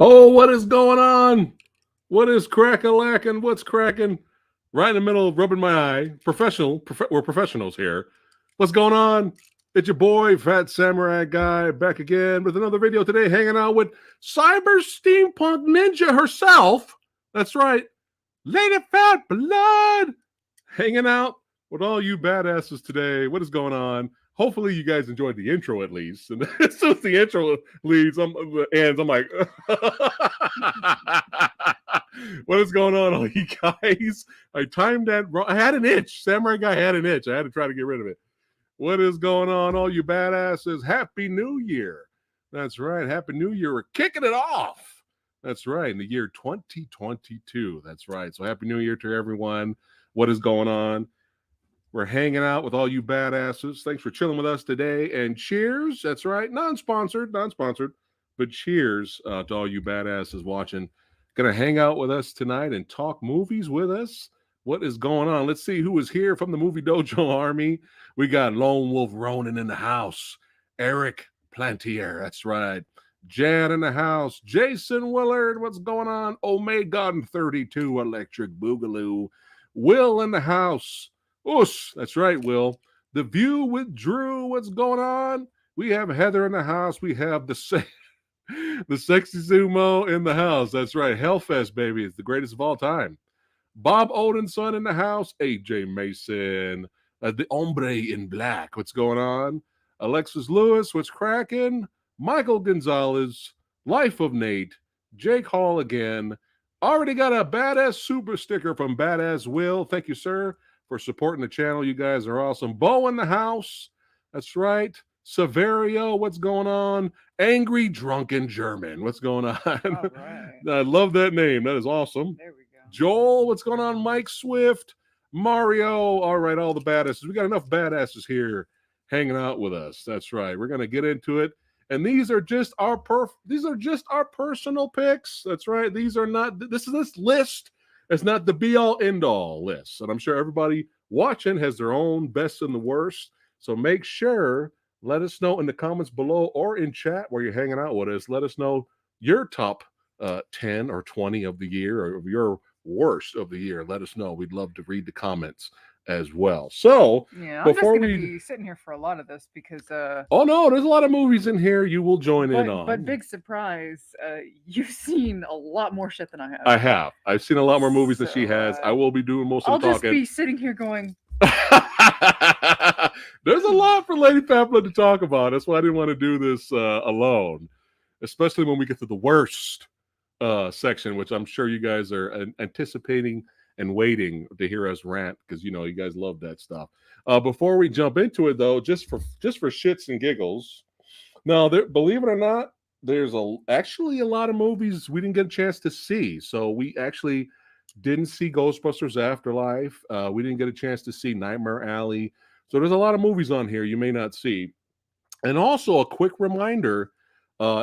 Oh, what is going on? What is crack-a-lackin'? What's cracking? Right in the middle of rubbing my eye. We're professionals here. What's going on? It's your boy, Phat Samurai Guy, back again with another video today, hanging out with Cyber Steampunk Ninja herself. That's right, Lady Phat Blood, hanging out with all you badasses today. What is going on? Hopefully, you guys enjoyed the intro at least. And as soon as the intro ends, I'm like, what is going on, all you guys? I timed that wrong. I had an itch. Samurai Guy had an itch. I had to try to get rid of it. What is going on, all you badasses? Happy New Year. That's right. Happy New Year. We're kicking it off. That's right. In the year 2022. That's right. So happy New Year to everyone. What is going on? We're hanging out with all you badasses. Thanks for chilling with us today. And cheers. That's right. Non-sponsored, but cheers to all you badasses watching. Going to hang out with us tonight and talk movies with us. What is going on? Let's see who is here from the Movie Dojo Army. We got Lone Wolf Ronin in the house. Eric Plantier. That's right. Jan in the house. Jason Willard. What's going on? Omegon 32 Electric Boogaloo. Will in the house. Oosh, that's right, Will. The View with Drew. What's going on? We have Heather in the house. We have the sexy sumo in the house. That's right. Hellfest, baby. It's the greatest of all time. Bob Odinson in the house. AJ Mason. The Hombre in Black. What's going on? Alexis Lewis. What's cracking? Michael Gonzalez. Life of Nate. Jake Hall again. Already got a badass super sticker from Badass Will. Thank you, sir, for supporting the channel. You guys are awesome. Bo in the house. That's right. Severio, what's going on? Angry Drunken German. What's going on? All right. I love that name. That is awesome. There we go. Joel, what's going on? Mike Swift. Mario. All right, all the badasses. We got enough badasses here hanging out with us. That's right. We're going to get into it. And these are just our personal picks. That's right. This list is not the be-all, end-all list. And I'm sure everybody watching has their own best and the worst. So make sure, let us know in the comments below or in chat where you're hanging out with us. Let us know your top 10 or 20 of the year, or your worst of the year. Let us know. We'd love to read the comments as well. So yeah, I'm before just gonna be sitting here for a lot of this because oh no, there's a lot of movies in here you will join in on. But big surprise, you've seen a lot more shit than I have. I have. I've seen a lot more movies than she has. I will be doing most of the talking. I'll just be sitting here going. There's a lot for Lady Phat Blood to talk about. That's why I didn't want to do this alone, especially when we get to the worst section, which I'm sure you guys are anticipating and waiting to hear us rant, because you guys love that stuff. Before we jump into it, though, just for shits and giggles, now believe it or not, there's actually a lot of movies we didn't get a chance to see. So we actually didn't see Ghostbusters Afterlife. We didn't get a chance to see Nightmare Alley. So there's a lot of movies on here you may not see. And also a quick reminder,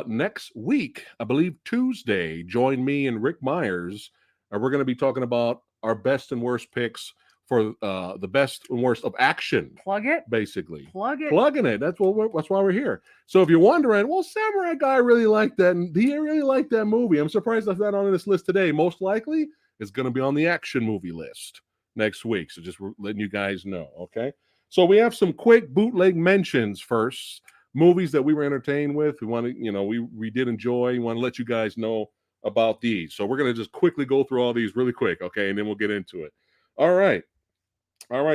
next week, I believe Tuesday, join me and Rick Myers. We're going to be talking about our best and worst picks for the best and worst of action. Plug it. Basically. Plug it. Plugging it. That's why we're here. So if you're wondering, well, Samurai Guy really liked that, and he really liked that movie. I'm surprised that's not on this list today. Most likely, it's going to be on the action movie list next week. So just letting you guys know, okay? So we have some quick bootleg mentions first. Movies that we were entertained with. We want to, we did enjoy. We want to let you guys know about these. So we're going to just quickly go through all these really quick, okay? And then we'll get into it. All right.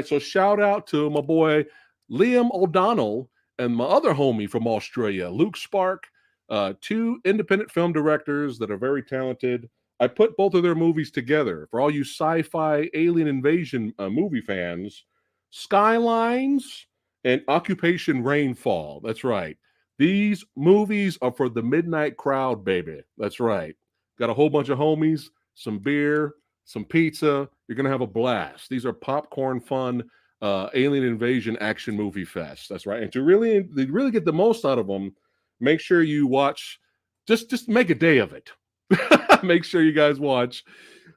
So shout out to my boy Liam O'Donnell and my other homie from Australia, Luke Spark, two independent film directors that are very talented. I put both of their movies together. For all you sci-fi alien invasion movie fans, Skylines and Occupation Rainfall. That's right. These movies are for the midnight crowd, baby. That's right. Got a whole bunch of homies, some beer, some pizza. You're going to have a blast. These are popcorn fun alien invasion action movie fest. That's right. And to really get the most out of them, make sure you watch, just make a day of it. Make sure you guys watch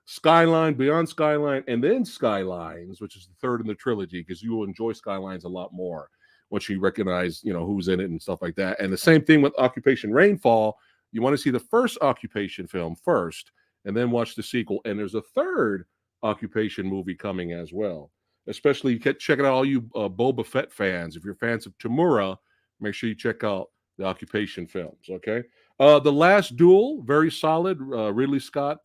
Skyline, Beyond Skyline, and then Skylines, which is the third in the trilogy, because you will enjoy Skylines a lot more once you recognize, who's in it and stuff like that. And the same thing with Occupation Rainfall. You want to see the first occupation film first, and then watch the sequel. And there's a third occupation movie coming as well. Especially check it out, all you Boba Fett fans. If you're fans of Tamura, make sure you check out the occupation films. Okay. The Last Duel, very solid. Ridley Scott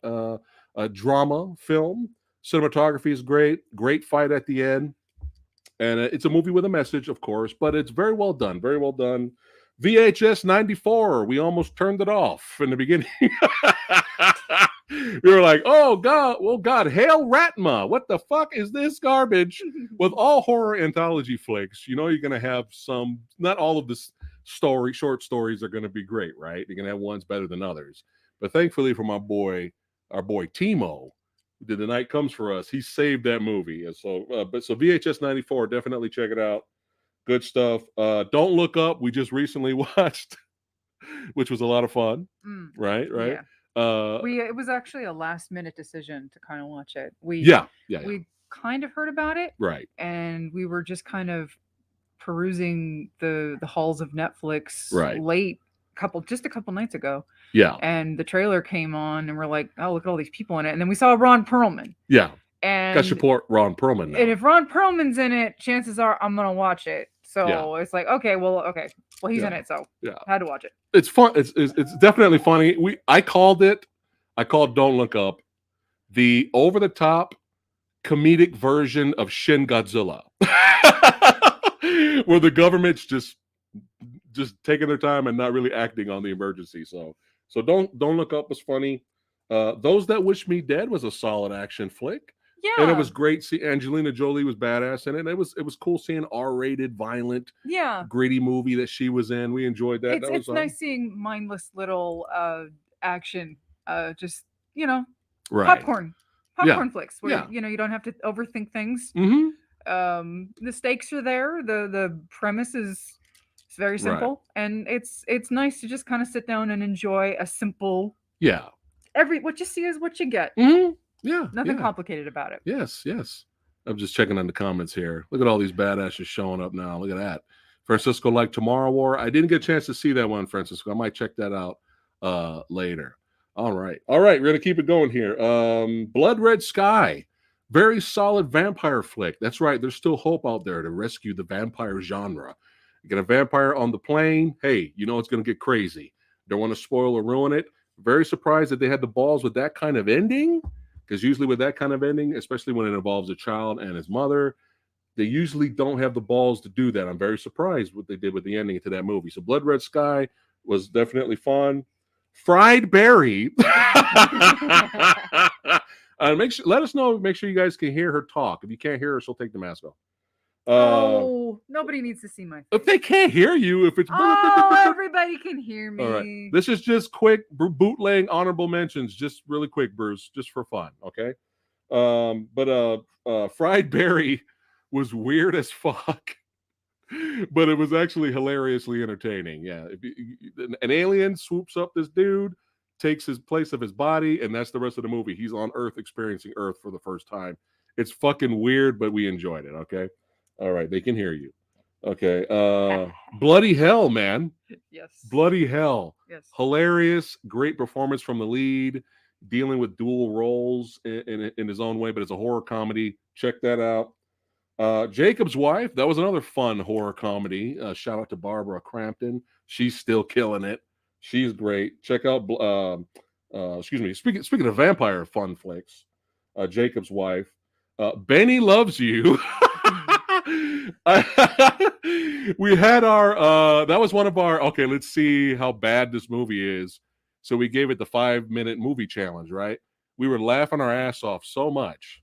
drama film. Cinematography is great. Great fight at the end. And it's a movie with a message, of course, but it's very well done. Very well done. VHS 94. We almost turned it off in the beginning. We were like, oh God, hail Ratma. What the fuck is this garbage? With all horror anthology flicks, you know you're going to have some, not all of the short stories are going to be great, right? You're going to have ones better than others. But thankfully for our boy Timo, who did The Night Comes for Us, he saved that movie. And so VHS 94, definitely check it out. Good stuff. Don't Look Up, we just recently watched, which was a lot of fun. Right. Yeah. Uh, it was actually a last minute decision to kind of watch it. We kind of heard about it, right, and we were just kind of perusing the halls of Netflix right. just a couple nights ago. Yeah. And the trailer came on, and we're like, oh, look at all these people in it. And then we saw Ron Perlman. Yeah. And got to support Ron Perlman now. And if Ron Perlman's in it, chances are I'm gonna watch it. So it's like, okay, well, he's in it, so I had to watch it. It's fun. It's definitely funny. I called Don't Look Up the over the top comedic version of Shin Godzilla, where the government's just taking their time and not really acting on the emergency. So Don't Look Up was funny. Those That Wish Me Dead was a solid action flick. Yeah. And it was great. See, Angelina Jolie was badass in it. And it was cool seeing R-rated, violent, gritty movie that she was in. We enjoyed that. It's nice seeing mindless little action, just popcorn flicks where you don't have to overthink things. Mm-hmm. The stakes are there. The premise is very simple, and it's nice to just kind of sit down and enjoy a simple. Yeah. What you see is what you get. Mm-hmm. Yeah. Nothing complicated about it. Yes. I'm just checking on the comments here. Look at all these badasses showing up now. Look at that. Francisco liked Tomorrow War. I didn't get a chance to see that one, Francisco. I might check that out later. All right. We're going to keep it going here. Blood Red Sky. Very solid vampire flick. That's right. There's still hope out there to rescue the vampire genre. You get a vampire on the plane. Hey, you know it's going to get crazy. Don't want to spoil or ruin it. Very surprised that they had the balls with that kind of ending. Because usually with that kind of ending, especially when it involves a child and his mother, they usually don't have the balls to do that. I'm very surprised what they did with the ending to that movie. So Blood Red Sky was definitely fun. Fried Berry. Let us know. Make sure you guys can hear her talk. If you can't hear her, she'll take the mask off. Nobody needs to see my face. If they can't hear you, if it's everybody can hear me. All right. This is just quick bootleg honorable mentions, just really quick, Bruce, just for fun, okay? Fried Berry was weird as fuck, but it was actually hilariously entertaining. Yeah, an alien swoops up this dude, takes his place of his body, and that's the rest of the movie. He's on Earth, experiencing Earth for the first time. It's fucking weird, but we enjoyed it. Okay. All right, they can hear you. Okay. Bloody Hell, man. Yes. Bloody Hell. Yes. Hilarious, great performance from the lead, dealing with dual roles in his own way, but it's a horror comedy. Check that out. Jacob's Wife, that was another fun horror comedy. Shout out to Barbara Crampton. She's still killing it. She's great. Check out speaking of vampire fun flicks, Jacob's Wife. Benny Loves You. We had our that was one of our let's see how bad this movie is. So we gave it the 5-minute movie challenge, right? We were laughing our ass off so much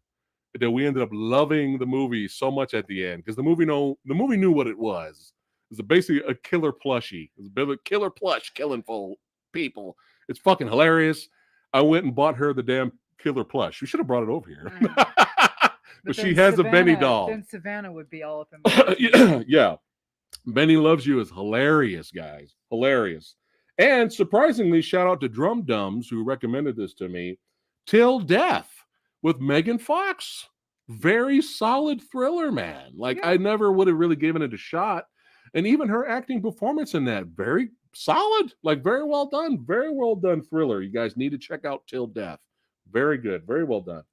that we ended up loving the movie so much at the end because the movie knew what it was. It was basically a killer plushie. It was a killer plush killing full people. It's fucking hilarious. I went and bought her the damn killer plush. We should have brought it over here. But she has a Benny doll. Then Savannah would be all up in my yeah. Benny Loves You is hilarious, guys. Hilarious. And surprisingly, shout out to Drum Dums who recommended this to me. Till Death with Megan Fox. Very solid thriller, man. I never would have really given it a shot. And even her acting performance in that, very solid, like very well done thriller. You guys need to check out Till Death. Very good, very well done.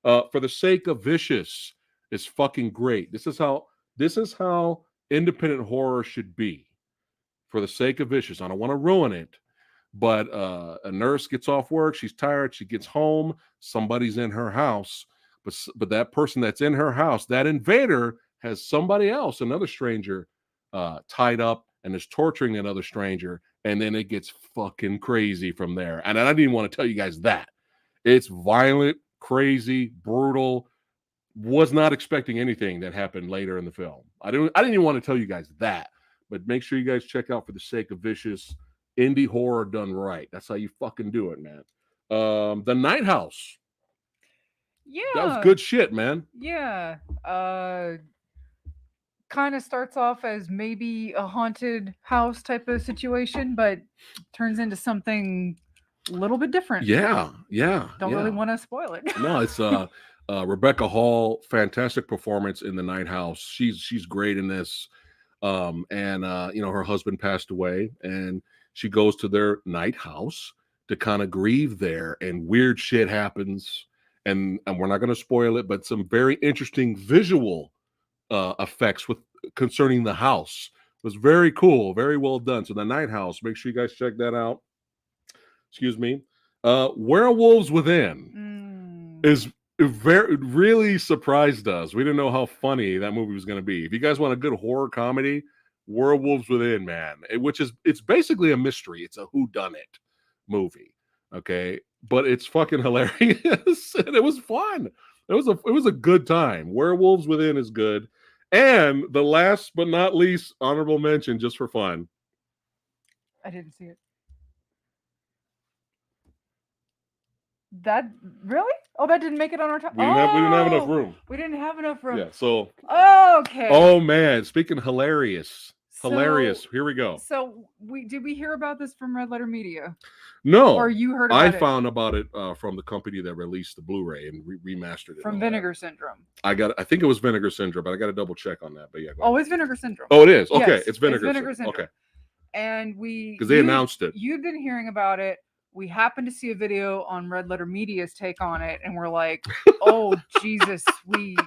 For the Sake of Vicious is fucking great. This is how independent horror should be. For the Sake of Vicious, I don't want to ruin it, but a nurse gets off work, she's tired, she gets home, somebody's in her house, but that person that's in her house, that invader, has somebody else, another stranger, tied up and is torturing another stranger, and then it gets fucking crazy from there. And I didn't even want to tell you guys that. It's violent, crazy, brutal. Was not expecting anything that happened later in the film. I didn't even want to tell you guys that. But make sure you guys check out For the Sake of Vicious. Indie horror done right. That's how you fucking do it, man. The Night House. Yeah. That was good shit, man. Yeah. Kind of starts off as maybe a haunted house type of situation, but turns into something a little bit different. Yeah. Don't really want to spoil it. No, it's Rebecca Hall, fantastic performance in The Night House. She's great in this. Her husband passed away, and she goes to their night house to kind of grieve there, and weird shit happens, and we're not going to spoil it, but some very interesting visual effects concerning the house. It was very cool, very well done. So The Night House, make sure you guys check that out. Excuse me. Werewolves Within is really surprised us. We didn't know how funny that movie was going to be. If you guys want a good horror comedy, Werewolves Within, man, it's basically a mystery. It's a whodunit movie, okay? But it's fucking hilarious, and it was fun. It was a good time. Werewolves Within is good. And the last but not least honorable mention, just for fun. I didn't see it. That really? Oh, that didn't make it on our top. We didn't have enough room. We didn't have enough room. Yeah. So. Okay. Oh man, speaking hilarious. Here we go. So did we hear about this from Red Letter Media? No. Or you heard about it? I found about it from the company that released the Blu-ray and remastered it. From Vinegar Syndrome. I think it was Vinegar Syndrome, but I got to double check on that. But yeah. Oh, it's Vinegar Syndrome. Oh, it is. Okay, yes, it's Vinegar Syndrome. Okay. And because they announced it. You'd been hearing about it. We happened to see a video on Red Letter Media's take on it, and we're like, "Oh Jesus, we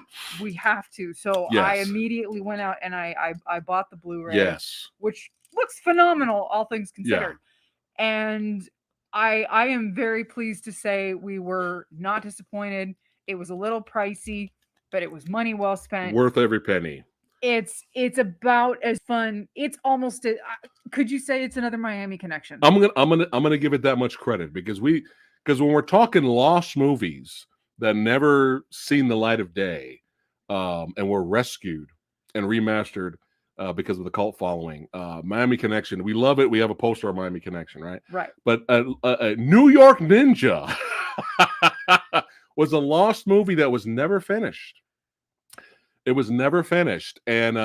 have to." So yes. I immediately went out and I bought the Blu-ray, yes, which looks phenomenal, all things considered. Yeah. And I am very pleased to say we were not disappointed. It was a little pricey, but it was money well spent. Worth every penny. It's about as fun. It's almost could you say it's another Miami Connection? I'm gonna give it that much credit because when we're talking lost movies that never seen the light of day, and were rescued and remastered because of the cult following, Miami Connection, we love it. We have a poster of Miami Connection, right? Right. But New York Ninja was a lost movie that was never finished. It was never finished, and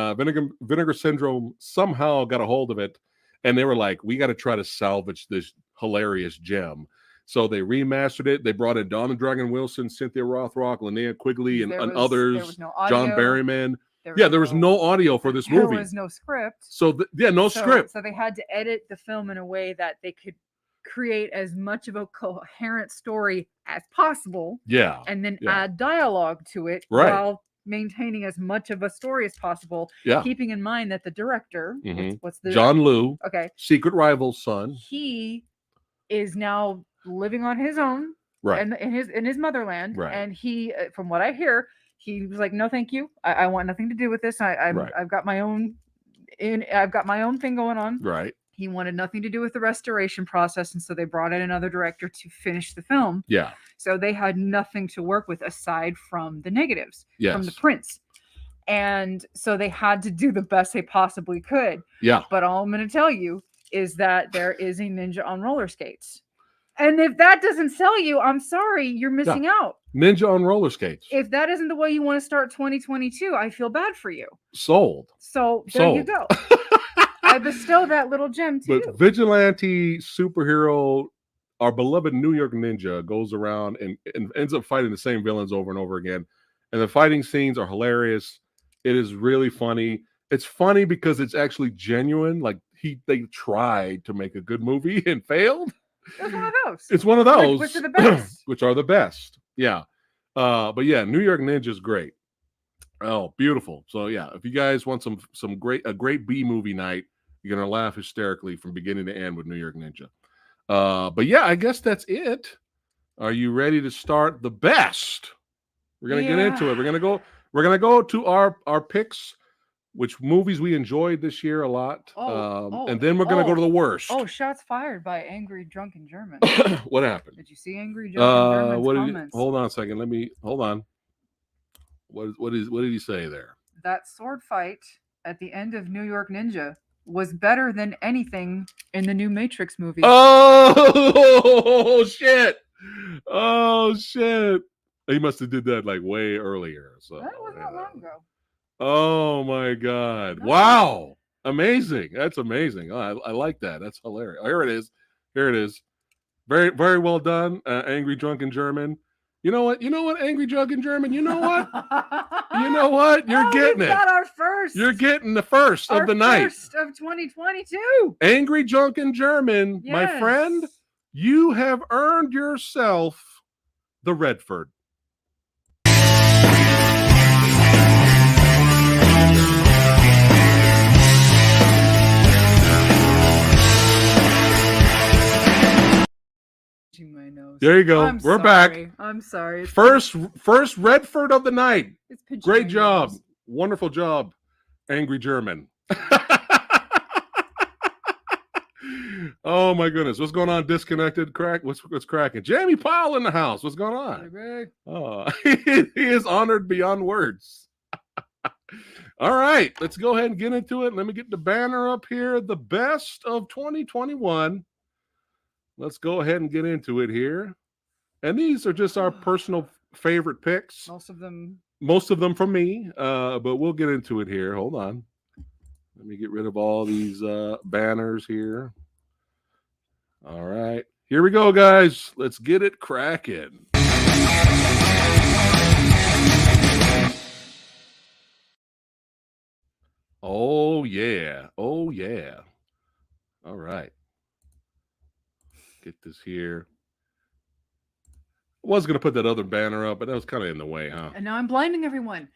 Vinegar Syndrome somehow got a hold of it, and they were like, "We got to try to salvage this hilarious gem." So they remastered it. They brought in Dawn the Dragon Wilson, Cynthia Rothrock, Linnea Quigley, and others. There was no audio. John Berryman. There was no audio for this movie. There was no script. So no script. So they had to edit the film in a way that they could create as much of a coherent story as possible. Yeah. And then add dialogue to it, right, while maintaining as much of a story as possible, keeping in mind that the director, what's the John Liu, Secret Rival's son, he is now living on his own, right, and in his motherland, right. And he, from what I hear, he was like, "No, thank you. I want nothing to do with this. I've got my own thing going on." Right. He wanted nothing to do with the restoration process, and so they brought in another director to finish the film. Yeah. So they had nothing to work with aside from the negatives from the prints. And so they had to do the best they possibly could. Yeah. But all I'm going to tell you is that there is a ninja on roller skates. And if that doesn't sell you, I'm sorry, you're missing out. Ninja on roller skates. If that isn't the way you want to start 2022, I feel bad for you. Sold. So there you go. I bestow that little gem to you. But vigilante superhero, our beloved New York Ninja, goes around and ends up fighting the same villains over and over again. And the fighting scenes are hilarious. It is really funny. It's funny because it's actually genuine. Like, they tried to make a good movie and failed. It's one of those. It's one of those, which are the best. which are the best. Yeah. But yeah, New York Ninja is great. Oh, beautiful. So yeah, if you guys want a great B movie night, you're gonna laugh hysterically from beginning to end with New York Ninja. But yeah, I guess that's it. Are you ready to start the best? We're gonna get into it. We're gonna go to our picks, which movies we enjoyed this year a lot. And then we're gonna go to the worst. Oh, shots fired by Angry Drunken German. What happened? Did you see Angry Drunken German's comments? Hold on a second. Hold on. What did he say there? That sword fight at the end of New York Ninja was better than anything in the new Matrix movie. Oh shit! Oh shit! He must have did that like way earlier. So that wasn't that long ago. Oh my god! Wow! Amazing! That's amazing. Oh, I like that. That's hilarious. Here it is. Here it is. Very very well done, Angry Drunken German. You know what? Angry Drunken German. You know what? You know what? You're getting it. Got our first. You're getting the first of the night. First of 2022. Angry Drunken German, yes. My friend, you have earned yourself the Redford. My nose. There you go. We're back. I'm sorry. First Redford of the night. It's great job. Nose. Wonderful job, Angry German. Oh my goodness. What's going on? Disconnected crack. What's cracking? Jamie Powell in the house. What's going on? Hey, oh, he is honored beyond words. All right, let's go ahead and get into it. Let me get the banner up here. The best of 2021. Let's go ahead and get into it here. And these are just our personal favorite picks. Most of them from me, but we'll get into it here. Hold on. Let me get rid of all these banners here. All right. Here we go, guys. Let's get it cracking. Oh, yeah. Oh, yeah. All right. Get this here. I was going to put that other banner up, but that was kind of in the way, huh? And now I'm blinding everyone.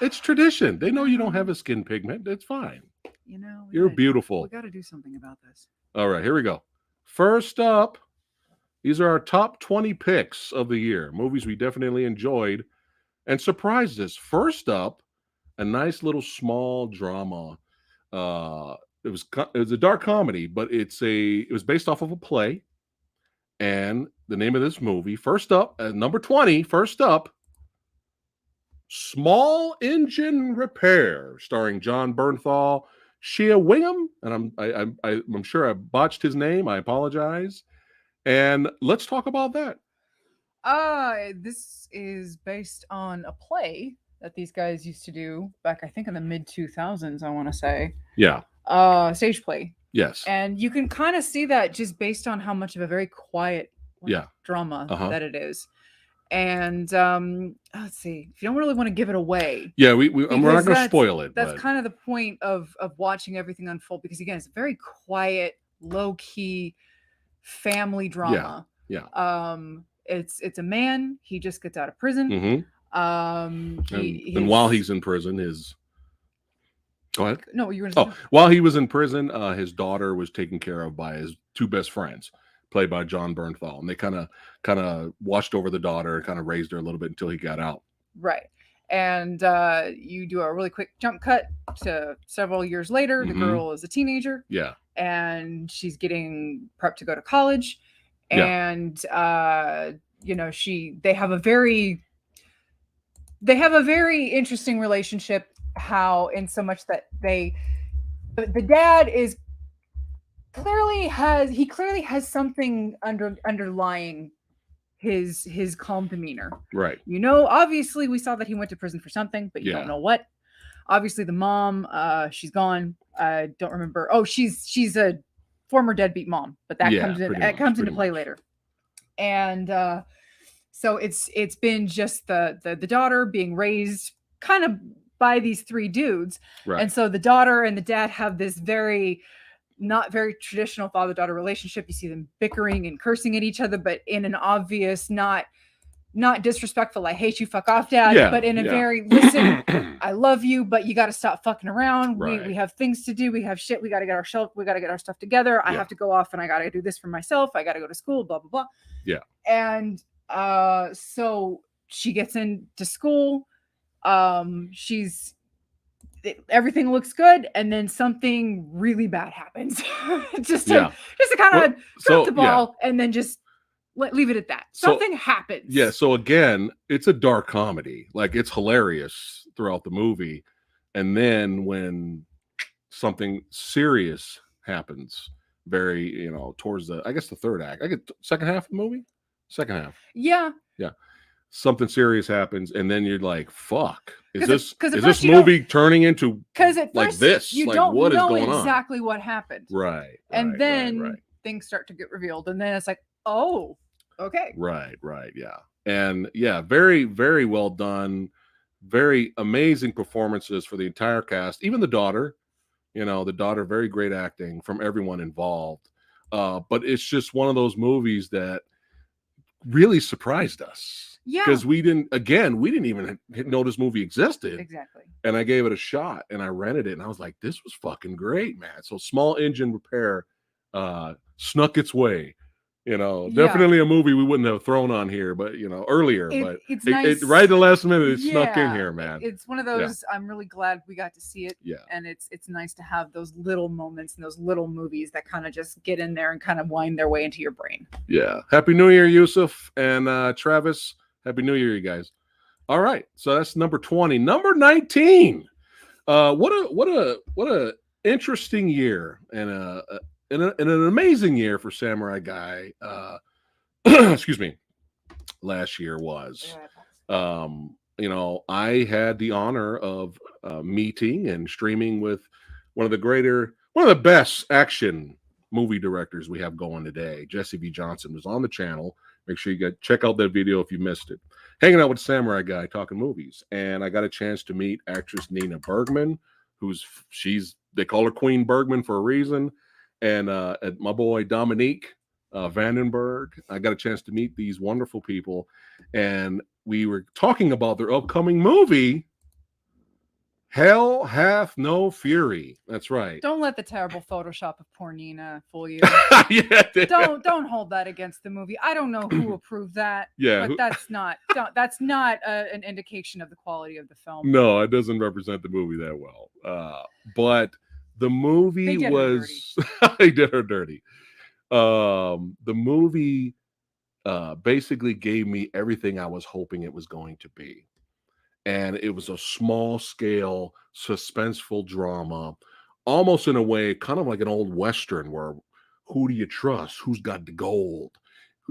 It's tradition. They know you don't have a skin pigment. It's fine. You know, you're beautiful. We got to do something about this. All right, here we go. First up, these are our top 20 picks of the year. Movies we definitely enjoyed and surprised us. First up, a nice little small drama. It was a dark comedy, but it was based off of a play. And the name of this movie, first up, number 20, first up, Small Engine Repair, starring John Bernthal, Shea Wingham, and I'm sure I botched his name. I apologize. And let's talk about that. This is based on a play that these guys used to do back, I think, in the mid 2000s. I want to say, yeah, stage play. Yes, and you can kind of see that just based on how much of a very quiet drama that it is. And let's see, if you don't really want to give it away, we're not going to spoil it. That's kind of the point of watching everything unfold, because again, it's a very quiet, low key family drama. It's a man. He just gets out of prison. Mm-hmm. And while he's in prison, go ahead. No, you were going to say. While he was in prison, his daughter was taken care of by his two best friends, played by John Bernthal, and they kind of watched over the daughter, kind of raised her a little bit until he got out. Right. And you do a really quick jump cut to several years later. The girl is a teenager. Yeah. And she's getting prepped to go to college. And they have a very interesting relationship. How, in so much that the dad is clearly has something underlying his calm demeanor. Right. Obviously we saw that he went to prison for something, but you don't know what. Obviously the mom, she's gone. I don't remember. Oh, she's a former deadbeat mom, but that comes into play later. And so it's been just the daughter being raised kind of by these three dudes. Right. And so the daughter and the dad have this not very traditional father-daughter relationship. You see them bickering and cursing at each other, but in an obvious, not disrespectful, I hate you, fuck off, dad, but in a very, listen, I love you, but you got to stop fucking around. Right. We have things to do. We have shit. We got to get our stuff together. I have to go off and I got to do this for myself. I got to go to school, blah, blah, blah. Yeah. And so she gets into school. Everything looks good, and then something really bad happens. just to kind of drop the ball, and then just leave it at that. Something happens. Yeah. So again, it's a dark comedy. Like, it's hilarious throughout the movie, and then when something serious happens, very towards the third act, second half of the movie, second half. Yeah. Yeah. Something serious happens, and then you're like, "Fuck! Is this movie turning into like this? You like, don't what know is going exactly on? what happened, Right? And then things start to get revealed, and then it's like, oh, okay, right, yeah, and yeah, very, very well done, very amazing performances for the entire cast, even the daughter. Very great acting from everyone involved. But it's just one of those movies that really surprised us. Yeah. Because we didn't even know this movie existed. Exactly. And I gave it a shot, and I rented it, and I was like, this was fucking great, man. So Small Engine Repair snuck its way. Definitely a movie we wouldn't have thrown on here, but earlier. But it's nice. Right at the last minute, it snuck in here, man. It's one of those. I'm really glad we got to see it. Yeah. And it's nice to have those little moments and those little movies that kind of just get in there and kind of wind their way into your brain. Yeah. Happy New Year, Yusuf and Travis. Happy New Year, you guys. All right. So that's number 20. Number 19. What a interesting year and an amazing year for Samurai Guy. Excuse me. Last year was. I had the honor of meeting and streaming with one of the best action movie directors we have going today. Jesse V. Johnson was on the channel. Make sure you check out that video if you missed it. Hanging out with Samurai Guy, talking movies. And I got a chance to meet actress Nina Bergman, they call her Queen Bergman for a reason. And my boy Dominique Vandenberg. I got a chance to meet these wonderful people. And we were talking about their upcoming movie, Hell Hath No Fury. That's right. Don't let the terrible Photoshop of poor Nina fool you. Yeah. Don't hold that against the movie. I don't know who approved that. Yeah, but that's not an indication of the quality of the film. No, it doesn't represent the movie that well. But the movie they did her dirty. The movie basically gave me everything I was hoping it was going to be. And it was a small scale, suspenseful drama, almost in a way, kind of like an old Western where who do you trust? Who's got the gold?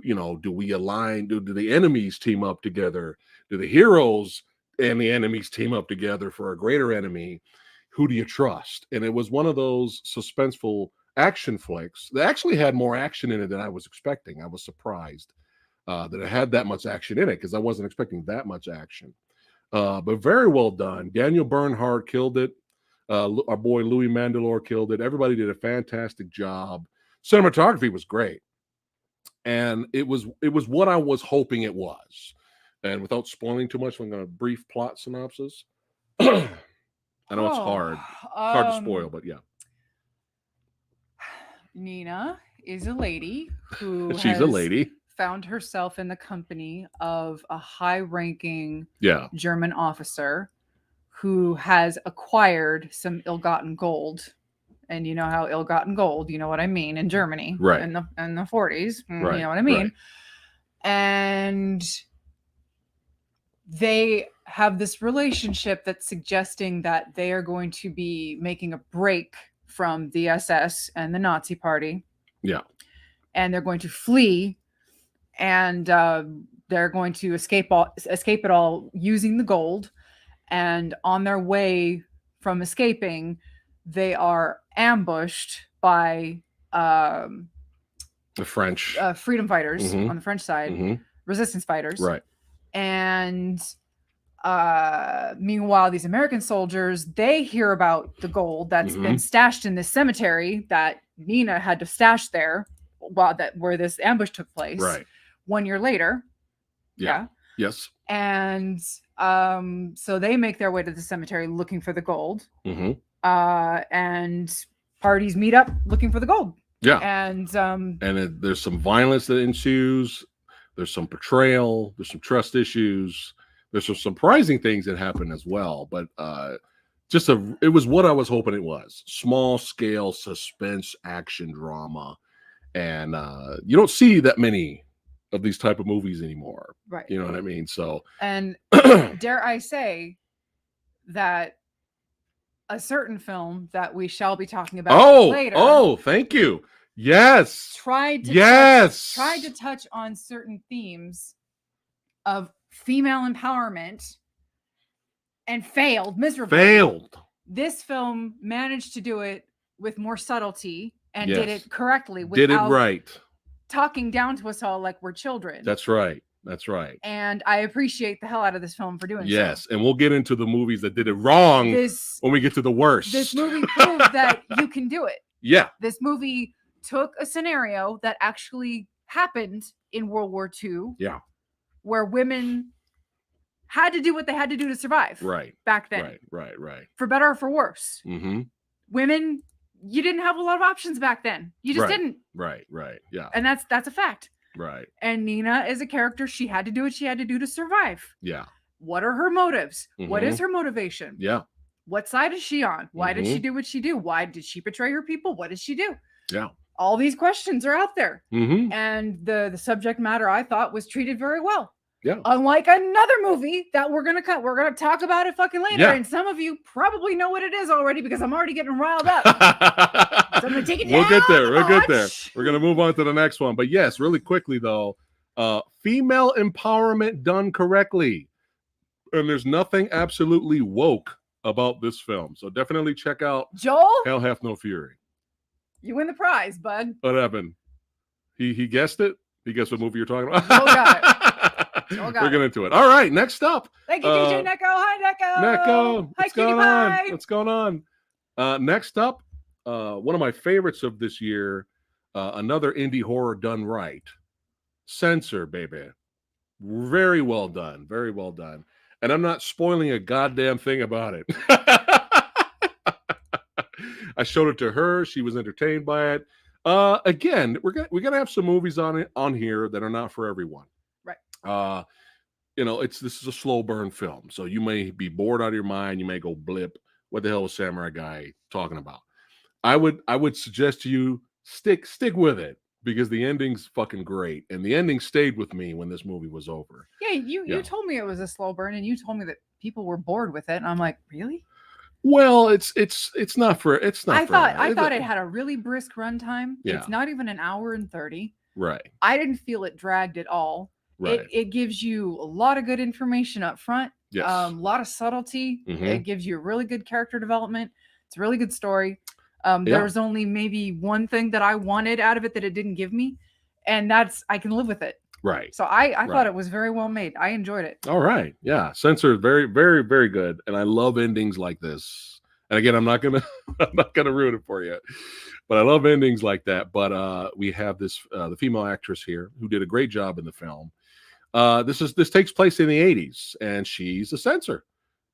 Do we align? Do the enemies team up together? Do the heroes and the enemies team up together for a greater enemy? Who do you trust? And it was one of those suspenseful action flicks that actually had more action in it than I was expecting. I was surprised that it had that much action in it because I wasn't expecting that much action. But very well done. Daniel Bernhardt killed it. Our boy Louis Mandylor killed it. Everybody did a fantastic job. Cinematography was great. And it was what I was hoping it was. And without spoiling too much, I'm going to brief plot synopsis. I know it's hard to spoil, but yeah. Nina is a lady who found herself in the company of a high-ranking German officer who has acquired some ill-gotten gold. And you know how ill-gotten gold, you know what I mean, in Germany, right? In the 40s, right, you know what I mean. Right. And they have this relationship that's suggesting that they are going to be making a break from the SS and the Nazi Party. Yeah. And they're going to flee, and they're going to escape it all using the gold. And on their way from escaping, they are ambushed by the French freedom fighters on the French side, resistance fighters. Right. And Meanwhile, these American soldiers, they hear about the gold that's been stashed in this cemetery that Nina had to stash there where this ambush took place. Right. 1 year later. Yeah. Yes. And so they make their way to the cemetery looking for the gold. And parties meet up looking for the gold. Yeah. And there's some violence that ensues. There's some betrayal. There's some trust issues. There's some surprising things that happen as well. But it was what I was hoping it was. Small scale suspense action drama. And you don't see that many of these type of movies anymore. Right. You know what I mean? So, and dare I say that a certain film that we shall be talking about later. Oh, thank you. Yes. Tried to touch on certain themes of female empowerment and failed miserably. This film managed to do it with more subtlety and did it correctly. Did it right. Talking down to us all like we're children. That's right. And I appreciate the hell out of this film for doing so. Yes, and we'll get into the movies that did it wrong when we get to the worst. This movie proved that you can do it. Yeah. This movie took a scenario that actually happened in World War II. Yeah. Where women had to do what they had to do to survive. Right. Back then. Right. For better or for worse. Women, you didn't have a lot of options back then. You just didn't. Right. Yeah. And that's a fact. Right. And Nina is a character. She had to do what she had to do to survive. Yeah. What are her motives? What is her motivation? Yeah. What side is she on? Why did she do what she do? Why did she betray her people? What did she do? Yeah. All these questions are out there. And the subject matter I thought was treated very well. Yeah. Unlike another movie that we're gonna talk about it fucking later. Yeah. And some of you probably know what it is already because I'm already getting riled up. So I'm gonna take it down. We'll get there. We're gonna move on to the next one. But yes, really quickly though, female empowerment done correctly. And there's nothing absolutely woke about this film. So definitely check out Joel. Hell Hath No Fury. You win the prize, bud. What happened? He guessed it? He guessed what movie you're talking about? Joel got it. We're getting into it. All right, next up. Thank you, DJ Neko. Hi, Neko. Neko, what's going on? What's going on? Next up, one of my favorites of this year, another indie horror done right. Censor, baby. Very well done. Very well done. And I'm not spoiling a goddamn thing about it. I showed it to her. She was entertained by it. Again, we're gonna have some movies on here that are not for everyone. Right. This is a slow burn film, so you may be bored out of your mind. You may go blip. What the hell is Samurai Guy talking about? I would suggest to you stick with it because the ending's fucking great, and the ending stayed with me when this movie was over. Yeah, you told me it was a slow burn, and you told me that people were bored with it, and I'm like, really? Well, it's not for I thought it had a really brisk runtime. Yeah. It's not even an hour and 30. Right. I didn't feel it dragged at all. Right. It gives you a lot of good information up front. Yes. A lot of subtlety. It gives you a really good character development. It's a really good story. There was only maybe one thing that I wanted out of it that it didn't give me, and that's I can live with it. Right. So I thought it was very well made. I enjoyed it. All right. Yeah. Censor, very, very, very good. And I love endings like this. And again, I'm not gonna ruin it for you. But I love endings like that. But we have this the female actress here who did a great job in the film. This takes place in the 80s, and she's a censor.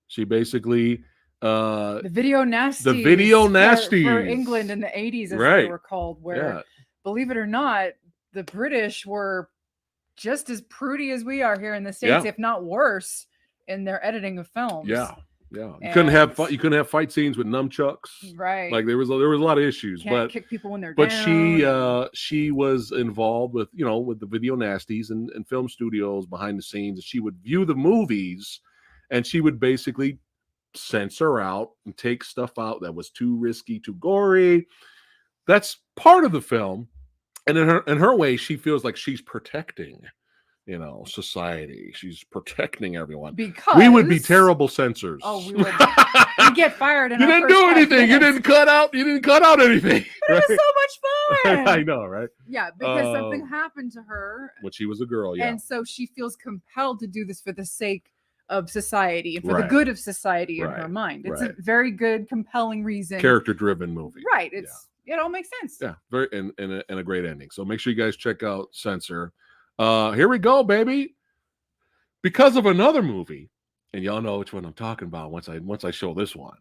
She basically the video nasties. The video nasties for England in the 80s, as they were called, where believe it or not, the British were just as prudy as we are here in the States, if not worse, in their editing of films. Yeah. You couldn't have fight scenes with nunchucks. Right. Like there was a lot of issues. Can't kick people when they're down. But she was involved with the video nasties and film studios behind the scenes. And she would view the movies and she would basically censor out and take stuff out that was too risky, too gory. That's part of the film. And in her way, she feels like she's protecting society. She's protecting everyone. Because we would be terrible censors. Oh, we would. We'd get fired. You didn't do anything. You didn't cut out anything. But it was so much fun. I know, right? Yeah, because something happened to her when she was a girl. Yeah, and so she feels compelled to do this for the sake of society and for the Right. good of society in her Right. mind. It's a Right. very good, compelling reason. Character-driven movie. Right. It all makes sense. Yeah. Very and a great ending. So make sure you guys check out Censor. Here we go, baby. Because of another movie, and y'all know which one I'm talking about once I show this one.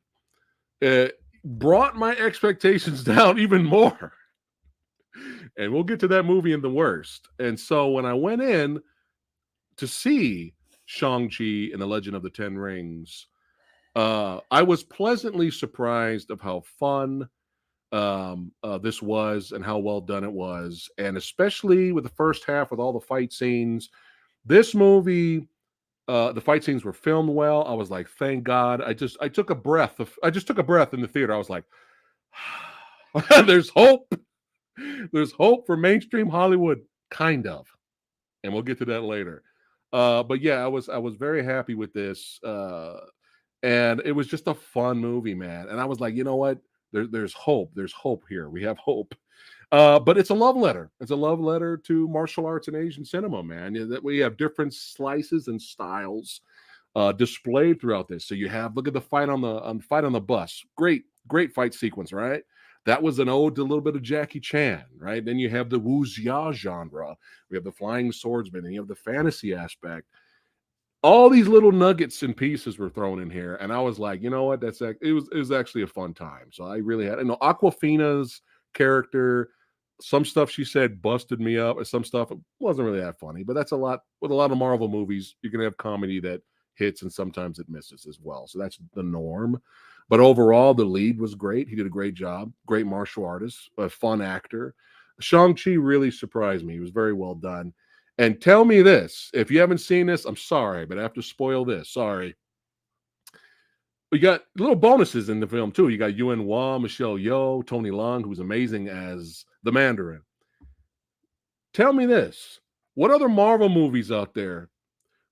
It brought my expectations down even more. And we'll get to that movie in the worst. And so when I went in to see Shang-Chi and the Legend of the Ten Rings, I was pleasantly surprised of how fun this was and how well done it was. And especially with the first half with all the fight scenes, this movie, the fight scenes were filmed well. I was like, thank God. I just took a breath in the theater. I was like, there's hope. There's hope for mainstream Hollywood, kind of. And we'll get to that later. But yeah, I was very happy with this. And it was just a fun movie, man. And I was like, you know what? There's hope. There's hope here. We have hope. But it's a love letter. It's a love letter to martial arts and Asian cinema, man. That we have different slices and styles displayed throughout this. So you have look at the fight on the bus. Great fight sequence, right? That was an ode to a little bit of Jackie Chan, right? Then you have the wuxia genre. We have the flying swordsman, and you have the fantasy aspect. All these little nuggets and pieces were thrown in here, and I was like, you know what? It was actually a fun time. So I really had, Aquafina's character. Some stuff she said busted me up, and some stuff wasn't really that funny. But that's a lot with a lot of Marvel movies. You're gonna have comedy that hits, and sometimes it misses as well. So that's the norm. But overall, the lead was great. He did a great job. Great martial artist, a fun actor. Shang-Chi really surprised me. He was very well done. And tell me this, if you haven't seen this, I'm sorry, but I have to spoil this. Sorry. We got little bonuses in the film, too. You got Yuen Wang, Michelle Yeoh, Tony Leung, who's amazing as the Mandarin. Tell me this. What other Marvel movies out there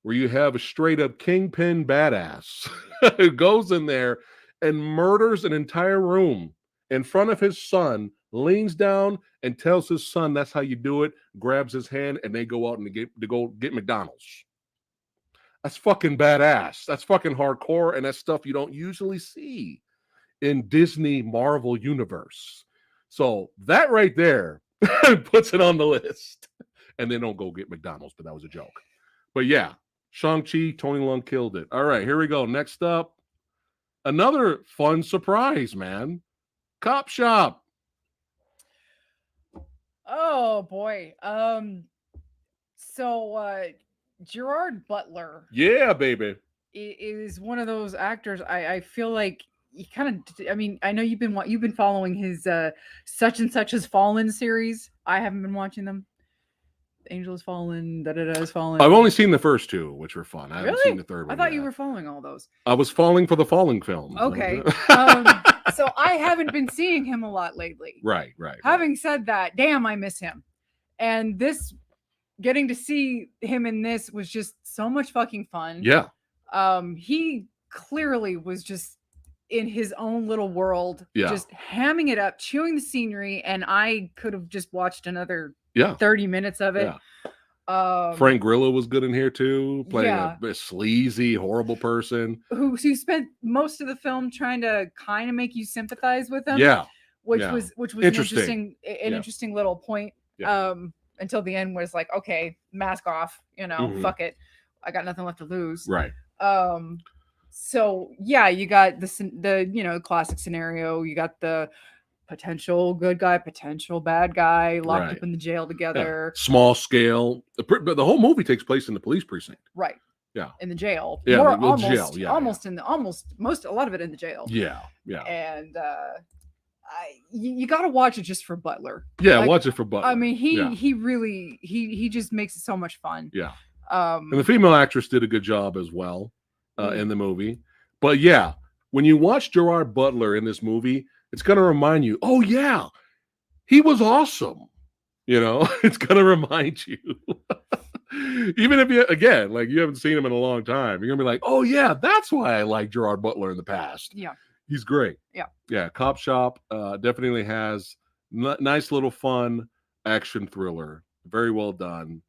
where you have a straight-up kingpin badass who goes in there and murders an entire room in front of his son, leans down and tells his son that's how you do it, grabs his hand, and they go out and go get McDonald's. That's fucking badass. That's fucking hardcore, and that's stuff you don't usually see in Disney Marvel universe. So that right there puts it on the list. And then don't go get McDonald's, but that was a joke. But yeah, Shang-Chi, Tony Leung killed it. All right, here we go. Next up, another fun surprise, man. Cop Shop. Oh boy. So Gerard Butler. Yeah, baby. Is one of those actors. I feel like you kind of. I mean, I know you've been following his Such and Such Has Fallen series. I haven't been watching them. Angel Has Fallen, Has Fallen. I've only seen the first two, which were fun. I haven't seen the third one. I thought yet. You were following all those. I was falling for the falling films. Okay. So I haven't been seeing him a lot lately. Right. Having said that, damn, I miss him. And getting to see him in this was just so much fucking fun. Yeah. He clearly was just in his own little world, yeah. just hamming it up, chewing the scenery, and I could have just watched another 30 minutes of it. Yeah. Frank Grillo was good in here too, playing a sleazy, horrible person who spent most of the film trying to kind of make you sympathize with him. Yeah, which was an interesting little point. Yeah. Until the end was like, okay, mask off, fuck it, I got nothing left to lose. Right. So yeah, you got the classic scenario. You got the potential good guy, potential bad guy locked up in the jail together. Yeah. Small scale. But the whole movie takes place in the police precinct. Right. Yeah. In the jail. Yeah. Almost jail. A lot of it in the jail. Yeah. Yeah. And you got to watch it just for Butler. Yeah, watch it for Butler. I mean, he really just makes it so much fun. Yeah. And the female actress did a good job as well in the movie. But yeah, when you watch Gerard Butler in this movie, it's going to remind you, oh yeah, he was awesome. It's going to remind you. Even if you haven't seen him in a long time, you're going to be like, oh yeah, that's why I like Gerard Butler in the past. Yeah. He's great. Yeah. Yeah. Cop Shop definitely has nice little fun action thriller. Very well done.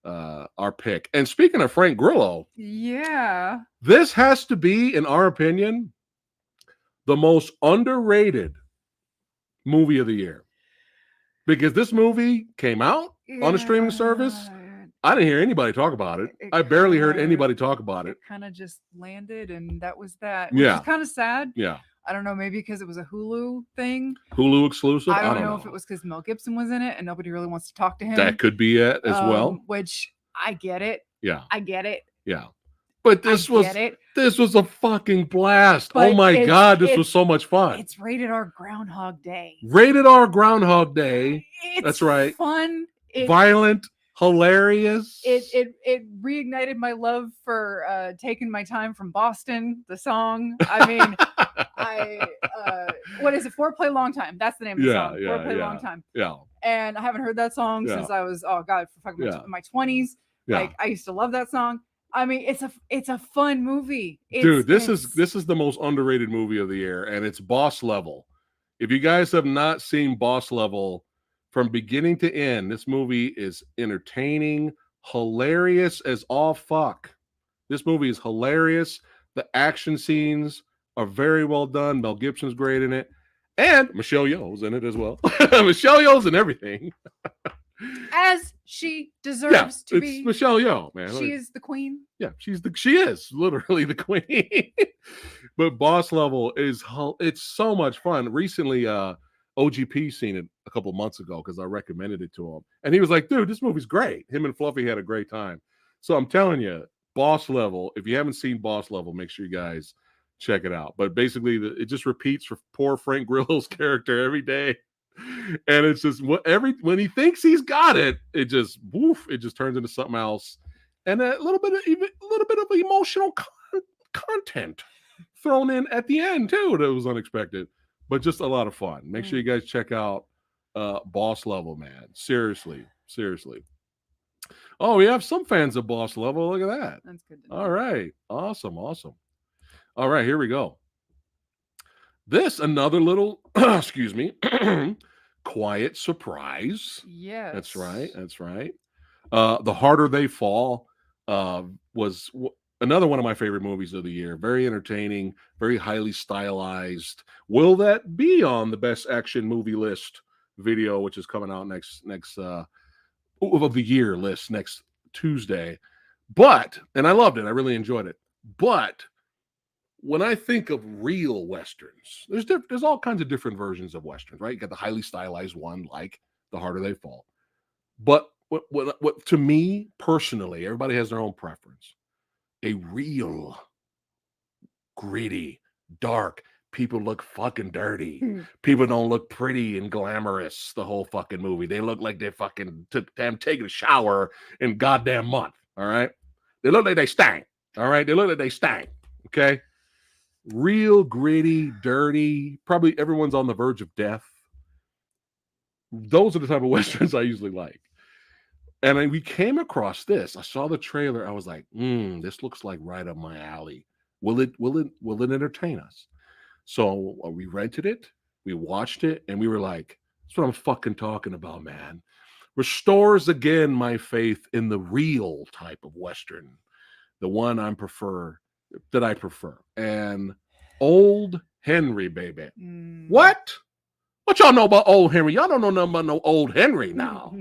our pick. And speaking of Frank Grillo, yeah, this has to be, in our opinion, the most underrated movie of the year. Because this movie came out on a streaming service. I didn't hear anybody talk about it. I barely heard anybody talk about it. It kind of just landed, and that was that, which Yeah. is kind of sad. Yeah. I don't know, maybe because it was a Hulu thing. Hulu exclusive? I don't know if it was because Mel Gibson was in it and nobody really wants to talk to him. That could be it as well. Which I get it. Yeah. I get it. Yeah. But this was a fucking blast. But oh my God, this was so much fun. It's rated R Groundhog Day. Rated R Groundhog Day. That's right. Fun. Violent. Hilarious. It reignited my love for Taking My Time from Boston, the song. I mean, what is it? Foreplay Long Time. That's the name of the song. Foreplay Long Time. Yeah. And I haven't heard that song since I was my 20s. Yeah. Like I used to love that song. I mean, it's a fun movie. Dude, this is the most underrated movie of the year, and it's Boss Level. If you guys have not seen Boss Level from beginning to end, this movie is entertaining, hilarious as all fuck. This movie is hilarious. The action scenes are very well done. Mel Gibson's great in it. And Michelle Yeoh's in it as well. Michelle Yeoh's in everything. As she deserves to be. It's Michelle Yeoh, man. She is the queen. Yeah, she is literally the queen. But Boss Level it's so much fun. Recently, OGP seen it a couple months ago because I recommended it to him. And he was like, dude, this movie's great. Him and Fluffy had a great time. So I'm telling you, Boss Level, if you haven't seen Boss Level, make sure you guys check it out. But basically, it just repeats for poor Frank Grillo's character every day. And it's just when he thinks he's got it, it just turns into something else. And a little bit of emotional content thrown in at the end, too, that was unexpected. But just a lot of fun. Make sure you guys check out Boss Level, man. Seriously. Oh, we have some fans of Boss Level. Look at that. That's good to know. All right. Awesome. All right, here we go. This, another little, excuse me, quiet surprise. Yes. That's right. The Harder They Fall was another one of my favorite movies of the year. Very entertaining, very highly stylized. Will that be on the best action movie list video, which is coming out next of the year list next Tuesday? And I loved it. I really enjoyed it. But when I think of real Westerns, there's all kinds of different versions of Westerns, right? You got the highly stylized one, like The Harder They Fall. But what to me personally, everybody has their own preference. A real gritty, dark, people look fucking dirty. People don't look pretty and glamorous the whole fucking movie. They look like they fucking taking a shower in goddamn month. All right. They look like they stank. All right. They look like they stank. Okay. Real gritty, dirty. Probably everyone's on the verge of death. Those are the type of Westerns I usually like. And we came across this. I saw the trailer. I was like, this looks like right up my alley. Will it entertain us? So we rented it, we watched it, and we were like, that's what I'm fucking talking about, man. Restores again my faith in the real type of Western, the one I prefer. And Old Henry, baby. What y'all know about Old Henry? Y'all don't know nothing about no Old Henry now.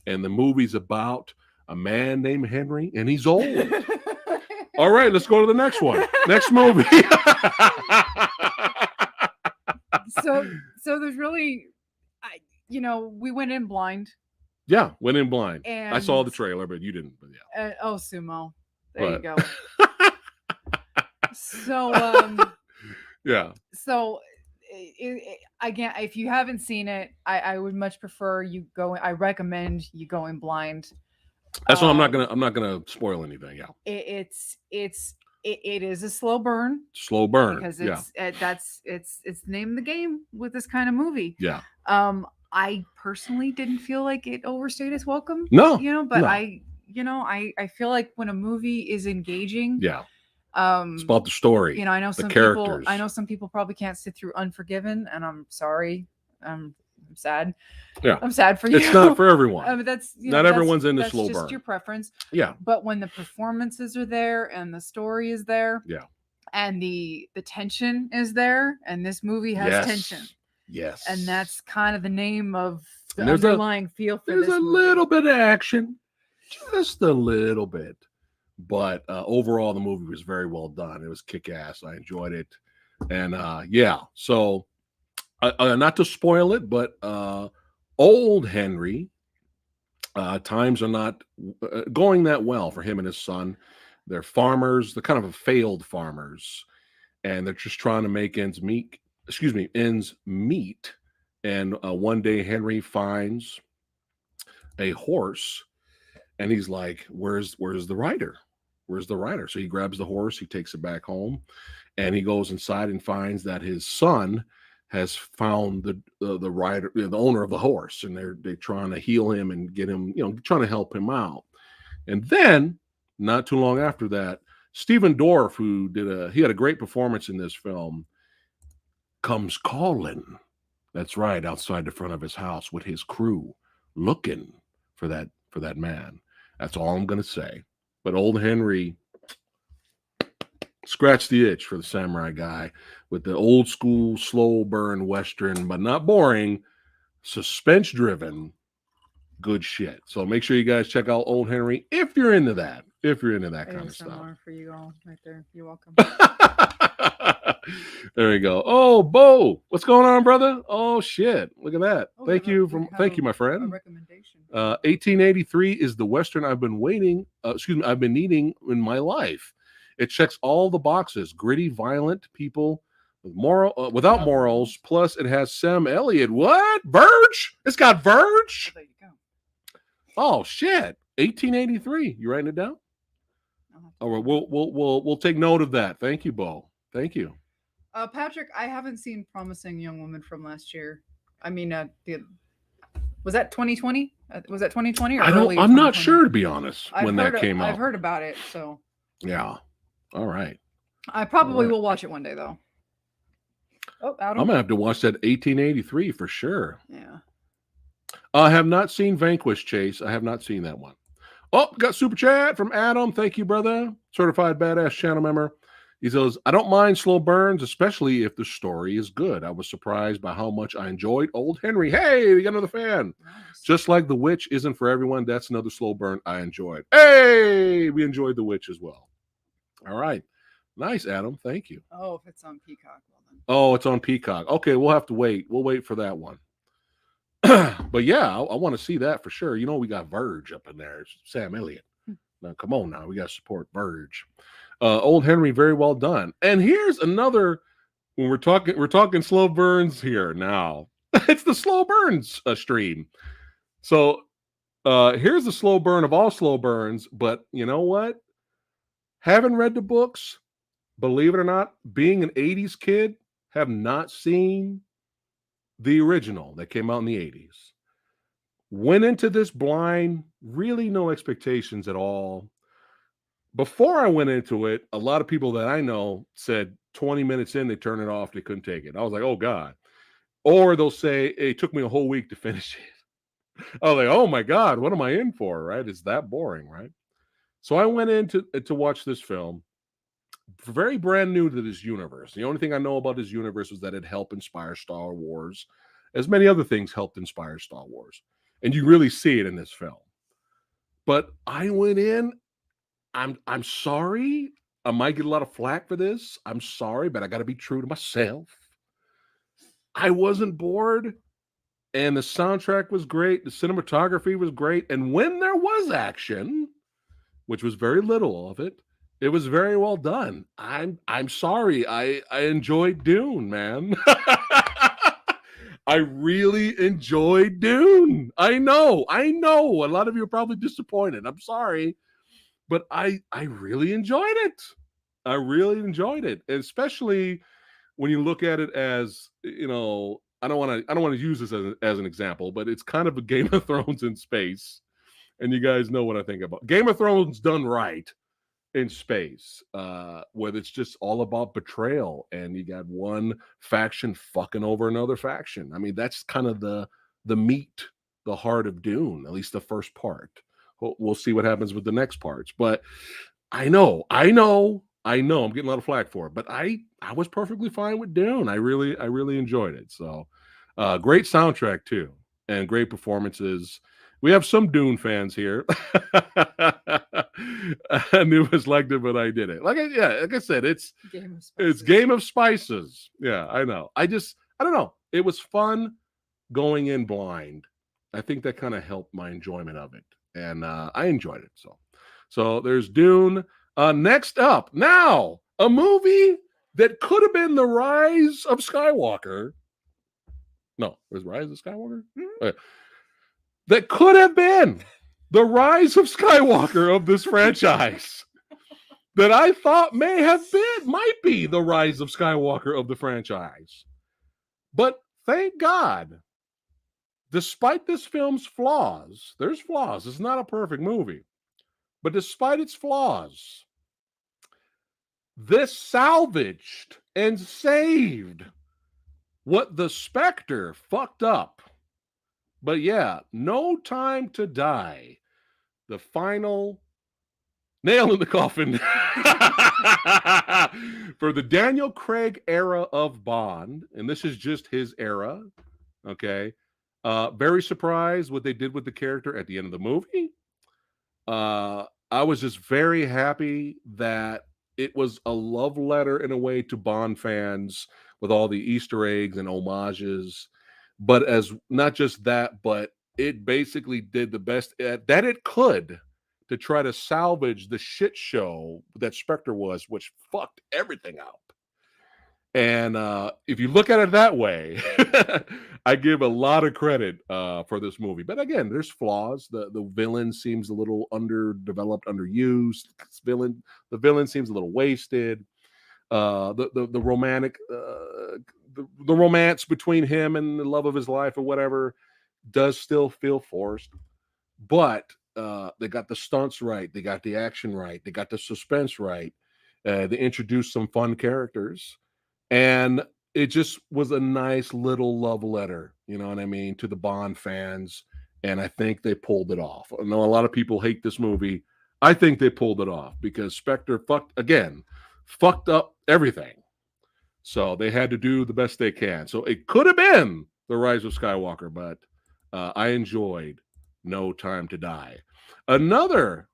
And the movie's about a man named Henry, and he's old. All right, let's go to the next one. Next movie. So there's really, we went in blind. Yeah, went in blind. And I saw the trailer, but you didn't. But yeah. Sumo. There you go. So, yeah. So, again, if you haven't seen it, I would much prefer you go. I recommend you going blind. That's why I'm not gonna spoil anything. Yeah. It is a slow burn. Slow burn. Because it's the name of the game with this kind of movie. Yeah. I personally didn't feel like it overstayed its welcome. No. But no. I feel like when a movie is engaging. Yeah. It's about the story. I know some characters. I know some people probably can't sit through Unforgiven, and I'm sorry. I'm sad. Yeah, I'm sad for you. It's not for everyone. But that's not everyone's into slow just burn. your preference. Yeah. But when the performances are there and the story is there, yeah, and the tension is there, and this movie has tension. Yes. And that's kind of the name of the And underlying feel for this There's a movie. little bit of action, just a little bit. But overall, the movie was very well done. It was kick-ass. I enjoyed it. And yeah, so not to spoil it, but old Henry, times are not going that well for him and his son. They're farmers. They're kind of failed farmers, and they're just trying to make ends meet. Ends meet. And one day, Henry finds a horse, and he's like, "Where's the rider? Where's the rider?" So he grabs the horse. He takes it back home, and he goes inside and finds that his son has found the rider, the owner of the horse, and they're trying to heal him and get him, trying to help him out. And then, not too long after that, Stephen Dorff, who he had a great performance in this film, comes calling. That's right, outside the front of his house with his crew, looking for that man. That's all I'm going to say. But old Henry scratched the itch for the Samurai Guy with the old school slow burn Western, but not boring, suspense driven, good shit. So make sure you guys check out Old Henry if you're into that. If you're into that kind of stuff. For you all right there. You're welcome. There we go. Oh, Bo, what's going on, brother? Oh shit, look at that. Thank you, my friend. A recommendation. 1883 is the Western I've been I've been needing in my life. It checks all the boxes: gritty, violent people with without morals. Plus, it has Sam Elliott. What? Verge? It's got Verge. There you go. Oh shit! 1883. You writing it down? All right, we'll take note of that. Thank you, Bo. Thank you. Patrick, I haven't seen Promising Young Woman from last year. I mean, was that 2020? Was that 2020 or early? I'm not sure, to be honest, when that came out. I've heard about it, so. Yeah. All right. I probably will watch it one day, though. Oh, Adam. I'm gonna have to watch that 1883 for sure. Yeah. I have not seen Vanquish, Chase. I have not seen that one. Oh, got super chat from Adam. Thank you, brother. Certified badass channel member. He says, I don't mind slow burns, especially if the story is good. I was surprised by how much I enjoyed Old Henry. Hey, we got another fan. Nice. Just like The Witch isn't for everyone. That's another slow burn I enjoyed. Hey, we enjoyed The Witch as well. All right. Nice, Adam. Thank you. Oh, if it's on Peacock, well then. Oh, it's on Peacock. Okay, we'll have to wait. We'll wait for that one. But yeah, I want to see that for sure. We got Verge up in there. It's Sam Elliott. Now, come on now. We got to support Verge. Old Henry, very well done. And here's another, when we're talking slow burns here now. It's the slow burns stream. So here's the slow burn of all slow burns. But you know what? Haven't read the books. Believe it or not, being an 80s kid, have not seen the original that came out in the 80s. Went into this blind, really no expectations at all. Before I went into it, a lot of people that I know said 20 minutes in, they turned it off. They couldn't take it. I was like, oh, God. Or they'll say, it took me a whole week to finish it. I was like, oh, my God, what am I in for, right? It's that boring, right? So I went in to watch this film. Very brand new to this universe. The only thing I know about this universe is that it helped inspire Star Wars, as many other things helped inspire Star Wars. And you really see it in this film. But I went in, I'm sorry. I might get a lot of flack for this. I'm sorry, but I got to be true to myself. I wasn't bored, and the soundtrack was great. The cinematography was great. And when there was action, which was very little of it, it was very well done. I'm sorry. I enjoyed Dune, man. I really enjoyed Dune. I know. A lot of you are probably disappointed. I'm sorry. But I really enjoyed it. I really enjoyed it. And especially when you look at it as, I don't want to use this as an example, but it's kind of a Game of Thrones in space. And you guys know what I think about Game of Thrones done right in space, where it's just all about betrayal, and you got one faction fucking over another faction. I mean, that's kind of the the meat, the heart of Dune, at least the first part. We'll see what happens with the next parts. But I know, I'm getting a lot of flack for it, but I was perfectly fine with Dune. I really enjoyed it. So great soundtrack too, and great performances. We have some Dune fans here. I knew it was like it, but I did it. Like I said, it's Game of Spices. Yeah, I know. I don't know. It was fun going in blind. I think that kind of helped my enjoyment of it, and I enjoyed it. So there's Dune. Next up, now a movie that could have been the Rise of Skywalker. No, it was Rise of Skywalker. Mm-hmm. That could have been the Rise of Skywalker of this franchise. That I thought might be the Rise of Skywalker of the franchise. But thank God, despite this film's flaws, there's flaws. It's not a perfect movie. But despite its flaws, this salvaged and saved what the Spectre fucked up. But yeah, No Time to Die. The final nail in the coffin for the Daniel Craig era of Bond. And this is just his era. Okay. Very surprised what they did with the character at the end of the movie. I was just very happy that it was a love letter in a way to Bond fans with all the Easter eggs and homages. But as not just that, but it basically did the best that it could to try to salvage the shit show that Spectre was, which fucked everything up. And if you look at it that way, I give a lot of credit for this movie. But again, there's flaws. The villain seems a little underdeveloped, underused. The villain seems a little wasted. The romantic, the romance between him and the love of his life or whatever does still feel forced. But they got the stunts right. They got the action right. They got the suspense right. They introduced some fun characters. And it just was a nice little love letter, you know what I mean, to the Bond fans. And I think they pulled it off. I know a lot of people hate this movie. I think they pulled it off because Spectre fucked up everything. So they had to do the best they can. So it could have been The Rise of Skywalker, but I enjoyed No Time to Die. Another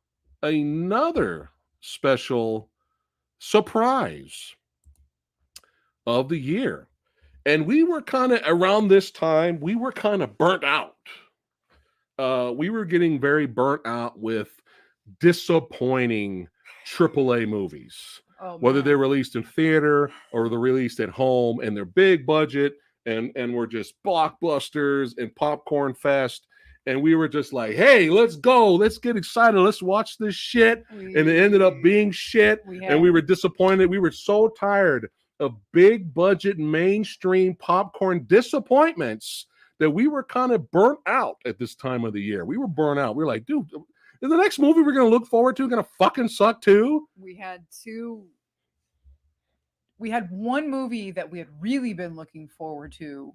special surprise of the year. And we were kind of around this time, we were kind of burnt out. We were getting very burnt out with disappointing AAA movies, whether they're released in theater or they're released at home, and they're big budget and were just blockbusters and popcorn fest. And we were just like, hey, let's go. Let's get excited. Let's watch this shit. And it ended up being shit. And we were disappointed. We were so tired of big budget mainstream popcorn disappointments that we were kind of burnt out at this time of the year. We were burnt out. We were like, dude, is the next movie we're going to look forward to going to fucking suck too? We had one movie that we had really been looking forward to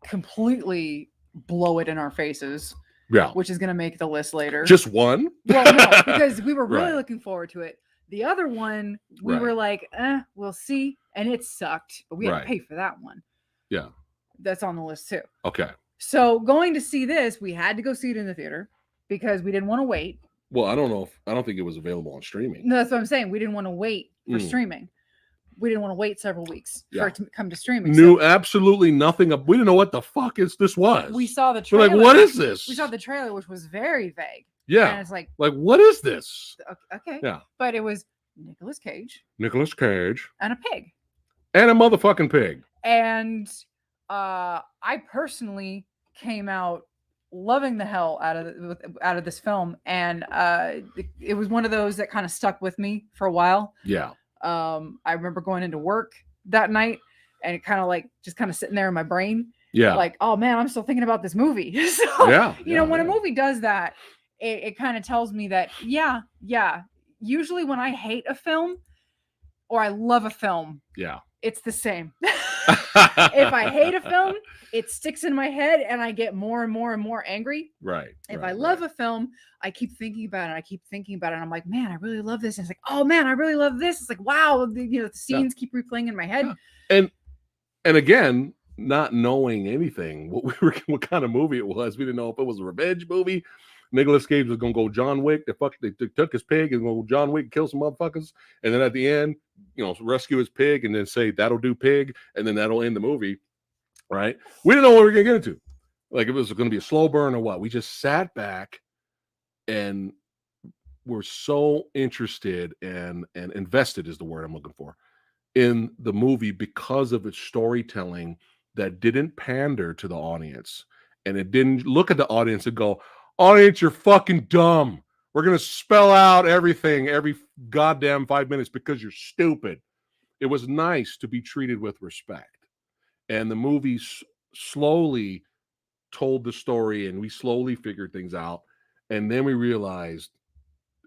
completely blow it in our faces. Yeah. Which is going to make the list later. Just one? Well, no, because we were really looking forward to it. The other one, we were like, we'll see. And it sucked, but we had to pay for that one. Yeah. That's on the list too. Okay. So going to see this, we had to go see it in the theater because we didn't want to wait. Well, I don't think it was available on streaming. No, that's what I'm saying. We didn't want to wait for streaming. We didn't want to wait several weeks for it to come to streaming. Knew absolutely nothing. We didn't know what the fuck this was. We saw the trailer. We're like, what is this? We saw the trailer, which was very vague. Yeah. And it's like, what is this? Okay. Yeah. But it was Nicolas Cage. And a pig. And a motherfucking pig. And I personally came out loving the hell out of this film. And it was one of those that kind of stuck with me for a while. Yeah. I remember going into work that night and it kind of sitting there in my brain. Yeah. Like, oh man, I'm still thinking about this movie. So, when a movie does that, it kind of tells me that, usually when I hate a film or I love a film, yeah, it's the same. If I hate a film, it sticks in my head and I get more and more and more angry. Right. If I love a film, I keep thinking about it. I keep thinking about it. And I'm like, man, I really love this. And it's like, oh man, I really love this. It's like, wow, the scenes keep replaying in my head. And again, not knowing anything, what kind of movie it was. We didn't know if it was a revenge movie. Nicolas Cage was gonna go John Wick. They took his pig and go John Wick, kill some motherfuckers, and then at the end, rescue his pig and then say that'll do pig, and then that'll end the movie. Right? We didn't know what we were gonna get into. Like it was gonna be a slow burn or what. We just sat back and were so interested and invested is the word I'm looking for in the movie because of its storytelling that didn't pander to the audience, and it didn't look at the audience and go, audience, you're fucking dumb. We're going to spell out everything every goddamn 5 minutes because you're stupid. It was nice to be treated with respect. And the movie slowly told the story and we slowly figured things out. And then we realized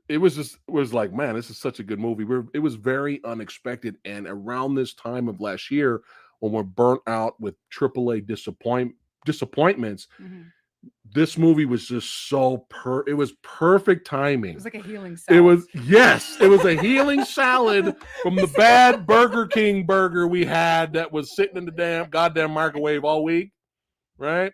it was like, man, this is such a good movie. It was very unexpected. And around this time of last year, when we're burnt out with AAA disappointments, this movie was just it was perfect timing. It was like a healing salad. It was a healing salad from the bad Burger King burger we had that was sitting in the goddamn microwave all week, right?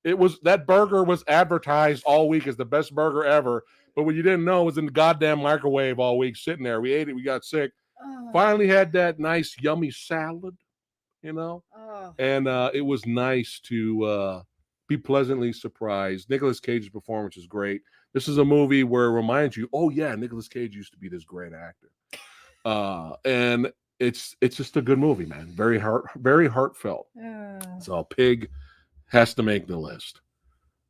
That burger was advertised all week as the best burger ever, but what you didn't know was in the goddamn microwave all week sitting there. We ate it, we got sick. Finally had that nice yummy salad, and it was nice to be pleasantly surprised. Nicolas Cage's performance is great. This is a movie where it reminds you, oh yeah, Nicolas Cage used to be this great actor. And it's just a good movie, man. Very heartfelt. So Pig has to make the list.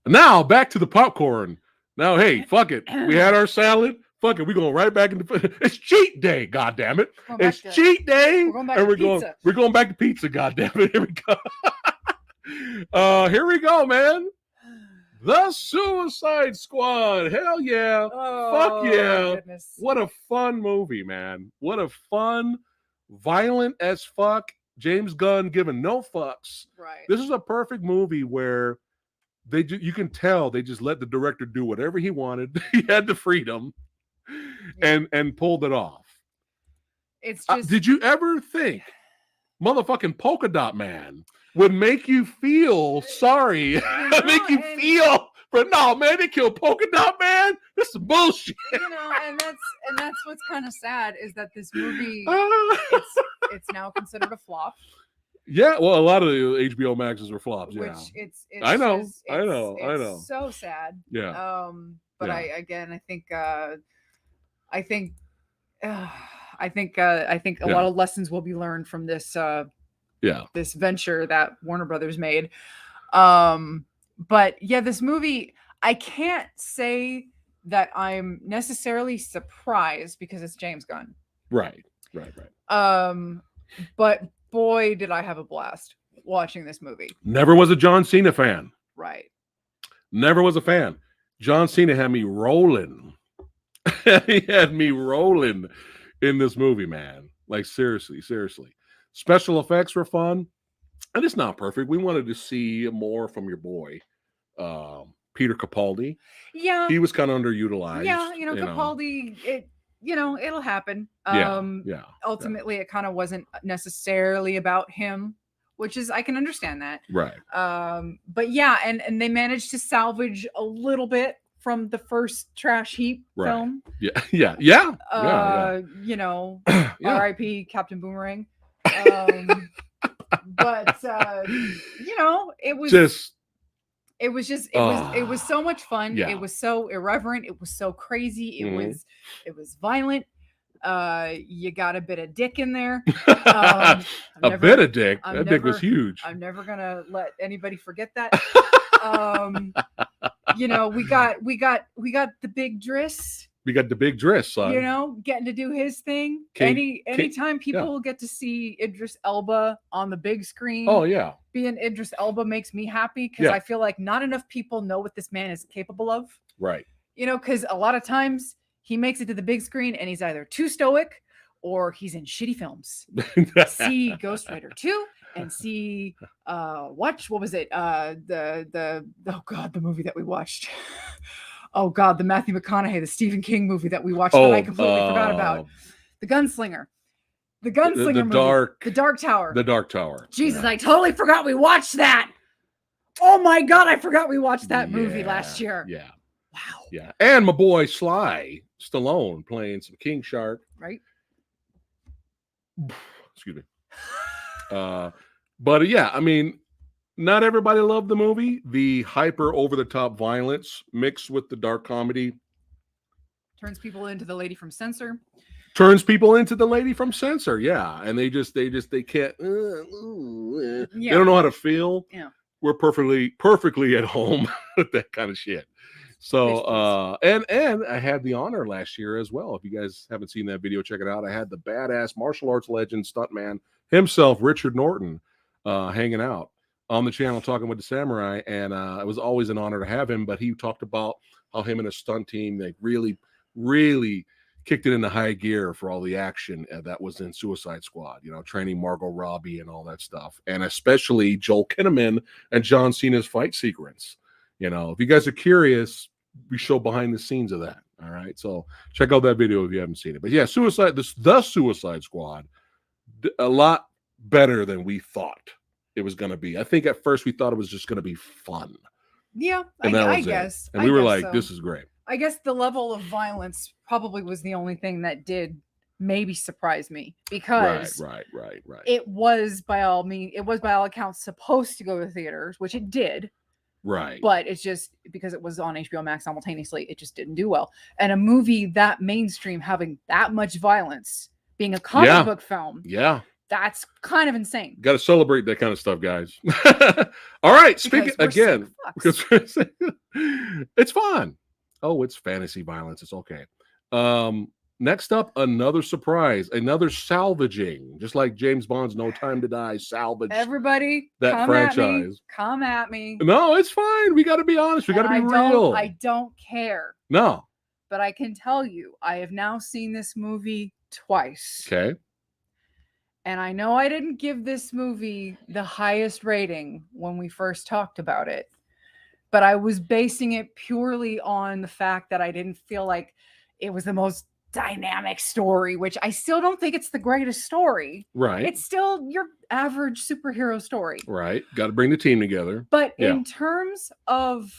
Now back to the popcorn. Now, hey, fuck it. We had our salad. Fuck it. We're going right back into it's cheat day, goddammit it. It's cheat day. We're going back to pizza, goddammit it. Here we go. Here we go, man. The Suicide Squad. Hell yeah. Fuck yeah. Goodness. What a fun movie, man. What a fun, violent as fuck. James Gunn giving no fucks. Right. This is a perfect movie where you can tell they just let the director do whatever he wanted. He had the freedom and pulled it off. It's just did you ever think motherfucking Polka Dot Man would make you feel sorry? Make you feel no, man, they killed Polka Dot Man. This is bullshit. And that's what's kind of sad is that this movie it's now considered a flop. Yeah, well, a lot of the HBO Maxes were flops. Which yeah, it's I know. It's so sad. Yeah. But yeah. I think a lot of lessons will be learned from this. This venture that Warner Brothers made. But yeah, this movie, I can't say that I'm necessarily surprised because it's James Gunn. Right. But boy, did I have a blast watching this movie. Never was a John Cena fan. Right. Never was a fan. John Cena had me rolling. He had me rolling in this movie, man. Like, seriously. Special effects were fun. And it's not perfect. We wanted to see more from your boy, Peter Capaldi. Yeah. He was kind of underutilized. Yeah, Capaldi, it'll happen. Ultimately, it kind of wasn't necessarily about him, which is, I can understand that. Right. But yeah, and they managed to salvage a little bit from the first trash heap film. Yeah. R.I.P. Captain Boomerang. But it was so much fun. Yeah. It was so irreverent. It was so crazy. It was violent. You got a bit of dick in there. Bit of dick. That dick was huge. I'm never gonna let anybody forget that. We got the big Driss. We got the big Driss, son. Getting to do his thing. Anytime people get to see Idris Elba on the big screen. Oh yeah. Being Idris Elba makes me happy because I feel like not enough people know what this man is capable of. Right. Because a lot of times he makes it to the big screen and he's either too stoic or he's in shitty films. See Ghost Rider 2, and see what was it? The oh god, the movie that we watched. Oh god, the Matthew McConaughey, the Stephen King movie that we watched that I completely forgot about. The Gunslinger. The Gunslinger movie. The Dark Tower. The Dark Tower. Jesus, I totally forgot we watched that. Oh my god, I forgot we watched that movie last year. Yeah. Wow. Yeah. And my boy Sly Stallone playing some King Shark. Right. Excuse me. But yeah, I mean, not everybody loved the movie. The hyper over-the-top violence mixed with the dark comedy turns people into the lady from Censor. Turns people into the lady from Censor, yeah. And they can't. They don't know how to feel. Yeah. We're perfectly at home with that kind of shit. So, and I had the honor last year as well. If you guys haven't seen that video, check it out. I had the badass martial arts legend stuntman himself, Richard Norton, hanging out on the channel talking with the samurai, and it was always an honor to have him. But he talked about how him and his stunt team, they really kicked it into high gear for all the action that was in Suicide Squad, you know, training Margot Robbie and all that stuff, and especially Joel Kinnaman and John Cena's fight sequence. You know, if you guys are curious, we show behind the scenes of that. All right, so check out that video if you haven't seen it. But yeah, the Suicide Squad, a lot better than we thought it was going to be. I think at first we thought it was just going to be fun. Yeah, and I guess. And we were like, this is great. I guess the level of violence probably was the only thing that did maybe surprise me, because right. It was by all accounts supposed to go to theaters, which it did. Right. But it's just because it was on HBO Max simultaneously, it just didn't do well. And a movie that mainstream having that much violence, being a comic book film. Yeah. That's kind of insane. Got to celebrate that kind of stuff, guys. All right. Speaking again, because it's fun. Oh, it's fantasy violence. It's okay. Next up, another surprise, another salvaging, just like James Bond's No Time to Die salvage. Everybody, that franchise. Come at me. No, it's fine. We got to be honest. We got to be real. I don't care. No. But I can tell you, I have now seen this movie twice. Okay. And I know I didn't give this movie the highest rating when we first talked about it, but I was basing it purely on the fact that I didn't feel like it was the most dynamic story, which I still don't think it's the greatest story. Right. It's still your average superhero story. Right. Got to bring the team together. But in terms of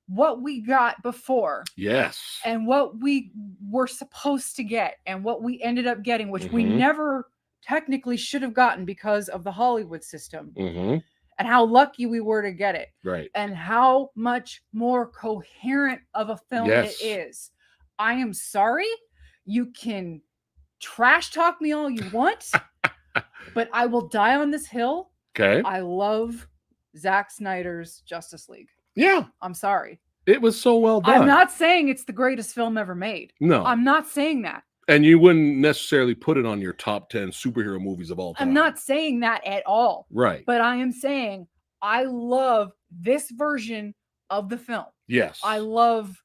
what we got before. Yes. And what we were supposed to get and what we ended up getting, which we never technically should have gotten because of the Hollywood system. And how lucky we were to get it. Right. And how much more coherent of a film it is. I am sorry. You can trash talk me all you want, but I will die on this hill. Okay. I love Zack Snyder's Justice League. Yeah. I'm sorry. It was so well done. I'm not saying it's the greatest film ever made. No. I'm not saying that. And you wouldn't necessarily put it on your top 10 superhero movies of all time. I'm not saying that at all. Right. But I am saying I love this version of the film. Yes. I love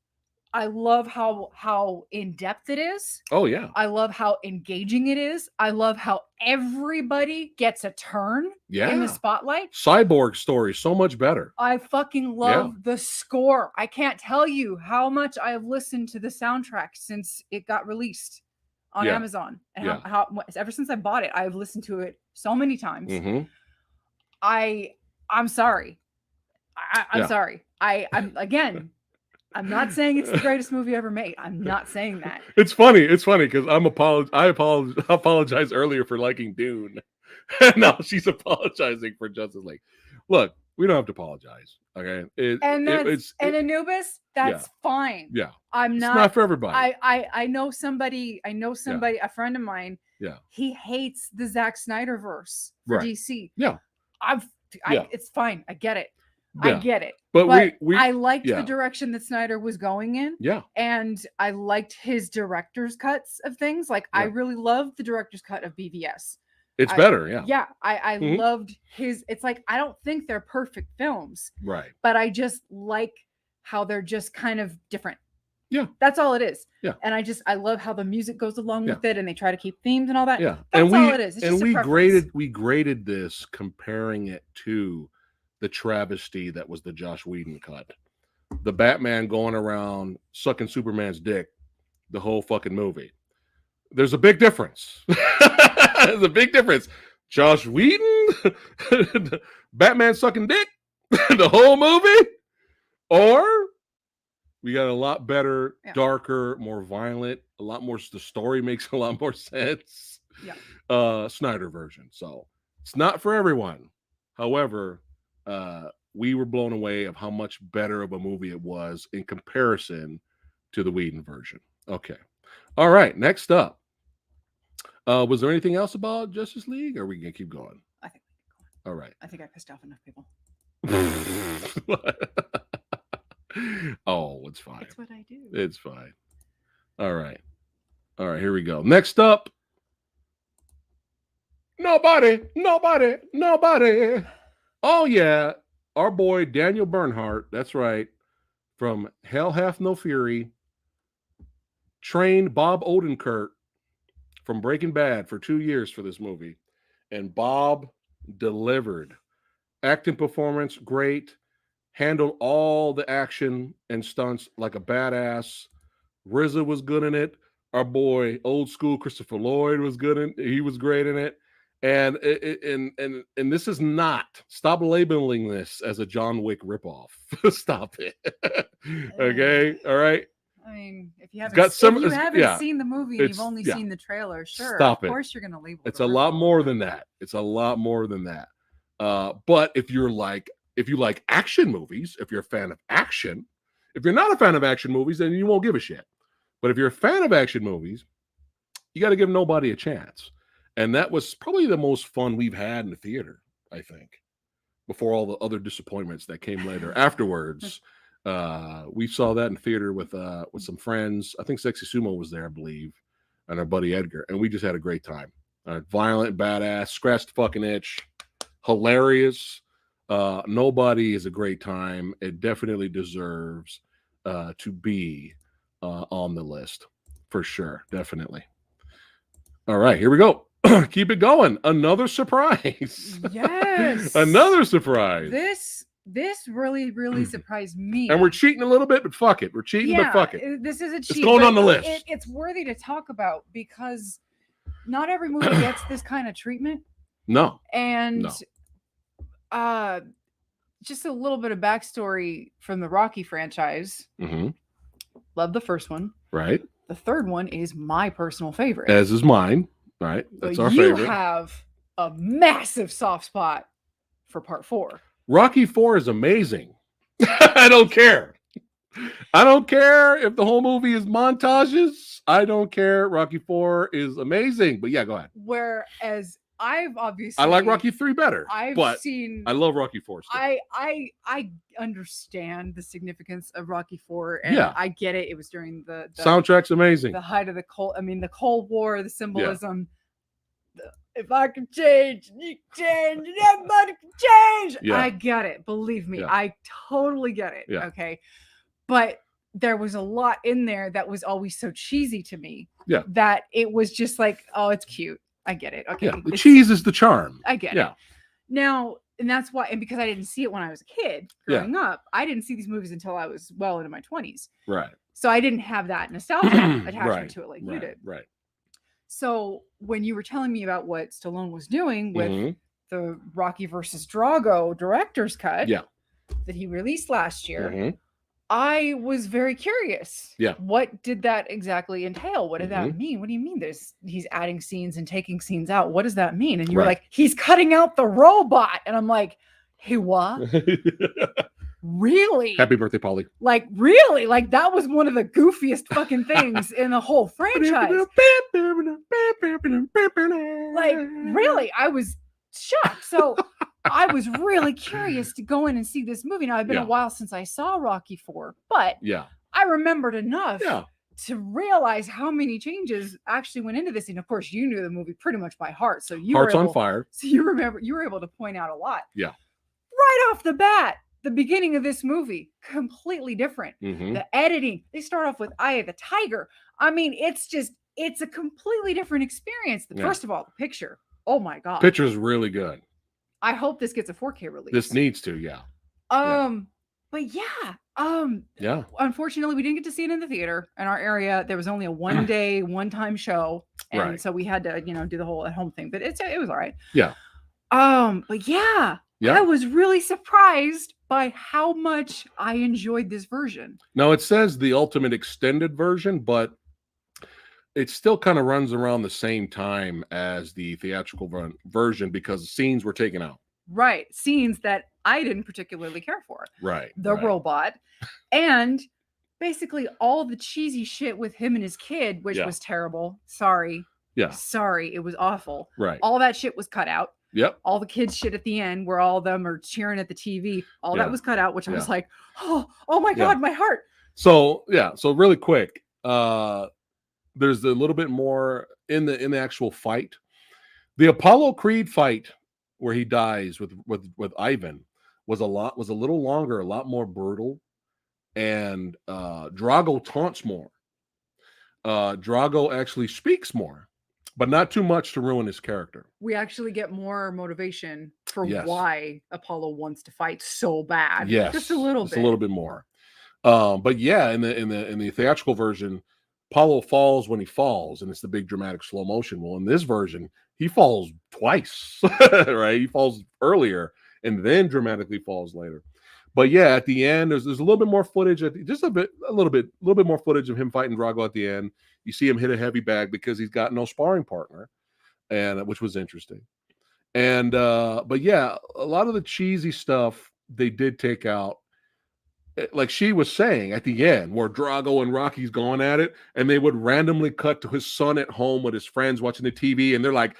how in-depth it is. Oh, yeah. I love how engaging it is. I love how everybody gets a turn in the spotlight. Cyborg story, so much better. I fucking love the score. I can't tell you how much I have listened to the soundtrack since it got released on Amazon. And how ever since I bought it, I've listened to it so many times. I'm sorry. I'm sorry. I'm again. I'm not saying it's the greatest movie ever made. I'm not saying that. It's funny because I apologized earlier for liking Dune. And now she's apologizing for Justice League. Look, we don't have to apologize. Okay. Anubis, that's fine. Yeah. It's not for everybody. I know somebody, a friend of mine. Yeah. He hates the Zack Snyder verse for DC. Yeah. It's fine. I get it. Yeah. I get it. But I liked the direction that Snyder was going in. Yeah. And I liked his director's cuts of things. Like I really loved the director's cut of BVS. It's better, yeah. Yeah. I loved it's like I don't think they're perfect films. Right. But I just like how they're just kind of different. Yeah. That's all it is. Yeah. And I love how the music goes along Yeah. with it, and they try to keep themes and all that. Yeah. That's all it is. It's just a preference. we graded this comparing it to the travesty that was the Joss Whedon cut. The Batman going around sucking Superman's dick the whole fucking movie. There's a big difference. There's a big difference. Joss Whedon, Batman sucking dick the whole movie, or we got a lot better, darker, more violent, a lot more. The story makes a lot more sense. Yeah. Snyder version. So it's not for everyone. However, we were blown away of how much better of a movie it was in comparison to the Whedon version. Okay. All right. Next up. Was there anything else about Justice League, or are we gonna keep going? I think. All right. I think I pissed off enough people. Oh, it's fine. It's what I do. It's fine. All right. All right, here we go. Next up. Nobody. Oh, yeah. Our boy, Daniel Bernhardt. That's right. From Hell Hath No Fury. Trained Bob Odenkirk from Breaking Bad for 2 years for this movie. And Bob delivered. Acting performance, great. Handled all the action and stunts like a badass. RZA was good in it. Our boy, old school Christopher Lloyd was good in. He was great in it. And this is not. Stop labeling this as a John Wick ripoff. Stop it. Okay, all right. I mean, if you haven't seen the movie and you've only seen the trailer, sure, stop of course you're going to label it. It's a lot more than that. It's a lot more than that. But if you like action movies, if you're a fan of action, if you're not a fan of action movies, then you won't give a shit. But if you're a fan of action movies, you got to give Nobody a chance. And that was probably the most fun we've had in the theater, I think, before all the other disappointments that came later. Afterwards, we saw that in theater with some friends. I think Sexy Sumo was there, I believe, and our buddy Edgar. And we just had a great time. Violent, badass, scratched the fucking itch, hilarious. Nobody is a great time. It definitely deserves to be on the list for sure. Definitely. All right, here we go. Keep it going. Another surprise. Yes. Another surprise. This really surprised me. And we're cheating a little bit, but fuck it. We're cheating, but fuck it. This is a cheat. It's going on the list. It's worthy to talk about because not every movie gets this kind of treatment. No. And just a little bit of backstory from the Rocky franchise. Mm-hmm. Love the first one. Right. The third one is my personal favorite. As is mine. Right. That's our favorite. You have a massive soft spot for part 4. Rocky 4 is amazing. I don't care. I don't care if the whole movie is montages. I don't care. Rocky 4 is amazing. But yeah, go ahead. Whereas I've obviously I like Rocky 3 better. I love Rocky 4 still. I understand the significance of Rocky 4 and I get it. It was during the soundtrack's amazing. The height of the Cold War, the symbolism. If I can change, you change, and everybody can change. Yeah. I get it. Believe me, I totally get it. Yeah. Okay. But there was a lot in there that was always so cheesy to me. Yeah. That it was just like, oh, it's cute. I get it. Okay. Yeah. The cheese is the charm. I get it. Now, and that's why, and because I didn't see it when I was a kid growing up, I didn't see these movies until I was well into my 20s. Right. So I didn't have that nostalgia attachment to it like you did. Right. So when you were telling me about what Stallone was doing with the Rocky versus Drago director's cut that he released last year, I was very curious. Yeah. What did that exactly entail? What did that mean? What do you mean he's adding scenes and taking scenes out? What does that mean? And you were like, he's cutting out the robot. And I'm like, hey, what? Really? Happy birthday, Polly. Like, really? Like, that was one of the goofiest fucking things in the whole franchise. Like, really? I was shocked. So I was really curious to go in and see this movie. Now, it's been a while since I saw Rocky 4, but I remembered enough to realize how many changes actually went into this. And of course, you knew the movie pretty much by heart. So you Heart's on fire. So you were able to point out a lot. Yeah. Right off the bat, The beginning of this movie, completely different. The editing, they start off with Eye of the Tiger. I mean, it's a completely different experience. First of all, the picture. Oh my God. Picture's really good. I hope this gets a 4K release. This needs to, yeah. But yeah. Unfortunately, we didn't get to see it in the theater in our area. There was only a one-time show. And so we had to, do the whole at-home thing. But it was all right. Yeah. But yeah. I was really surprised by how much I enjoyed this version. Now it says the ultimate extended version, but it still kind of runs around the same time as the theatrical version because scenes were taken out. Right. Scenes that I didn't particularly care for. Right. The robot. And basically all the cheesy shit with him and his kid, which was terrible. Sorry. Yeah. Sorry. It was awful. Right. All that shit was cut out. Yep. All the kids shit at the end where all of them are cheering at the TV. All that was cut out, which I was like, oh my God, my heart. So really quick, there's a little bit more in the actual fight. The Apollo Creed fight where he dies with Ivan was a little longer, a lot more brutal, and Drago taunts more. Drago actually speaks more, but not too much to ruin his character. We actually get more motivation for why Apollo wants to fight so bad. Yes, just a little bit more. But yeah, in the theatrical version, Apollo falls when he falls, and it's the big dramatic slow motion. Well, in this version, he falls twice, right? He falls earlier and then dramatically falls later. But yeah, at the end, there's a little bit more footage. A little bit more footage of him fighting Drago at the end. You see him hit a heavy bag because he's got no sparring partner, and which was interesting. And but yeah, a lot of the cheesy stuff they did take out. Like she was saying at the end, where Drago and Rocky's going at it, and they would randomly cut to his son at home with his friends watching the TV, and they're like,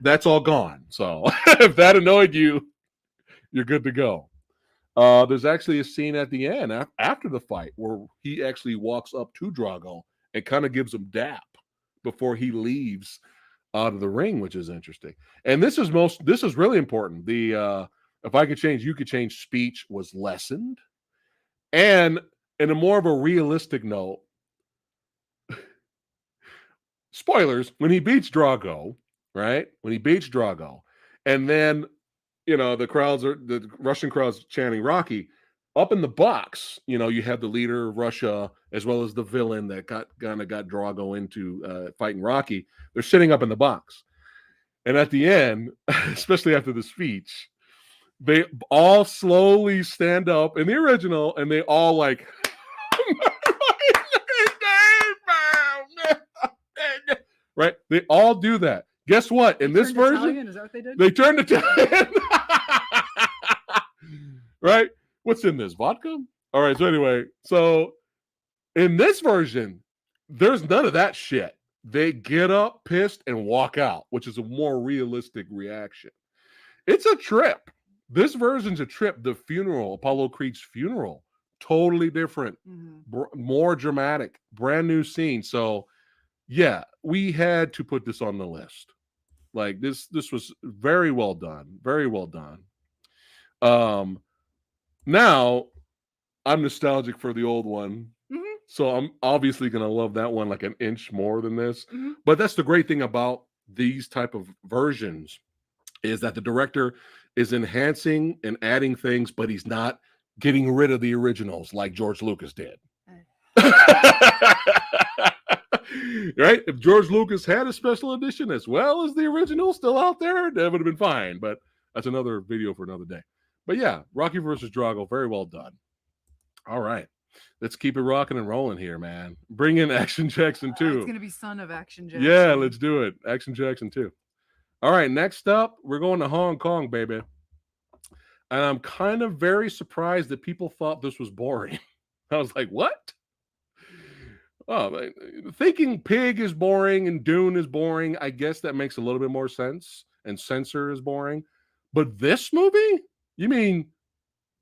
that's all gone. So if that annoyed you, you're good to go. There's actually a scene at the end after the fight where he actually walks up to Drago and kind of gives him dap before he leaves out of the ring, which is interesting. And this is really important. The if I could change, you could change speech was lessened. And in a more of a realistic note, spoilers, when he beats Drago, right? When he beats Drago, and then, the Russian crowd's chanting Rocky, up in the box, you have the leader of Russia as well as the villain that got Drago into fighting Rocky. They're sitting up in the box. And at the end, especially after the speech, they all slowly stand up in the original, and they all like, right? They all do that. Guess what? In this version, Italian? Is that what they did? They turned Italian. Right? What's in this? Vodka? All right. So anyway, in this version, there's none of that shit. They get up, pissed, and walk out, which is a more realistic reaction. It's a trip. This version's a trip. The funeral, Apollo Creed's funeral, totally different, more dramatic, brand new scene. So, yeah, we had to put this on the list. Like this was very well done, very well done. Now I'm nostalgic for the old one, so I'm obviously gonna love that one like an inch more than this. But that's the great thing about these type of versions is that the director is enhancing and adding things, but he's not getting rid of the originals like George Lucas did. Right? If George Lucas had a special edition as well as the original still out there, that would have been fine. But that's another video for another day. But yeah, Rocky versus Drago, very well done. All right. Let's keep it rocking and rolling here, man. Bring in Action Jackson 2. It's going to be son of Action Jackson. Yeah, let's do it. Action Jackson 2. All right, next up, we're going to Hong Kong, baby. And I'm kind of very surprised that people thought this was boring. I was like, what? Oh, thinking Pig is boring and Dune is boring, I guess that makes a little bit more sense. And Censor is boring. But this movie? You mean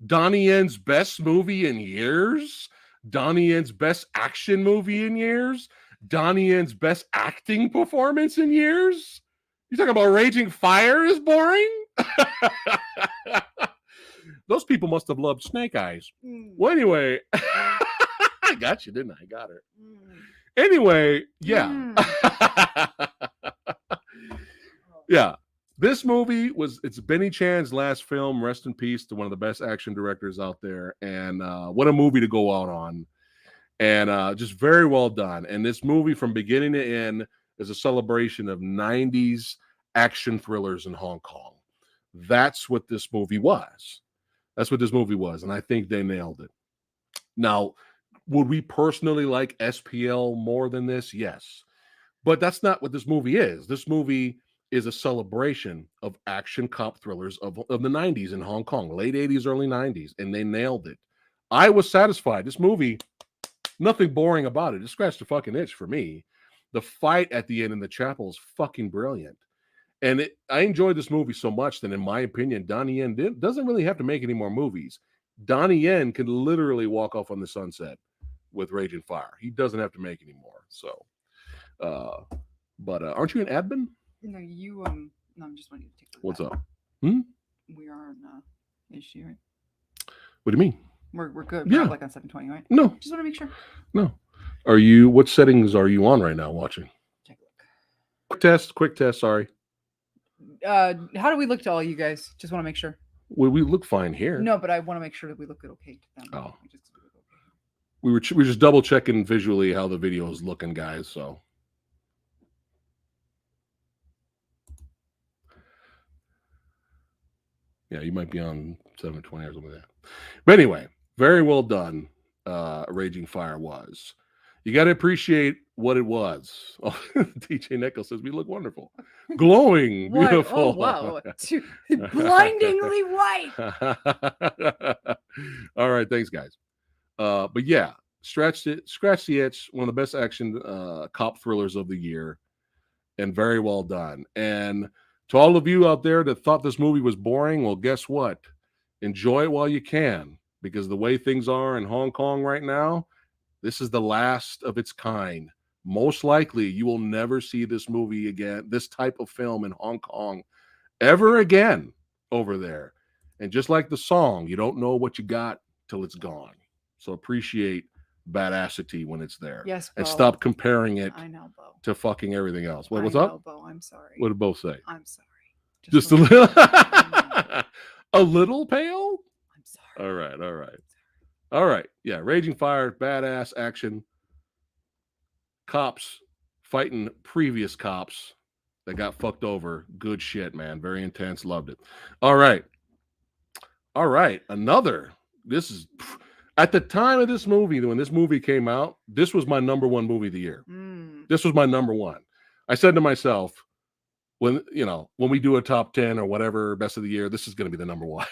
Donnie Yen's best movie in years? Donnie Yen's best action movie in years? Donnie Yen's best acting performance in years? You talking about Raging Fire is boring? Those people must have loved Snake Eyes. Well, anyway, I got you, didn't I? I got her. Anyway, yeah. Yeah. This movie it's Benny Chan's last film. Rest in peace to one of the best action directors out there. And what a movie to go out on. And just very well done. And this movie from beginning to end is a celebration of 90s action thrillers in Hong Kong. That's what this movie was. That's what this movie was. And I think they nailed it. Now, would we personally like SPL more than this? Yes. But that's not what this movie is. This movie is a celebration of action cop thrillers of the 90s in Hong Kong, late 80s, early 90s. And they nailed it. I was satisfied. This movie, nothing boring about it. It scratched the fucking itch for me. The fight at the end in the chapel is fucking brilliant. And I enjoyed this movie so much that, in my opinion, Donnie Yen doesn't really have to make any more movies. Donnie Yen can literally walk off on the sunset with Raging Fire. He doesn't have to make any more. So, but aren't you an admin? No, no, I'm just wanting to take a look. What's up? We are on issue, right? What do you mean? We're good. Yeah. We're like on 720, right? No. Just want to make sure. No. What settings are you on right now watching? Take a look. Quick test, sorry. How do we look to all you guys? Just want to make sure. Well, we look fine here. No, but I want to make sure that we look good okay to them. Oh. We were just double checking visually how the video is looking, guys, so. Yeah, you might be on 720 or something like that. But anyway, very well done. Raging Fire was. You got to appreciate what it was. Oh, DJ Nichols says we look wonderful, glowing, beautiful. Oh wow, blindingly white. All right, thanks, guys. But yeah, scratch the itch. One of the best action cop thrillers of the year, and very well done. And to all of you out there that thought this movie was boring, well, guess what? Enjoy it while you can, because the way things are in Hong Kong right now, this is the last of its kind. Most likely, you will never see this movie again, this type of film in Hong Kong, ever again over there. And just like the song, you don't know what you got till it's gone. So appreciate badassity when it's there. Yes, Bo. And stop comparing it Bo. to fucking everything else. What's up? Bo, I'm sorry. What did Bo say? I'm sorry. Just a little. A little pale? I'm sorry. All right. Yeah, Raging Fire, badass action. Cops fighting previous cops that got fucked over. Good shit, man. Very intense. Loved it. All right. Another. This is at the time of this movie, when this movie came out, this was my number one movie of the year. This was my number one. I said to myself, when we do a top 10 or whatever, best of the year, this is going to be the number one.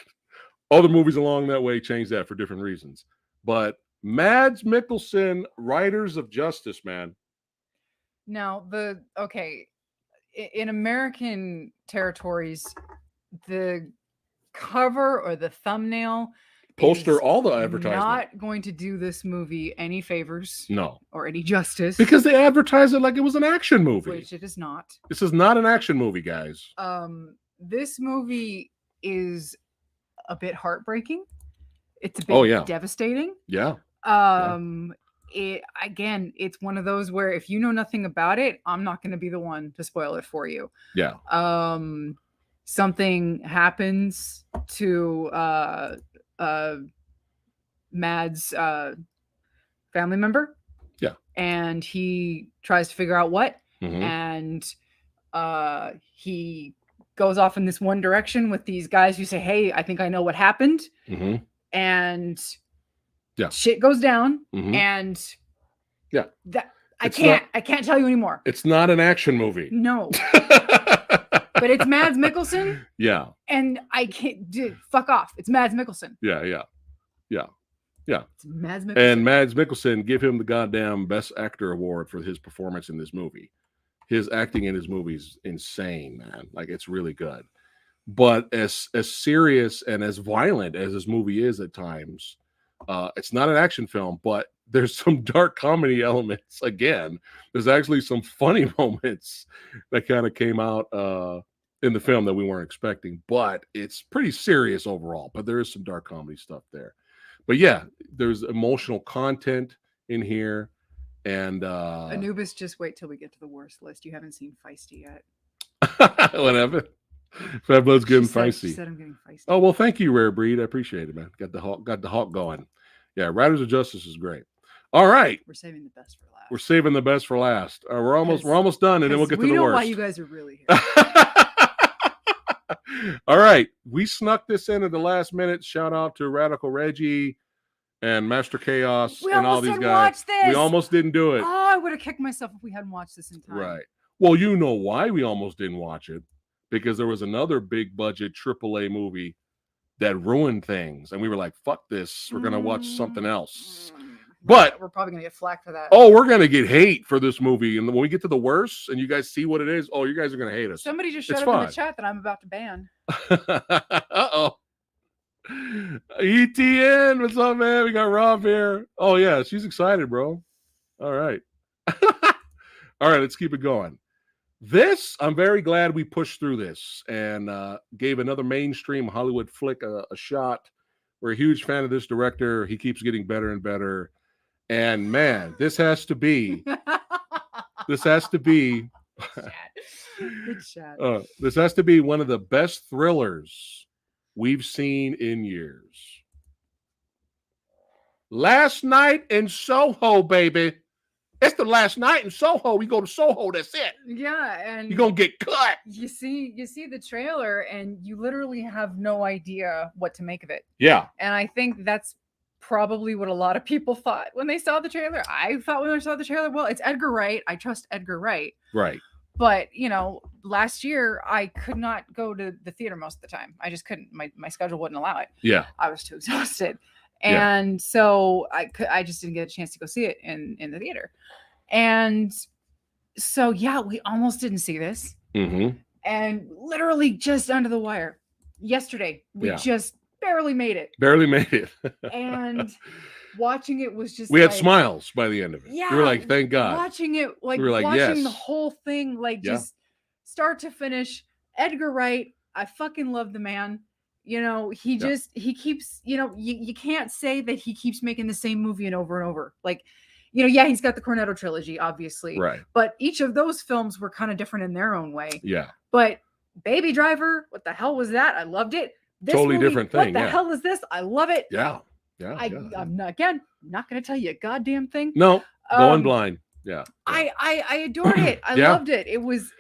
Other movies along that way change that for different reasons. But Mads Mikkelsen, Riders of Justice, man. Now, in American territories, the cover or the thumbnail poster, all the advertising, not going to do this movie any favors. No. Or any justice. Because they advertise it like it was an action movie. Which it is not. This is not an action movie, guys. This movie is a bit heartbreaking. It's a bit devastating. Yeah. It's one of those where if you know nothing about it, I'm not going to be the one to spoil it for you. Yeah. Something happens to Mad's family member. Yeah. And he tries to figure out what. Mm-hmm. And he goes off in this one direction with these guys who say, "Hey, I think I know what happened." Mm-hmm. And shit goes down. Mm-hmm. And that I can't tell you anymore. It's not an action movie. No. But it's Mads Mikkelsen. Yeah. And I can't fuck off. It's Mads Mikkelsen. Yeah. It's Mads Mikkelsen. And Mads Mikkelsen, give him the goddamn Best Actor award for his performance in this movie. His acting in his movie is insane, man. Like, it's really good. But as serious and as violent as this movie is at times, it's not an action film, but there's some dark comedy elements. Again, there's actually some funny moments that kind of came out in the film that we weren't expecting, but it's pretty serious overall. But there is some dark comedy stuff there. But yeah, there's emotional content in here. And Anubis, just wait till we get to the worst list. You haven't seen Feisty yet. whatever. Fat Blood's getting feisty. She said I'm getting feisty. Oh well, thank you, Rare Breed. I appreciate it, man. Got the hawk going. Yeah, Riders of Justice is great. All right, we're saving the best for last. We're saving the best for last. We're almost done, and then we'll get to the worst. We know why you guys are really here. All right, we snuck this in at the last minute. Shout out to Radical Reggie and Master Chaos and all these guys. We almost didn't do it. Oh, I would have kicked myself if we hadn't watched this in time. Right. Well, you know why we almost didn't watch it. Because there was another big budget AAA movie that ruined things. And we were like, fuck this. We're going to watch something else. But we're probably going to get flack for that. Oh, we're going to get hate for this movie. And when we get to the worst and you guys see what it is, oh, you guys are going to hate us. Somebody just showed up in the chat that I'm about to ban. Uh-oh. ETN, what's up, man? We got Rob here. Oh, yeah, she's excited, bro. All right. All right, let's keep it going. This, I'm very glad we pushed through this and gave another mainstream Hollywood flick a shot. We're a huge fan of this director. He keeps getting better and better. And man, this has to be this has to be one of the best thrillers we've seen in years. Last Night in Soho, baby. It's the last night in Soho. We go to Soho. That's it. Yeah, and you're gonna get cut. You see the trailer, and you literally have no idea what to make of it. Yeah, and I think that's probably what a lot of people thought when they saw the trailer. I thought when I saw the trailer, well, it's Edgar Wright. I trust Edgar Wright. Right. But last year I could not go to the theater most of the time. I just couldn't. My schedule wouldn't allow it. Yeah, I was too exhausted. And so I just didn't get a chance to go see it in the theater. And so, yeah, we almost didn't see this. Mm-hmm. And literally just under the wire. Yesterday, we just barely made it. Barely made it. And watching it was just we had smiles by the end of it. Yeah. We were like, thank God. Watching it, we were like watching the whole thing, just start to finish. Edgar Wright, I fucking love the man. He keeps, you can't say that he keeps making the same movie and over. Like, he's got the Cornetto trilogy, obviously. Right. But each of those films were kind of different in their own way. Yeah. But Baby Driver, what the hell was that? I loved it. This totally movie, different thing. What the hell is this? I love it. Yeah. I'm not going to tell you a goddamn thing. No, going blind. Yeah. I adored it. I loved it. It was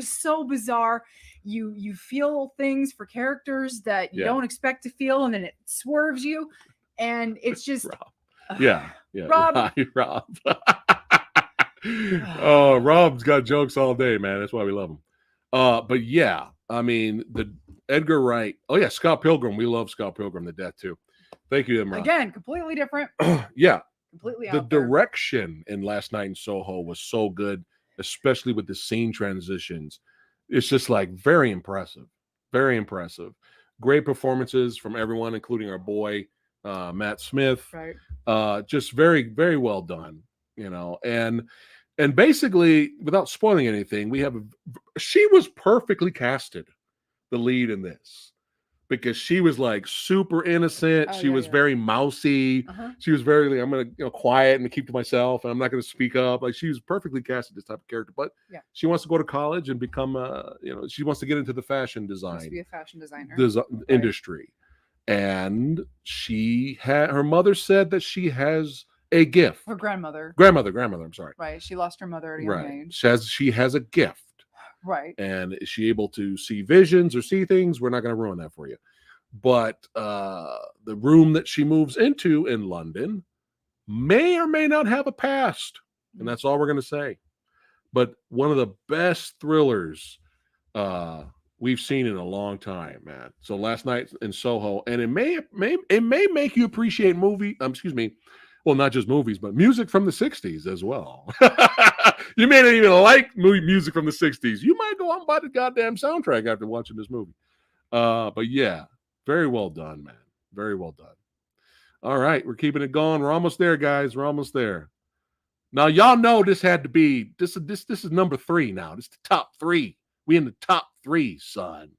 so bizarre. You feel things for characters that you don't expect to feel, and then it swerves you, and it's just Rob. Rob. Oh, Rob's got jokes all day, man. That's why we love him. But yeah, I mean the Edgar Wright. Oh yeah, Scott Pilgrim. We love Scott Pilgrim to death too. Thank you, Rob. Again, completely different. Yeah. Completely the direction in Last Night in Soho was so good, especially with the scene transitions. It's just like very impressive. Great performances from everyone, including our boy Matt Smith. Right. Just very, very well done. And basically, without spoiling anything, she was perfectly casted, the lead in this. Because she was like super innocent. She was very mousy. She was very, I'm going to, quiet and keep to myself. And I'm not going to speak up. Like she was perfectly casted, this type of character. But she wants to go to college and become, she wants to get into the fashion design. Wants to be a fashion designer. Industry. And her mother said that she has a gift. Her grandmother. I'm sorry. Right. She lost her mother at a young age. She has a gift. Right. And is she able to see visions or see things? We're not going to ruin that for you. But the room that she moves into in London may or may not have a past. And that's all we're going to say. But one of the best thrillers we've seen in a long time, man. So Last Night in Soho. And it may make you appreciate not just movies, but music from the 60s as well. You may not even like music from the 60s. You might go out and buy the goddamn soundtrack after watching this movie. But yeah, very well done, man. Very well done. All right, we're keeping it going. We're almost there, guys. We're almost there. Now, y'all know this had to be, this is number 3 now. This is the top 3 We in the top 3, son.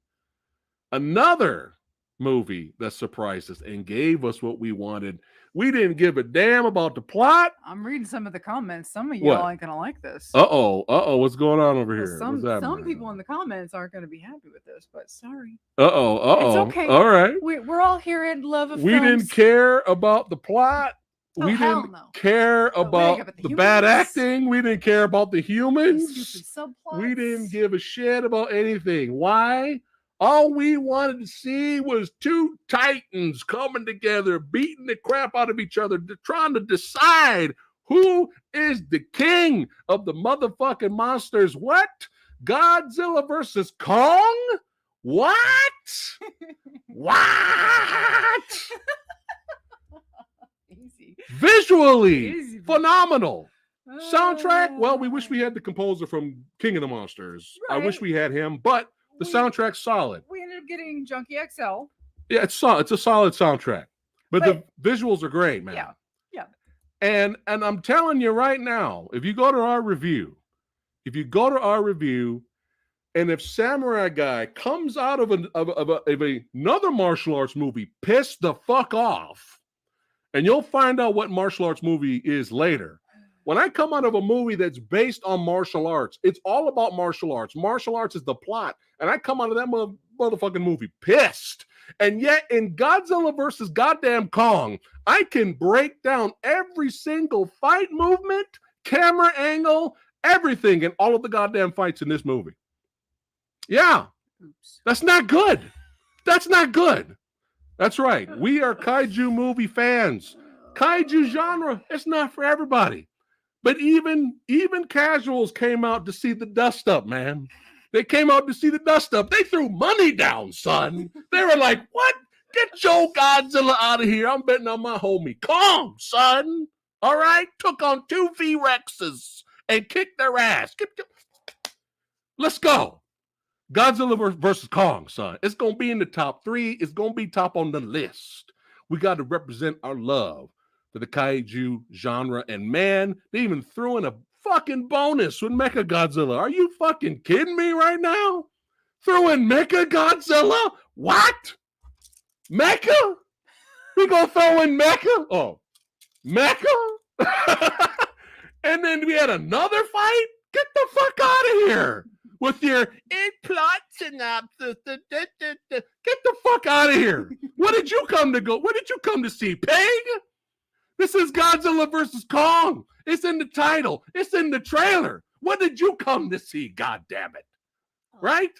Another movie that surprised us and gave us what we wanted. We didn't give a damn about the plot. I'm reading some of the comments. Some of y'all ain't gonna like this. What's going on over here? Some people in the comments aren't gonna be happy with this, but sorry. It's okay. All right. We're all here in love of We films. didn't care about the plot. We hell didn't no. care about the bad acting. We didn't care about the humans. Stupid subplots. We didn't give a shit about anything. Why? All we wanted to see was 2 titans coming together, beating the crap out of each other, trying to decide who is the king of the motherfucking monsters. What? Godzilla versus Kong? What? What? Easy. Visually phenomenal. Soundtrack, well, we wish we had the composer from King of the Monsters. Right. I wish we had him, but the soundtrack's solid. We ended up getting Junkie XL. Yeah, it's solid. It's a solid soundtrack. But the visuals are great, man. Yeah. And I'm telling you right now, if you go to our review, and if Samurai Guy comes out of another martial arts movie pissed the fuck off, and you'll find out what martial arts movie is later. When I come out of a movie that's based on martial arts, it's all about martial arts. Martial arts is the plot. And I come out of that motherfucking movie pissed. And yet in Godzilla versus goddamn Kong, I can break down every single fight movement, camera angle, everything in all of the goddamn fights in this movie. Yeah. Oops. That's not good. That's not good. That's right. We are kaiju movie fans. Kaiju genre, it's not for everybody. But even casuals came out to see the dust up, man. They came out to see the dust up. They threw money down, son. They were like, what? Get your Godzilla out of here. I'm betting on my homie Kong, son. All right? Took on 2 V-Rexes and kicked their ass. Let's go. Godzilla versus Kong, son. It's going to be in the top 3. It's going to be top on the list. We got to represent our love for the kaiju genre. And man, they even threw in a fucking bonus with Mecha Godzilla. Are you fucking kidding me right now? Throw in Mecha Godzilla? What? Mecha? We gonna throw in Mecha? Oh, Mecha? And then we had another fight? Get the fuck out of here with your plot synopsis. Get the fuck out of here. What did you come to see, Peg? This is Godzilla versus Kong. It's in the title. It's in the trailer. What did you come to see, God damn it? Right?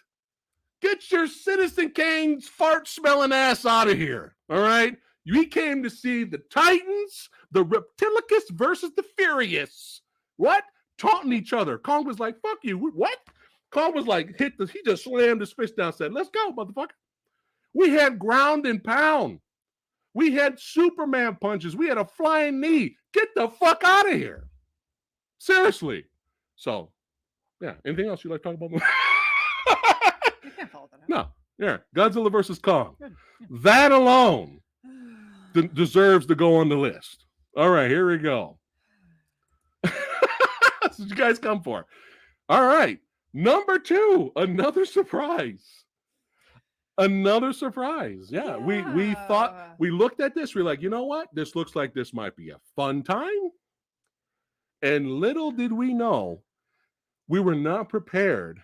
Get your Citizen Kane's fart-smelling ass out of here. All right? We came to see the Titans, the Reptilicus versus the Furious. What? Taunting each other. Kong was like, fuck you. What? Kong was like, he just slammed his fist down, said, let's go, motherfucker. We had ground and pound. We had Superman punches. We had a flying knee. Get the fuck out of here. Seriously. So, yeah. Anything else you'd like to talk about? You can't follow that up. No. Yeah. Godzilla versus Kong. Good. That alone deserves to go on the list. All right. Here we go. That's what you guys come for. All right. Number 2. Another surprise. Another surprise. Yeah. We thought, we looked at this. We're like, you know what? This looks like this might be a fun time. And little did we know, we were not prepared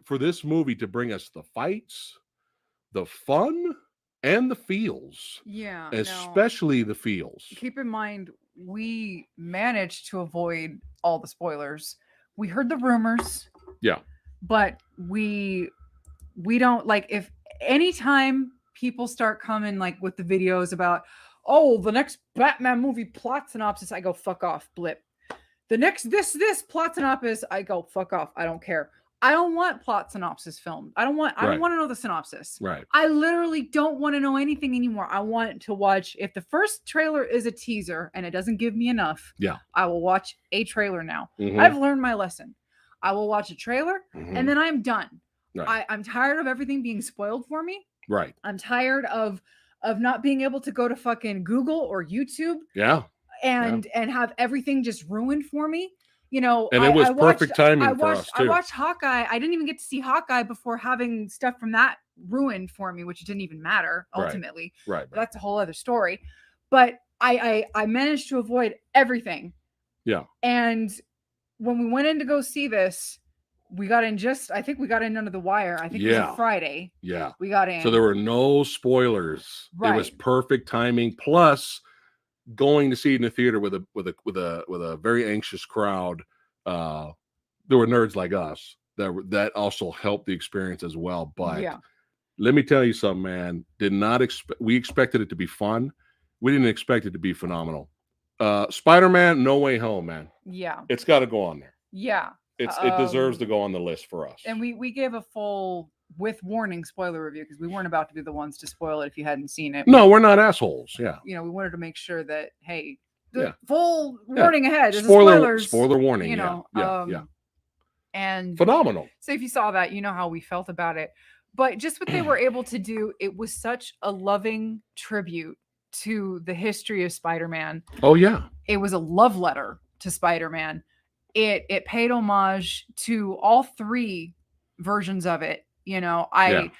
for this movie to bring us the fights, the fun, and the feels. Yeah. Especially the feels. Keep in mind, we managed to avoid all the spoilers. We heard the rumors. Yeah. But we don't, like, if anytime people start coming like with the videos about, oh, the next Batman movie plot synopsis, I go, fuck off, blip. The next this plot synopsis, I go, fuck off. I don't care. I don't want plot synopsis filmed. I don't want to know the synopsis. Right. I literally don't want to know anything anymore. I want to watch, if the first trailer is a teaser and it doesn't give me enough, I will watch a trailer now. Mm-hmm. I've learned my lesson. I will watch a trailer and then I'm done. Right. I'm tired of everything being spoiled for me. Right. I'm tired of not being able to go to fucking Google or YouTube. Yeah. And have everything just ruined for me. you know, and it was perfect timing for us too. I watched Hawkeye. I didn't even get to see Hawkeye before having stuff from that ruined for me, which didn't even matter ultimately. Right. That's a whole other story. But I managed to avoid everything. Yeah. And when we went in to go see this, we got in I think we got in under the wire. I think it was a Friday. Yeah. We got in. So there were no spoilers. Right. It was perfect timing. Plus, going to see it in the theater with a very anxious crowd. There were nerds like us that also helped the experience as well. But let me tell you something, man. We expected it to be fun. We didn't expect it to be phenomenal. Spider-Man, No Way Home, man. Yeah. It's got to go on there. Yeah. It deserves to go on the list for us. And we gave a full with warning spoiler review because we weren't about to be the ones to spoil it if you hadn't seen it. No, we're not assholes. Yeah. You know, we wanted to make sure that, hey, the full warning ahead. Spoiler warning. You know, yeah. And phenomenal. So if you saw that, you know how we felt about it. But just what they were able to do, it was such a loving tribute to the history of Spider-Man. Oh yeah. It was a love letter to Spider-Man. It paid homage to all three versions of it. You know, I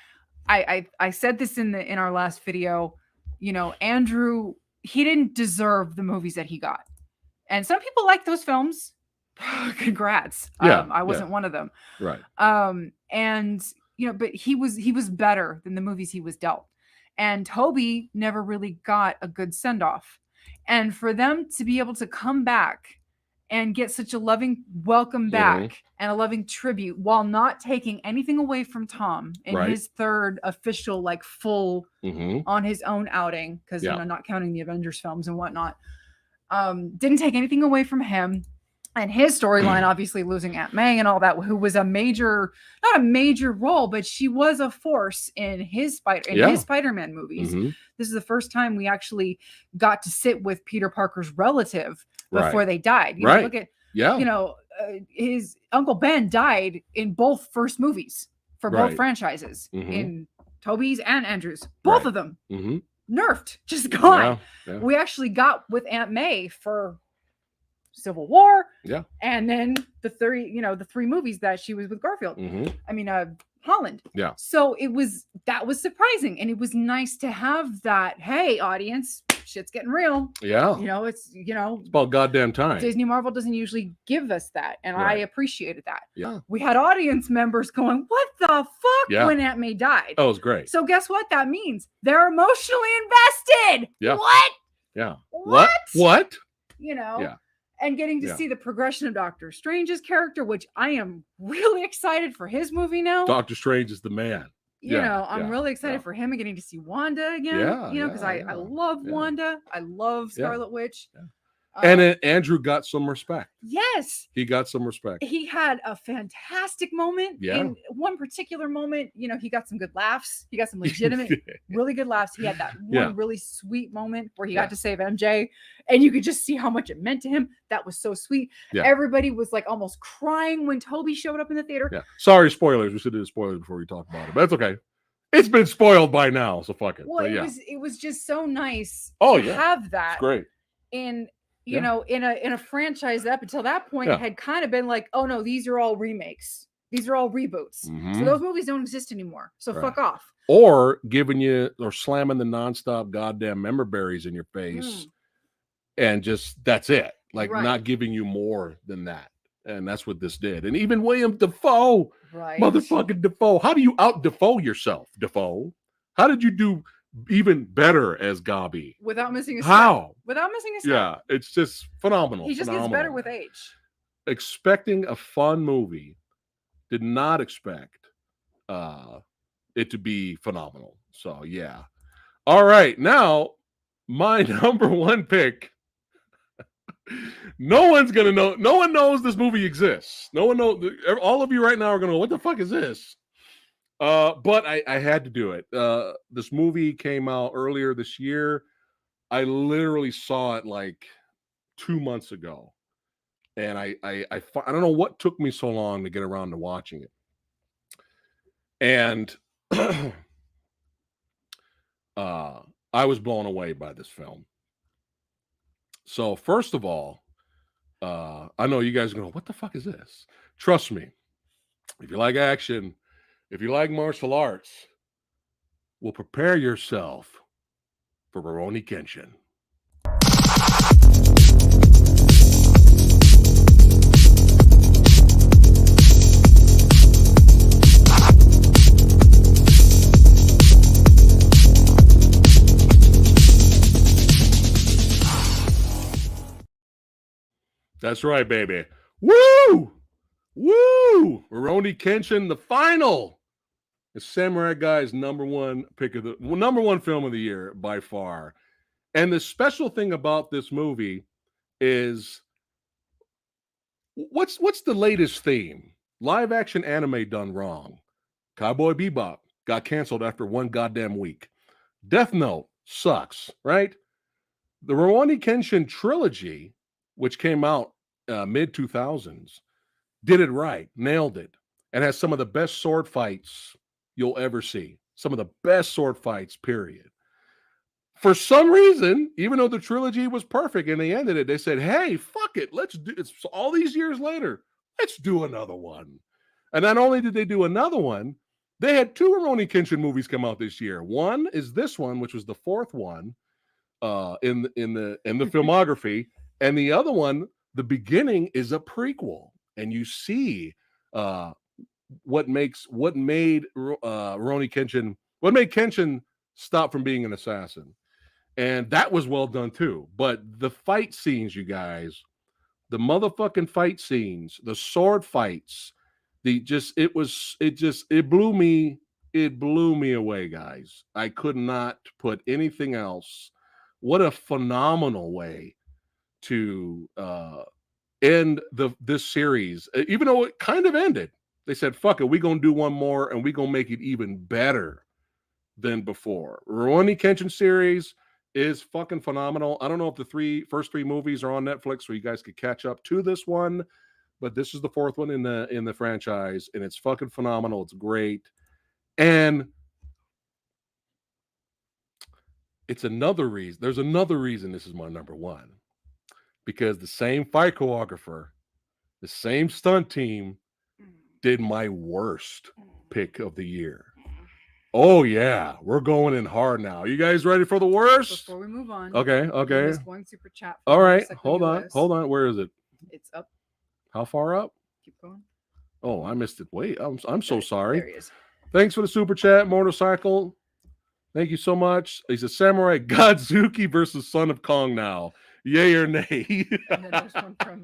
said this in our last video. You know, Andrew, he didn't deserve the movies that he got, and some people like those films. Congrats. I wasn't one of them. Right. And you know, but he was better than the movies he was dealt. And Toby never really got a good send off. And for them to be able to come back and get such a loving welcome back and a loving tribute while not taking anything away from Tom in his third official, like full on his own outing, because you know, not counting the Avengers films and whatnot, didn't take anything away from him. And his storyline, obviously losing Aunt May and all that, who was not a major role, but she was a force in his Spider-Man movies. This is the first time we actually got to sit with Peter Parker's relative before they died. You know, look at, you know, his Uncle Ben died in both first movies for both franchises, in Tobey's and Andrew's, both of them nerfed, just gone. We actually got with Aunt May for Civil War, and then the three movies that she was with Garfield. I mean, Holland. So that was surprising, and it was nice to have that. Hey, audience, shit's getting real. You know, it's about goddamn time. Disney Marvel doesn't usually give us that, and I appreciated that. We had audience members going, "What the fuck?" when Aunt May died. That was great. So guess what that means? They're emotionally invested. What? What? You know. And getting to see the progression of Doctor Strange's character, which I am really excited for his movie now. Doctor Strange is the man. You know, I'm really excited for him and getting to see Wanda again. You know, because I love Wanda. I love Scarlet Witch. And Andrew got some respect. Yes. He got some respect. He had a fantastic moment. In one particular moment, you know, he got some good laughs. He got some legitimate, really good laughs. He had that one really sweet moment where he got to save MJ. And you could just see how much it meant to him. That was so sweet. Everybody was like almost crying when Toby showed up in the theater. Sorry, spoilers. We should do the spoilers before we talk about it. But that's okay. It's been spoiled by now, so fuck it. Well, it was just so nice to have that. It's great. You know, in a franchise that up until that point had kind of been like, oh no, these are all remakes. These are all reboots. So those movies don't exist anymore. So fuck off. Or giving you or slamming the nonstop goddamn member berries in your face. And just that's it. Like not giving you more than that. And that's what this did. And even William Dafoe, motherfucking Dafoe. How do you out Dafoe yourself, Dafoe? How did you do even better as Gabi without missing a step? How? Without missing a step. Yeah, it's just phenomenal. He just gets better with age. Expecting a fun movie, did not expect it to be phenomenal. So yeah. All right, now my number one pick. No one's gonna know. No one knows this movie exists. No one knows. All of you right now are gonna go, what the fuck is this? But I had to do it. This movie came out earlier this year. I literally saw it like 2 months ago, and I don't know what took me so long to get around to watching it. And I was blown away by this film. So first of all, I know you guys are going, what the fuck is this? Trust me, if you like action, if you like martial arts, well, prepare yourself for Rurouni Kenshin. That's right, baby. Woo! Woo! Rurouni Kenshin, the final. Is Samurai Guy's number one film of the year by far. And the special thing about this movie is what's the latest theme? Live action anime done wrong. Cowboy Bebop got canceled after one goddamn week. Death Note sucks, right? The Rurouni Kenshin trilogy, which came out mid 2000s, did it right, nailed it, and has some of the best sword fights you'll ever see. Some of the best sword fights, period. For some reason, even though the trilogy was perfect and they ended it, they said, hey, fuck it. Let's do it's all these years later. Let's do another one. And not only did they do another one, they had 2 Rurouni Kenshin movies come out this year. One is this one, which was the 4th one in the filmography, and the other one, the beginning, is a prequel, and you see what made Rurouni Kenshin, what made Kenshin stop from being an assassin. And that was well done too. But the fight scenes, you guys, the motherfucking fight scenes, the sword fights, it blew me away, guys. I could not put anything else. What a phenomenal way to end this series. Even though it kind of ended, they said, fuck it, we're going to do one more and we're going to make it even better than before. Rurouni Kenshin series is fucking phenomenal. I don't know if the first three movies are on Netflix so you guys could catch up to this one, but this is the 4th one in the franchise, and it's fucking phenomenal. It's great. And it's another reason. There's another reason this is my number one. Because the same fight choreographer, the same stunt team did my worst pick of the year. Oh, yeah. We're going in hard now. You guys ready for the worst? Before we move on. Okay. There's one super chat. All right. Hold on. Where is it? It's up. How far up? Keep going. Oh, I missed it. Wait, I'm so sorry. There he is. Thanks for the super chat, Motorcycle. Thank you so much. He says, Samurai Godzuki versus Son of Kong now. Yay or nay? And then there's one from...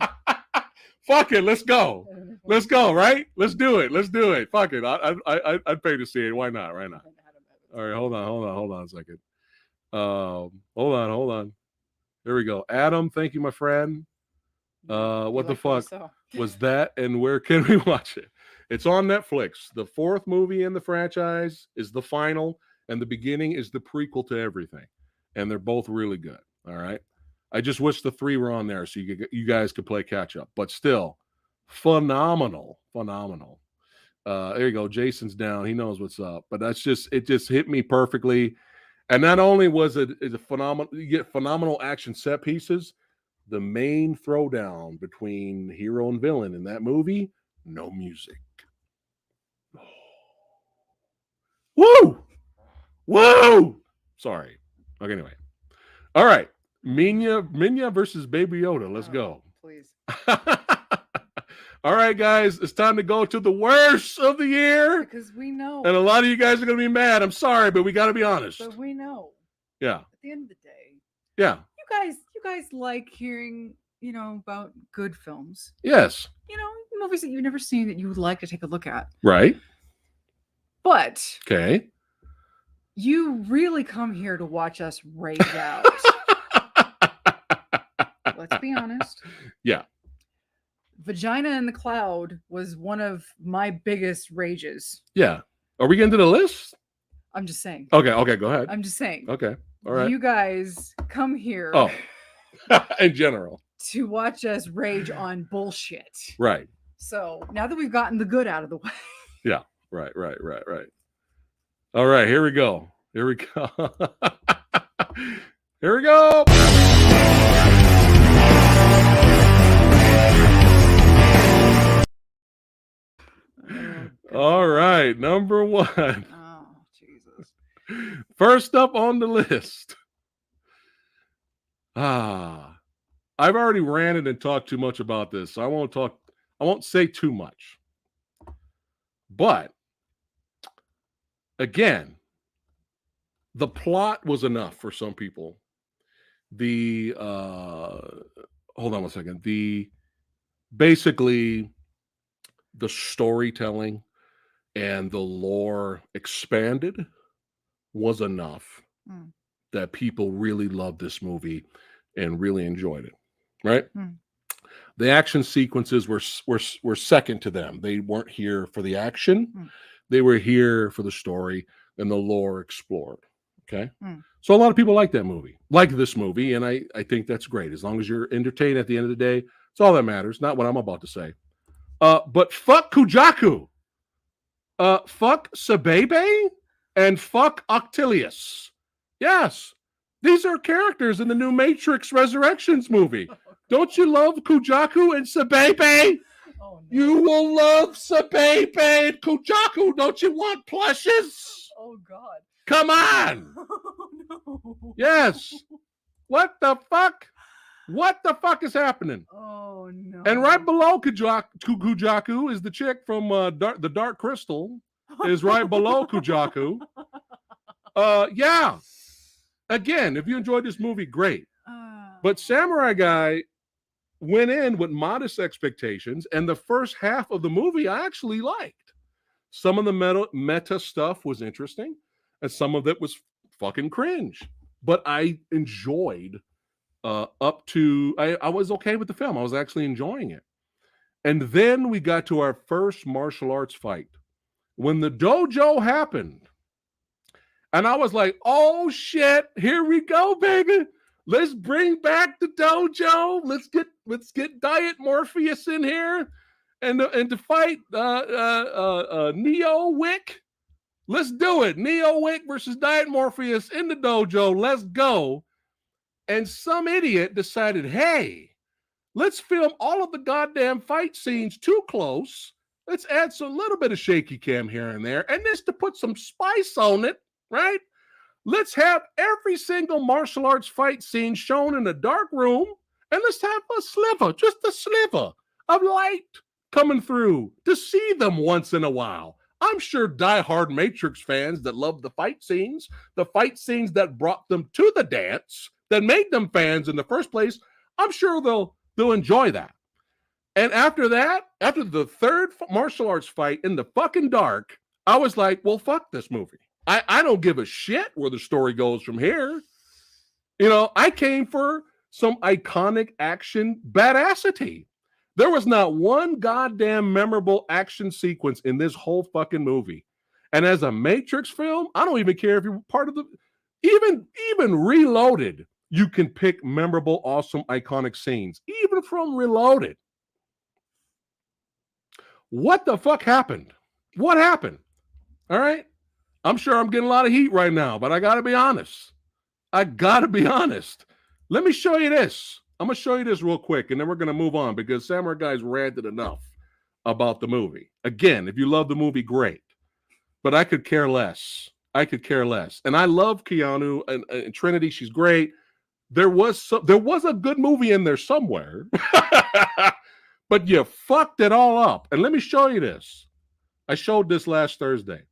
Fuck it, let's go. Let's go, right? Let's do it. Fuck it. I'd pay to see it. Why not? Right now. All right, hold on a second. Hold on. There we go. Adam, thank you, my friend. What the fuck was that, and where can we watch it? It's on Netflix. The 4th movie in the franchise is the final, and the beginning is the prequel to everything. And they're both really good. All right. I just wish the 3 were on there so you guys could play catch up, but still phenomenal. There you go. Jason's down. He knows what's up, but it just hit me perfectly. And not only was it a phenomenal, you get phenomenal action set pieces, the main throwdown between hero and villain in that movie, no music. Woo! Sorry. Okay, anyway. All right. Minya versus Baby Yoda. Let's go. Please. All right, guys. It's time to go to the worst of the year. Because we know. And a lot of you guys are going to be mad. I'm sorry, but we got to be honest. But we know. Yeah. At the end of the day. Yeah. You guys like hearing, about good films. Yes. Movies that you've never seen that you would like to take a look at. Right. But. Okay. You really come here to watch us rage out. Let's be honest. Yeah. Vagina in the Cloud was one of my biggest rages. Yeah. Are we getting to the list? I'm just saying. Okay, go ahead. I'm just saying. Okay. All right. You guys come here. Oh. In general. To watch us rage on bullshit. Right. So now that we've gotten the good out of the way. Yeah. Right. All right, here we go. Here we go. All right, number 1. Oh, Jesus. First up on the list. I've already ranted and talked too much about this, so I won't say too much. But again, the plot was enough for some people. Hold on one second. Basically the storytelling and the lore expanded was enough that people really loved this movie and really enjoyed it. Right? The action sequences were second to them. They weren't here for the action. They were here for the story and the lore explored. Okay. So a lot of people like that movie, like this movie, and I think that's great. As long as you're entertained at the end of the day, it's all that matters, not what I'm about to say. But fuck Kujaku. Fuck Sabebe and fuck Octilius. Yes. These are characters in the new Matrix Resurrections movie. Don't you love Kujaku and Sabebe? Oh, no. You will love Sabebe and Kujaku. Don't you want plushes? Oh, God. Come on. Oh, no. Yes. What the fuck? What the fuck is happening? Oh, no. And right below Kujaku is the chick from the Dark Crystal. Is right below Kujaku. Yeah. Again, if you enjoyed this movie, great. But Samurai Guy went in with modest expectations, and the first half of the movie I actually liked. Some of the meta stuff was interesting, and some of it was fucking cringe. But I enjoyed up to... I was okay with the film. I was actually enjoying it. And then we got to our first martial arts fight. When the dojo happened, and I was like, oh shit, here we go, baby. Let's bring back the dojo. Let's get Diet Morpheus in here and to fight Neo Wick. Let's do it. Neo Wick versus Diet Morpheus in the dojo. Let's go. And some idiot decided, hey, let's film all of the goddamn fight scenes too close. Let's add some little bit of shaky cam here and there. And this to put some spice on it, right? Let's have every single martial arts fight scene shown in a dark room. And let's have a sliver, just a sliver of light coming through to see them once in a while. I'm sure diehard Matrix fans that love the fight scenes that brought them to the dance, that made them fans in the first place, I'm sure they'll enjoy that. And after that, after the third martial arts fight in the fucking dark, I was like, well, fuck this movie. I don't give a shit where the story goes from here. You know, I came for some iconic action badassity. There was not one goddamn memorable action sequence in this whole fucking movie. And as a Matrix film, I don't even care if you're part of the... Even Reloaded, you can pick memorable, awesome, iconic scenes. Even from Reloaded. What the fuck happened? What happened? All right? I'm sure I'm getting a lot of heat right now, but I got to be honest. Let me show you this. I'm going to show you this real quick, and then we're going to move on because Samurai Guy's ranted enough about the movie. Again, if you love the movie, great. But I could care less. And I love Keanu and Trinity. She's great. There was a good movie in there somewhere. But you fucked it all up. And let me show you this. I showed this last Thursday.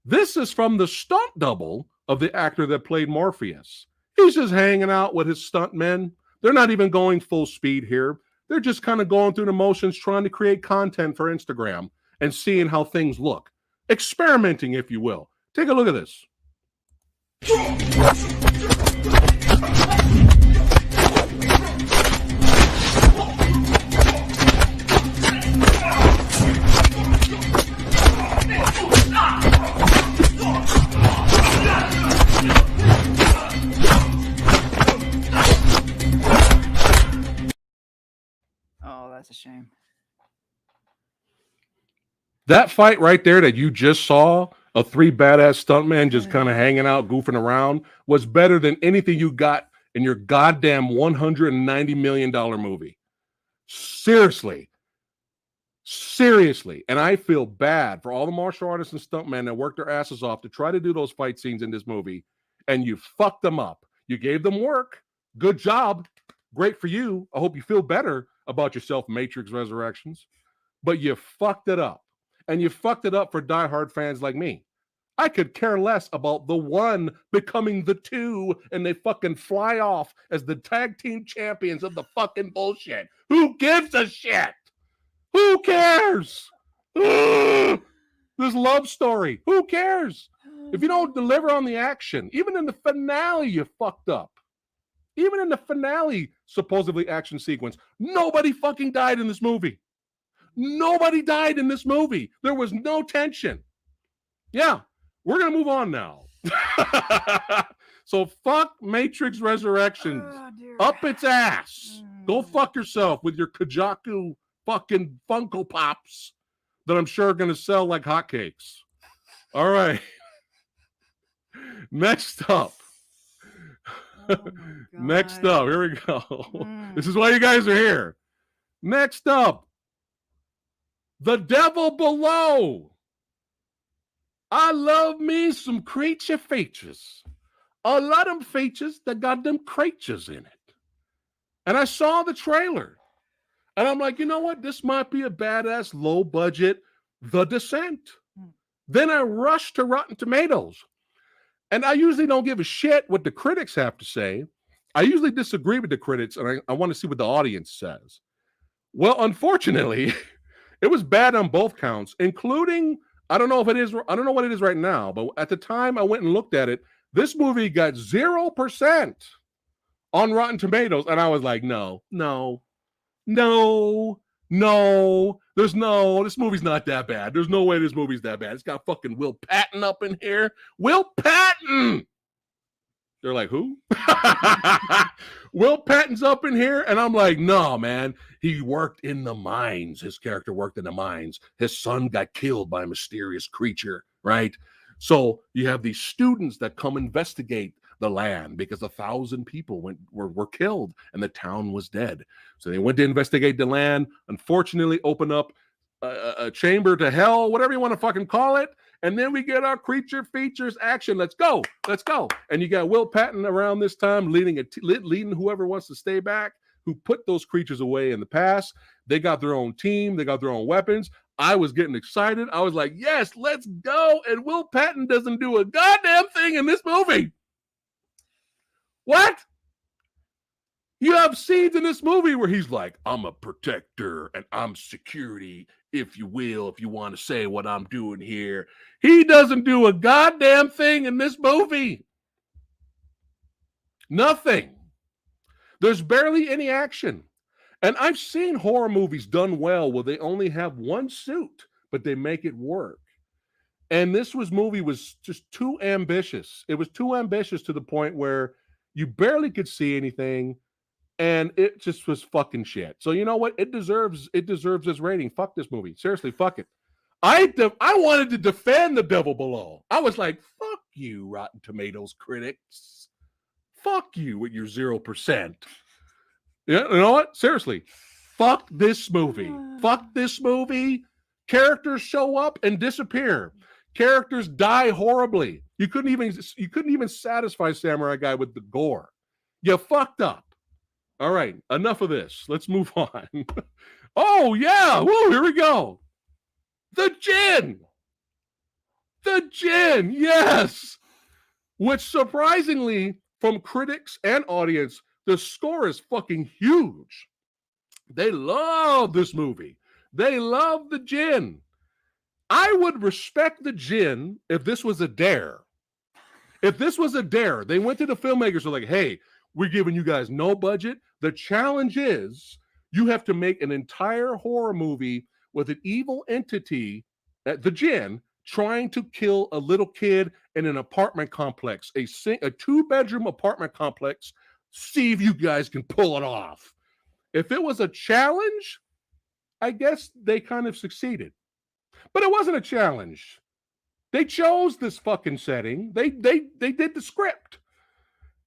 This is from the stunt double of the actor that played Morpheus. He's just hanging out with his stunt men. They're not even going full speed here. They're just kind of going through the motions, trying to create content for Instagram and seeing how things look. Experimenting, if you will. Take a look at this. Oh, that's a shame. That fight right there that you just saw, of three badass stuntmen just kind of hanging out, goofing around, was better than anything you got in your goddamn $190 million movie. Seriously. Seriously. And I feel bad for all the martial artists and stuntmen that worked their asses off to try to do those fight scenes in this movie. And you fucked them up. You gave them work. Good job. Great for you. I hope you feel better about yourself, Matrix Resurrections. But you fucked it up. And you fucked it up for diehard fans like me. I could care less about the one becoming the two and they fucking fly off as the tag team champions of the fucking bullshit. Who gives a shit? Who cares? Ugh! This love story. Who cares? If you don't deliver on the action, even in the finale, you fucked up. Even in the finale, supposedly action sequence, nobody fucking died in this movie. Nobody died in this movie. There was no tension. Yeah, we're going to move on now. So fuck Matrix Resurrections. Up its ass. Go fuck yourself with your Kajaku fucking Funko Pops that I'm sure are going to sell like hotcakes. All right. Next up. Next up. Here we go. This is why you guys are here. Next up. The Devil Below. I love me some creature features. A lot of them features that got them creatures in it. And I saw the trailer. And I'm like, you know what? This might be a badass, low budget, The Descent. Then I rushed to Rotten Tomatoes. And I usually don't give a shit what the critics have to say. I usually disagree with the critics, and I want to see what the audience says. Well, unfortunately, it was bad on both counts, including, I don't know what it is right now, but at the time I went and looked at it, this movie got 0% on Rotten Tomatoes. And I was like, no, this movie's not that bad. There's no way this movie's that bad. It's got fucking Will Patton up in here. Will Patton! They're like, who? Will Patton's up in here? And I'm like, no, man. He worked in the mines. His character worked in the mines. His son got killed by a mysterious creature, right? So you have these students that come investigate the land because 1,000 people were killed and the town was dead. So they went to investigate the land, unfortunately open up a chamber to hell, whatever you want to fucking call it. And then we get our creature features action. Let's go. And you got Will Patton around this time leading whoever wants to stay back, who put those creatures away in the past. They got their own team. They got their own weapons. I was getting excited. I was like, yes, let's go. And Will Patton doesn't do a goddamn thing in this movie. What? You have scenes in this movie where he's like, I'm a protector and I'm security, if you will, if you want to say what I'm doing here. He doesn't do a goddamn thing in this movie. Nothing. There's barely any action. And I've seen horror movies done well where they only have one suit, but they make it work. And this movie was just too ambitious. It was too ambitious to the point where you barely could see anything. And it just was fucking shit. So you know what? It deserves this rating. Fuck this movie. Seriously, fuck it. I wanted to defend The Devil Below. I was like, fuck you, Rotten Tomatoes critics. Fuck you with your 0%. Yeah, you know what? Seriously, fuck this movie. Fuck this movie. Characters show up and disappear. Characters die horribly. You couldn't even satisfy Samurai Guy with the gore. You fucked up. All right, enough of this. Let's move on. Oh, yeah. Woo, here we go. The Djinn. The Djinn, yes. Which surprisingly, from critics and audience, the score is fucking huge. They love this movie. They love the Djinn. I would respect the Djinn if this was a dare. If this was a dare, they went to the filmmakers and were like, hey, we're giving you guys no budget. The challenge is you have to make an entire horror movie with an evil entity, the Djinn, trying to kill a little kid in an apartment complex, a 2-bedroom apartment complex. See if you guys can pull it off. If it was a challenge, I guess they kind of succeeded. But it wasn't a challenge. They chose this fucking setting. They did the script.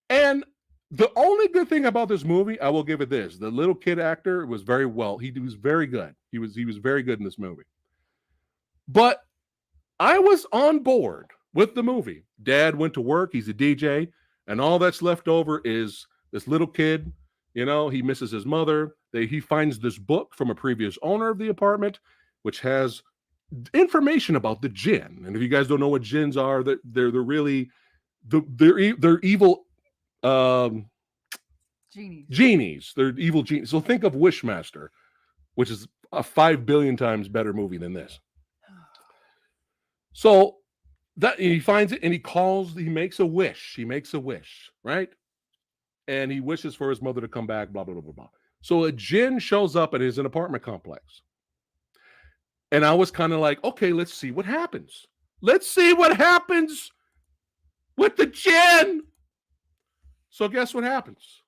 And The only good thing about this movie, I will give it this: the little kid actor was very well. He was very good. He was very good in this movie. But I was on board with the movie. Dad went to work. He's a DJ, and all that's left over is this little kid. You know, he misses his mother. He finds this book from a previous owner of the apartment, which has information about the jinn. And if you guys don't know what jinns are, they're really they're evil genies. They're evil genies. So think of Wishmaster, which is a 5 billion times better movie than this. So that he finds it and he makes a wish. He makes a wish, right? And he wishes for his mother to come back, blah, blah, blah, blah, blah. So a jinn shows up at his apartment complex. And I was kind of like, okay, let's see what happens. Let's see what happens with the jinn. So guess what happens?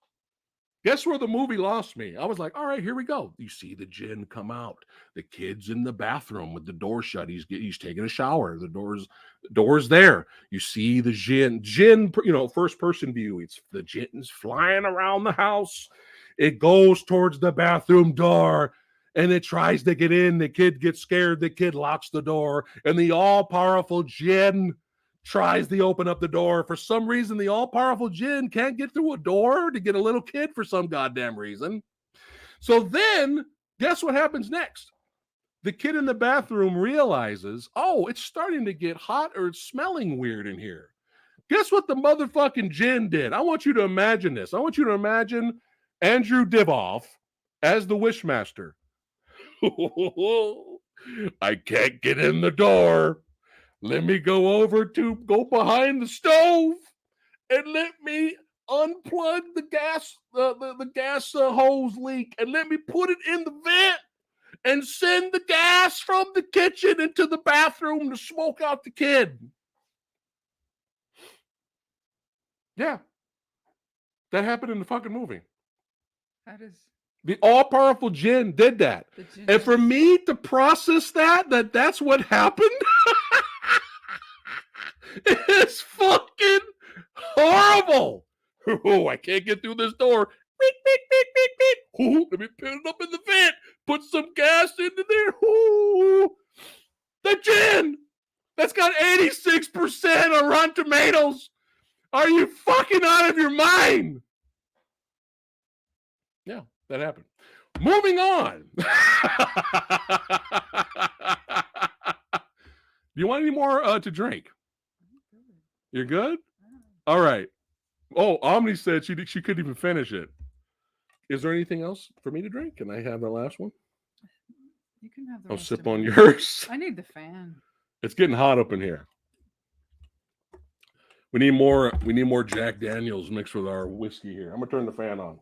Guess where the movie lost me? I was like, all right, here we go. You see the jinn come out. The kid's in the bathroom with the door shut. He's taking a shower. The door's there. You see the jinn, first person view. It's the jinn's flying around the house. It goes towards the bathroom door and it tries to get in. The kid gets scared. The kid locks the door and the all-powerful jinn tries to open up the door. For some reason, the all-powerful jinn can't get through a door to get a little kid for some goddamn reason. So then, guess what happens next? The kid in the bathroom realizes, oh, it's starting to get hot or it's smelling weird in here. Guess what the motherfucking jinn did? I want you to imagine this. I want you to imagine Andrew Divoff as the Wishmaster. I can't get in the door. Let me go behind the stove and let me unplug the gas, the gas hose leak, and let me put it in the vent and send the gas from the kitchen into the bathroom to smoke out the kid. Yeah. That happened in the fucking movie. That is... The all-powerful jinn did that. And for me to process that's what happened... It's fucking horrible. Oh, I can't get through this door. Beep, beep, beep, beep, beep. Ooh, let me put it up in the vent. Put some gas into there. Ooh. The jinn that's got 86% on Rotten Tomatoes. Are you fucking out of your mind? Yeah, that happened. Moving on. Do you want any more to drink? You're good? All right. Oh, Omni said she couldn't even finish it. Is there anything else for me to drink? Can I have the last one? You can have the I'll rest sip of on it. yours. I need the fan. It's getting hot up in here. We need more Jack Daniels mixed with our whiskey here. I'm gonna turn the fan on.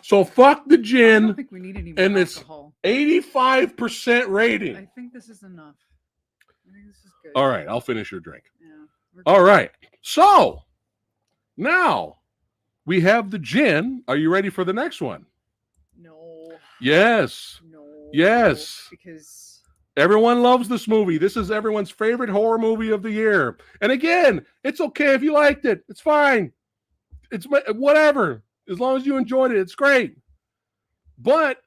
So fuck the gin. I don't think we need any more and alcohol. It's 85% rating. I think this is enough. I think this is good. All right, I'll finish your drink. Yeah. All right. So now we have the gin. Are you ready for the next one? No. Yes. No. Yes. Because everyone loves this movie. This is everyone's favorite horror movie of the year. And again, it's okay if you liked it. It's fine. It's whatever. As long as you enjoyed it, it's great. But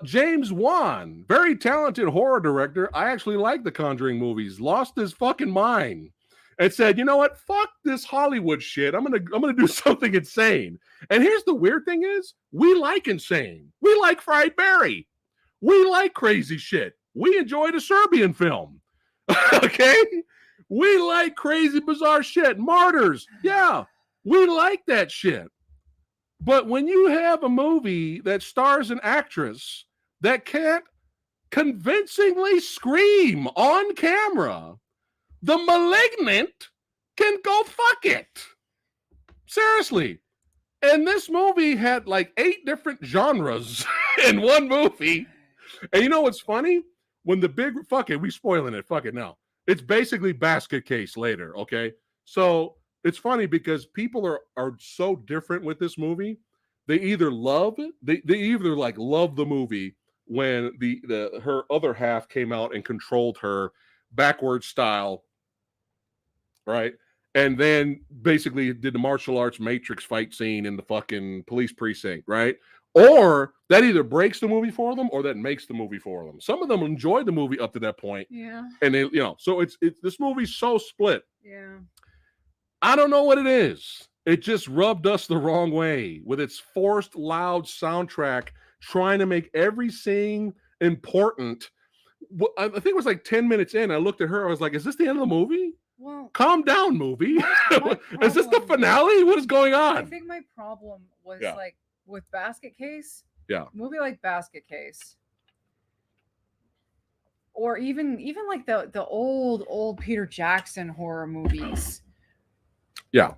James Wan, very talented horror director, I actually like the Conjuring movies, lost his fucking mind and said, you know what? Fuck this Hollywood shit. I'm gonna do something insane. And here's the weird thing is, we like insane. We like Fried Barry. We like crazy shit. We enjoyed a Serbian film. Okay? We like crazy, bizarre shit. Martyrs. Yeah. We like that shit. But when you have a movie that stars an actress that can't convincingly scream on camera, The Malignant can go fuck it. Seriously. And this movie had like 8 different genres in one movie. And you know what's funny? When the big, fuck it, we spoiling it, fuck it now. It's basically Basket Case later, okay? So it's funny because people are so different with this movie. They either love it, they either like love the movie when her other half came out and controlled her backward style, right? and then basically did the martial arts Matrix fight scene in the fucking police precinct, right? Or that either breaks the movie for them or that makes the movie for them. Some of them enjoyed the movie up to that point. Yeah. And they, so it's this movie's so split. Yeah. I don't know what it is. It just rubbed us the wrong way with its forced loud soundtrack trying to make every scene important. I think it was like 10 minutes in. I looked at her. I was like, is this the end of the movie? Well, calm down, movie. Is this the finale? What is going on? I think my problem was like with Basket Case. Yeah. Movie like Basket Case. Or even like the old Peter Jackson horror movies. Yeah.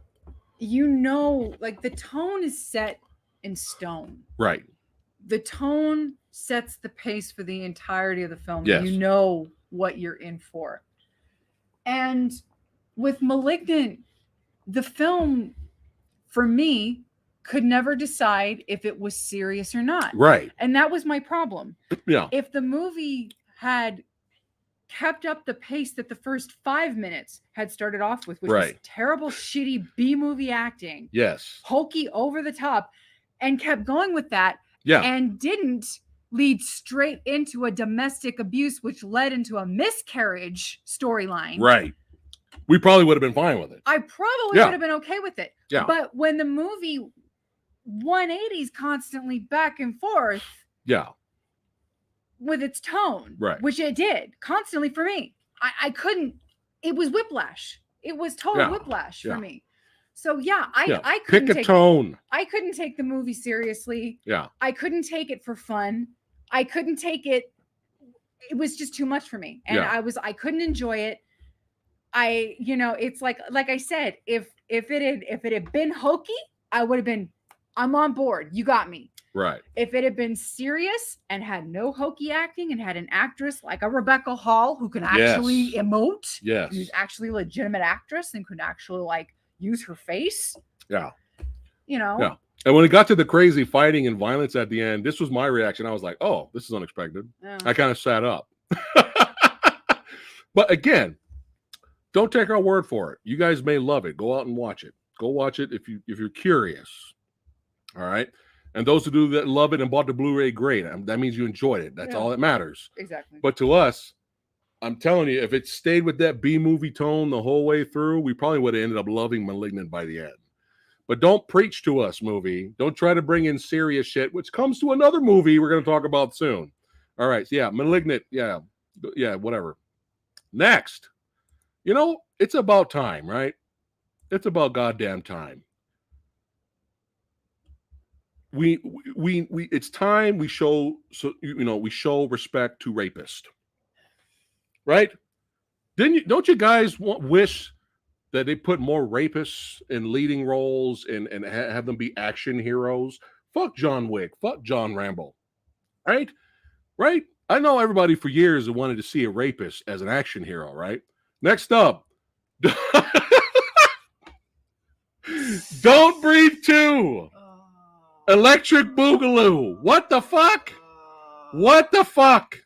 Like the tone is set in stone. Right. The tone sets the pace for the entirety of the film. Yes. You know what you're in for. And with Malignant, the film, for me, could never decide if it was serious or not. Right. And that was my problem. Yeah. If the movie had kept up the pace that the first 5 minutes had started off with, which was terrible, shitty B-movie acting. Yes. Hokey, over the top, and kept going with that. Yeah. And didn't lead straight into a domestic abuse, which led into a miscarriage storyline. Right. We probably would have been fine with it. I probably would have been okay with it. Yeah. But when the movie 180s constantly back and forth. Yeah. With its tone. Right. Which it did constantly for me. I couldn't. It was whiplash. It was total whiplash for me. So I couldn't pick a tone. I couldn't take the movie seriously. Yeah. I couldn't take it for fun. I couldn't take it. It was just too much for me. And I couldn't enjoy it. It's like I said, if it had been hokey, I would have been, I'm on board. You got me. Right. If it had been serious and had no hokey acting and had an actress like a Rebecca Hall who can actually emote, who's actually a legitimate actress and could actually like use her face. Yeah. Yeah. And when it got to the crazy fighting and violence at the end, this was my reaction. I was like, oh, this is unexpected. Yeah. I kind of sat up. But again, don't take our word for it. You guys may love it. Go out and watch it. Go watch it if you're curious. All right. And those who do that love it and bought the Blu-ray, great. That means you enjoyed it. That's all that matters. Exactly. But to us, I'm telling you, if it stayed with that B-movie tone the whole way through, we probably would have ended up loving Malignant by the end. But don't preach to us, movie. Don't try to bring in serious shit, which comes to another movie we're going to talk about soon. All right. So Malignant. Yeah, whatever. Next. It's about time, right? It's about goddamn time. It's time we show respect to rapists, right? Don't you guys wish that they put more rapists in leading roles and have them be action heroes? Fuck John Wick, fuck John Rambo, right? I know everybody for years have wanted to see a rapist as an action hero, right? Next up, Don't Breathe 2. Electric Boogaloo. What the fuck? What the fuck?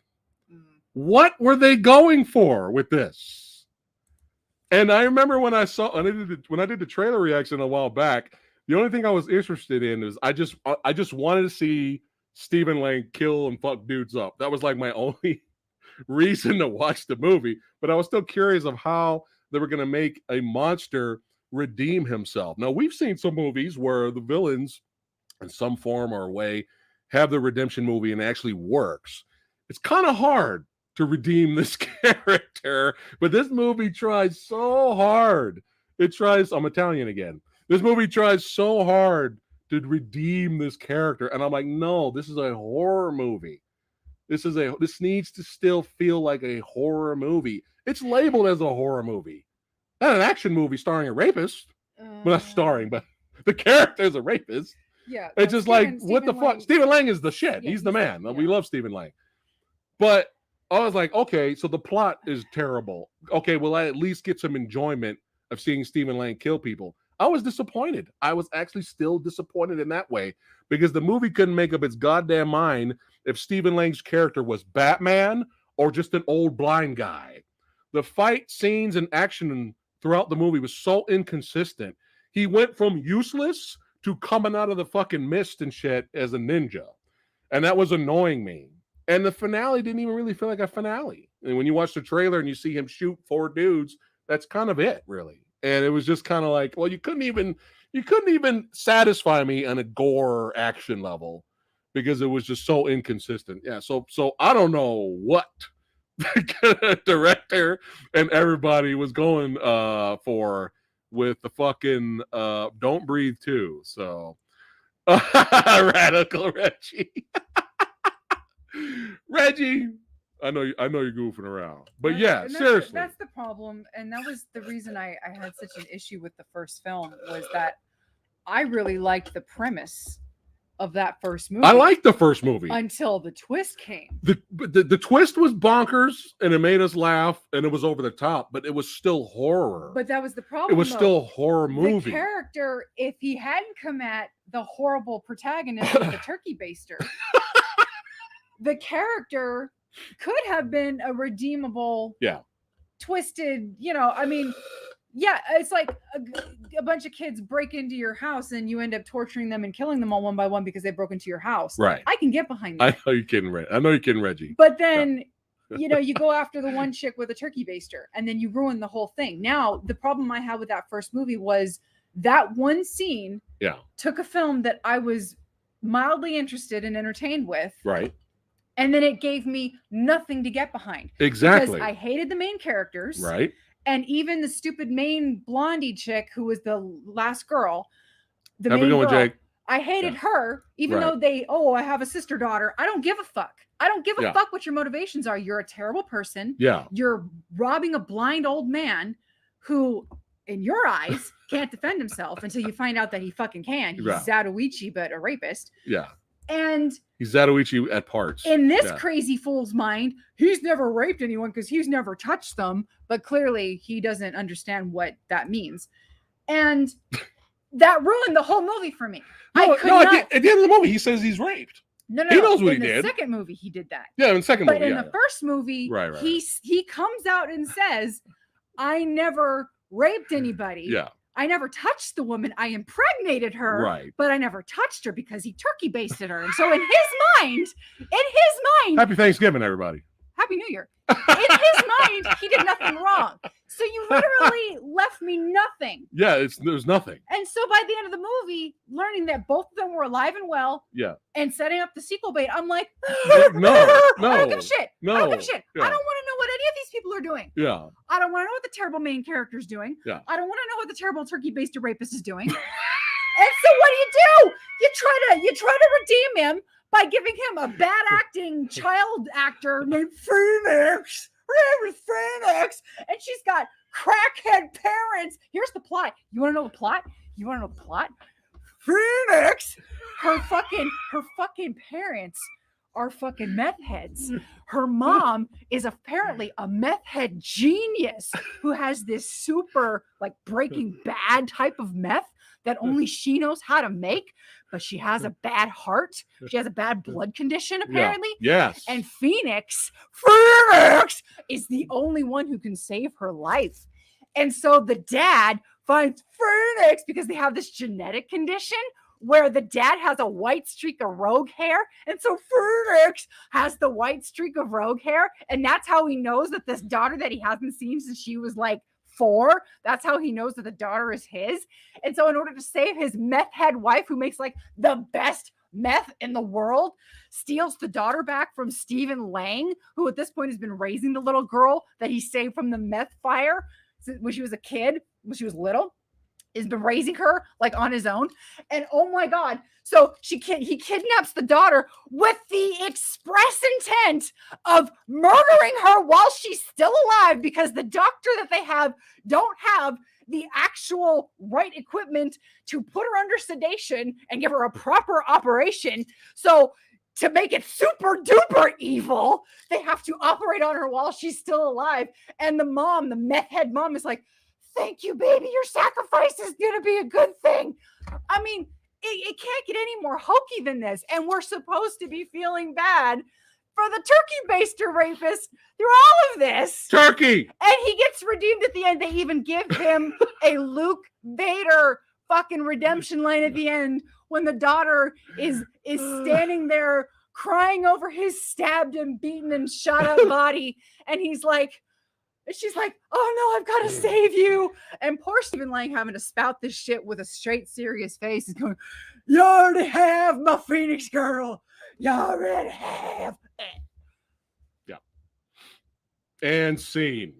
What were they going for with this? And I remember when I did the trailer reaction a while back, the only thing I was interested in is I just wanted to see Stephen Lang kill and fuck dudes up. That was like my only reason to watch the movie. But I was still curious of how they were going to make a monster redeem himself. Now, we've seen some movies where the villains, in some form or way, have the redemption movie and it actually works. It's kind of hard to redeem this character, but this movie tries so hard. I'm Italian again. This movie tries so hard to redeem this character, and I'm like, no, this is a horror movie. This needs to still feel like a horror movie. It's labeled as a horror movie, not an action movie starring a rapist. Well, not starring, but the character is a rapist. Yeah, it's just what the fuck? Stephen Lang is the shit. Yeah, he's the man. Yeah. We love Stephen Lang. But I was like, okay, so the plot is terrible. Okay, well, I at least get some enjoyment of seeing Stephen Lang kill people. I was disappointed. I was actually still disappointed in that way because the movie couldn't make up its goddamn mind if Stephen Lang's character was Batman or just an old blind guy. The fight scenes and action throughout the movie was so inconsistent. He went from useless to coming out of the fucking mist and shit as a ninja. And that was annoying me. And the finale didn't even really feel like a finale. And when you watch the trailer and you see him shoot 4 dudes, that's kind of it, really. And it was just kind of like, well, you couldn't even satisfy me on a gore action level because it was just so inconsistent. Yeah, so I don't know what the director and everybody was going for with the fucking Don't Breathe 2. So Radical Reggie. Reggie, I know you're goofing around. But yeah, seriously. That's the problem. And that was the reason I had such an issue with the first film, was that I really liked the premise of that first movie. I liked the first movie until the twist came. The twist was bonkers and it made us laugh and it was over the top, but it was still horror. But that was the problem. It was still a horror movie. The character, if he hadn't come at the horrible protagonist with the turkey baster, the character could have been a redeemable, twisted, yeah, it's like a bunch of kids break into your house and you end up torturing them and killing them all one by one because they broke into your house. Right. I can get behind that. I know you're kidding, Reggie. But then, you go after the one chick with a turkey baster and then you ruin the whole thing. Now, the problem I had with that first movie was that one scene took a film that I was mildly interested and entertained with. Right. And then it gave me nothing to get behind. Exactly. Because I hated the main characters. Right. And even the stupid main blondie chick who was the last girl, the Have main a good one, girl, Jake. I hated her, even though I have a sister daughter. I don't give a fuck. I don't give a fuck what your motivations are. You're a terrible person. Yeah. You're robbing a blind old man who, in your eyes, can't defend himself until you find out that he fucking can. He's Zatoichi, but a rapist. Yeah. And he's Zatoichi at parts. In this crazy fool's mind, he's never raped anyone because he's never touched them. But clearly he doesn't understand what that means. And that ruined the whole movie for me. At the end of the movie, he says he's raped. No. He knows what he did. In the second movie, he did that. Yeah, in the second movie. But in the first movie, he comes out and says, I never raped anybody. Yeah. I never touched the woman. I impregnated her, but I never touched her because he turkey basted her. And so in his mind, Happy Thanksgiving, everybody. Happy New Year. In his mind, he did nothing wrong. So you literally left me nothing. Yeah, there's nothing. And so by the end of the movie, learning that both of them were alive and well, and setting up the sequel bait, I'm like, no, I don't give a shit. No, I don't give a shit. I don't want to know what any of these people are doing. Yeah. I don't want to know what the terrible main character is doing. Yeah. I don't want to know what the terrible turkey baster rapist is doing. And so what do? You try to redeem him by giving him a bad acting child actor named Phoenix. Phoenix. And she's got crackhead parents. Here's the plot. You want to know the plot? Phoenix. Her fucking parents are fucking meth heads. Her mom is apparently a meth head genius who has this super like Breaking Bad type of meth that only she knows how to make, but she has a bad heart. She has a bad blood condition, apparently. Yes. And Phoenix is the only one who can save her life. And so the dad finds Phoenix because they have this genetic condition where the dad has a white streak of rogue hair. And so Phoenix has the white streak of rogue hair. And that's how he knows that this daughter that he hasn't seen since she was like 4, that's how he knows that the daughter is his. And so in order to save his meth head wife, who makes like the best meth in the world, steals the daughter back from Stephen Lang, who at this point has been raising the little girl that he saved from the meth fire when she was a kid, when she was little. Has been raising her like on his own. And oh my God. So he kidnaps the daughter with the express intent of murdering her while she's still alive, because the doctor that they have don't have the actual right equipment to put her under sedation and give her a proper operation. So to make it super duper evil, they have to operate on her while she's still alive. And the mom, the meth head mom, is like, thank you, baby. Your sacrifice is going to be a good thing. I mean, it can't get any more hokey than this. And we're supposed to be feeling bad for the turkey baster rapist through all of this. Turkey! And he gets redeemed at the end. They even give him a Luke Vader fucking redemption line at the end when the daughter is standing there crying over his stabbed and beaten and shot up body. And she's like, oh no, I've got to save you. And poor Stephen Lang having to spout this shit with a straight, serious face is going, you already have my Phoenix girl. You already have. Yeah. And scene.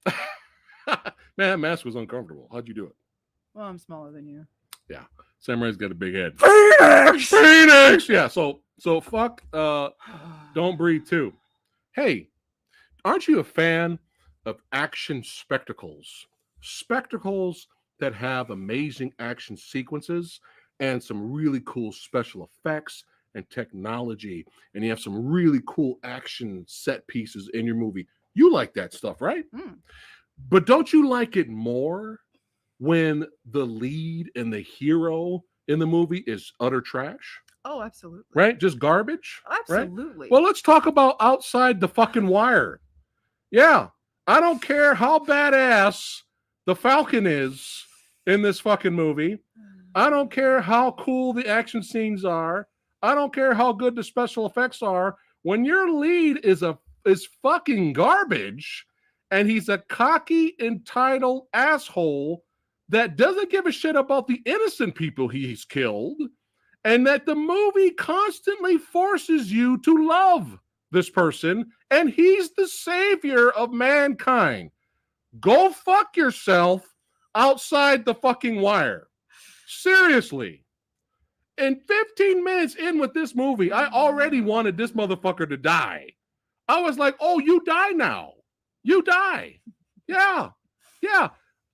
Man, that mask was uncomfortable. How'd you do it? Well, I'm smaller than you. Yeah. Samurai's got a big head. Phoenix! Yeah, so fuck Don't Breathe 2. Hey, aren't you a fan of action spectacles? Spectacles that have amazing action sequences and some really cool special effects and technology, and you have some really cool action set pieces in your movie. You like that stuff, right? But don't you like it more when the lead and the hero in the movie is utter trash? Oh, absolutely. Right? Just garbage? Absolutely. Right? Well, let's talk about Outside the Fucking Wire. Yeah. I don't care how badass the Falcon is in this fucking movie. I don't care how cool the action scenes are. I don't care how good the special effects are. When your lead is fucking garbage and he's a cocky, entitled asshole that doesn't give a shit about the innocent people he's killed, and that the movie constantly forces you to love this person, and he's the savior of mankind. Go fuck yourself Outside the Fucking Wire. Seriously. In 15 minutes in with this movie, I already wanted this motherfucker to die. I was like, oh, you die now. You die. Yeah. Yeah.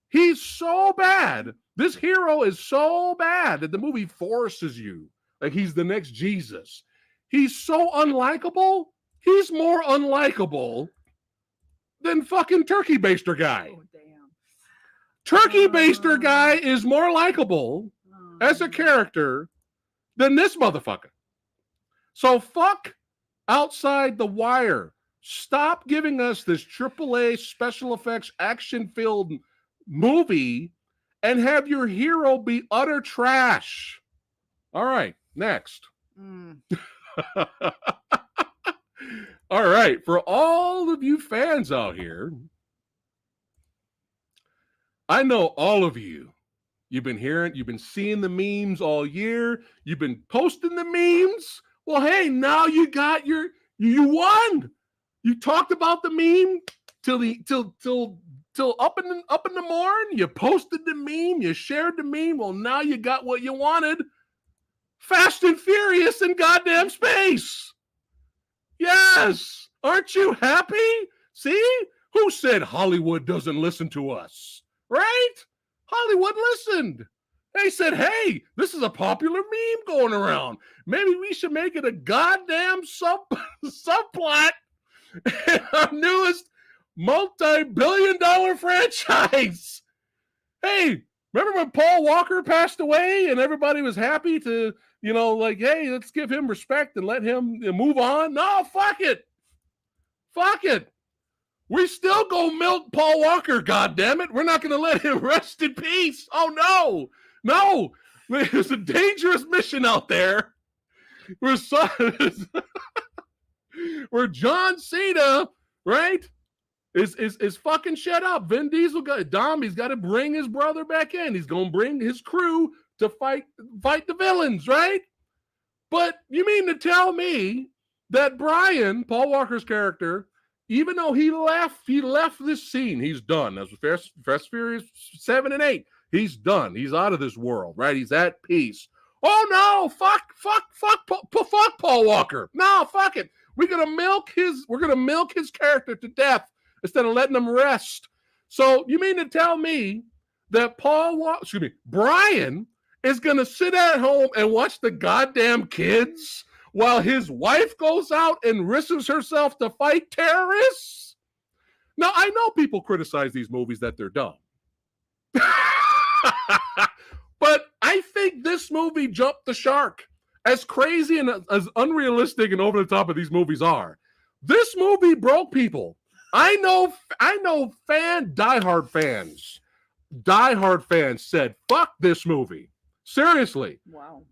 He's so bad. This hero is so bad that the movie forces you. Like he's the next Jesus. He's so unlikable. He's more unlikable than fucking Turkey Baster Guy. Oh, damn. Turkey Baster Guy is more likable as a character than this motherfucker. So fuck Outside the Wire. Stop giving us this AAA special effects action-filled movie and have your hero be utter trash. All right, next. All right, for all of you fans out here, I know all of you. You've been seeing the memes all year. You've been posting the memes. Well, hey, now you won. You talked about the meme till up in the morning. You posted the meme. You shared the meme. Well, now you got what you wanted. Fast and Furious in goddamn space. Yes. Aren't you happy? See? Who said Hollywood doesn't listen to us? Right? Hollywood listened. They said, hey, this is a popular meme going around. Maybe we should make it a goddamn subplot in our newest multi-billion-dollar franchise. Hey, remember when Paul Walker passed away and everybody was happy to, hey, let's give him respect and let him move on? No, fuck it. Fuck it. We still go milk Paul Walker, goddammit. We're not going to let him rest in peace. Oh, no. No. There's a dangerous mission out there where John Cena, right, is fucking shut up. Vin Diesel he's got to bring his brother back in. He's going to bring his crew to fight the villains, right? But you mean to tell me that Brian, Paul Walker's character, even though he left this scene, he's done. That's Fast Furious 7 and 8. He's done. He's out of this world, right? He's at peace. Oh no, fuck Paul Walker. No, fuck it. We're gonna milk his character to death instead of letting him rest. So you mean to tell me that Brian is gonna sit at home and watch the goddamn kids while his wife goes out and risks herself to fight terrorists? Now, I know people criticize these movies that they're dumb. But I think this movie jumped the shark. As crazy and as unrealistic and over the top of these movies are, this movie broke people. I know diehard fans said, fuck this movie. Seriously. Wow.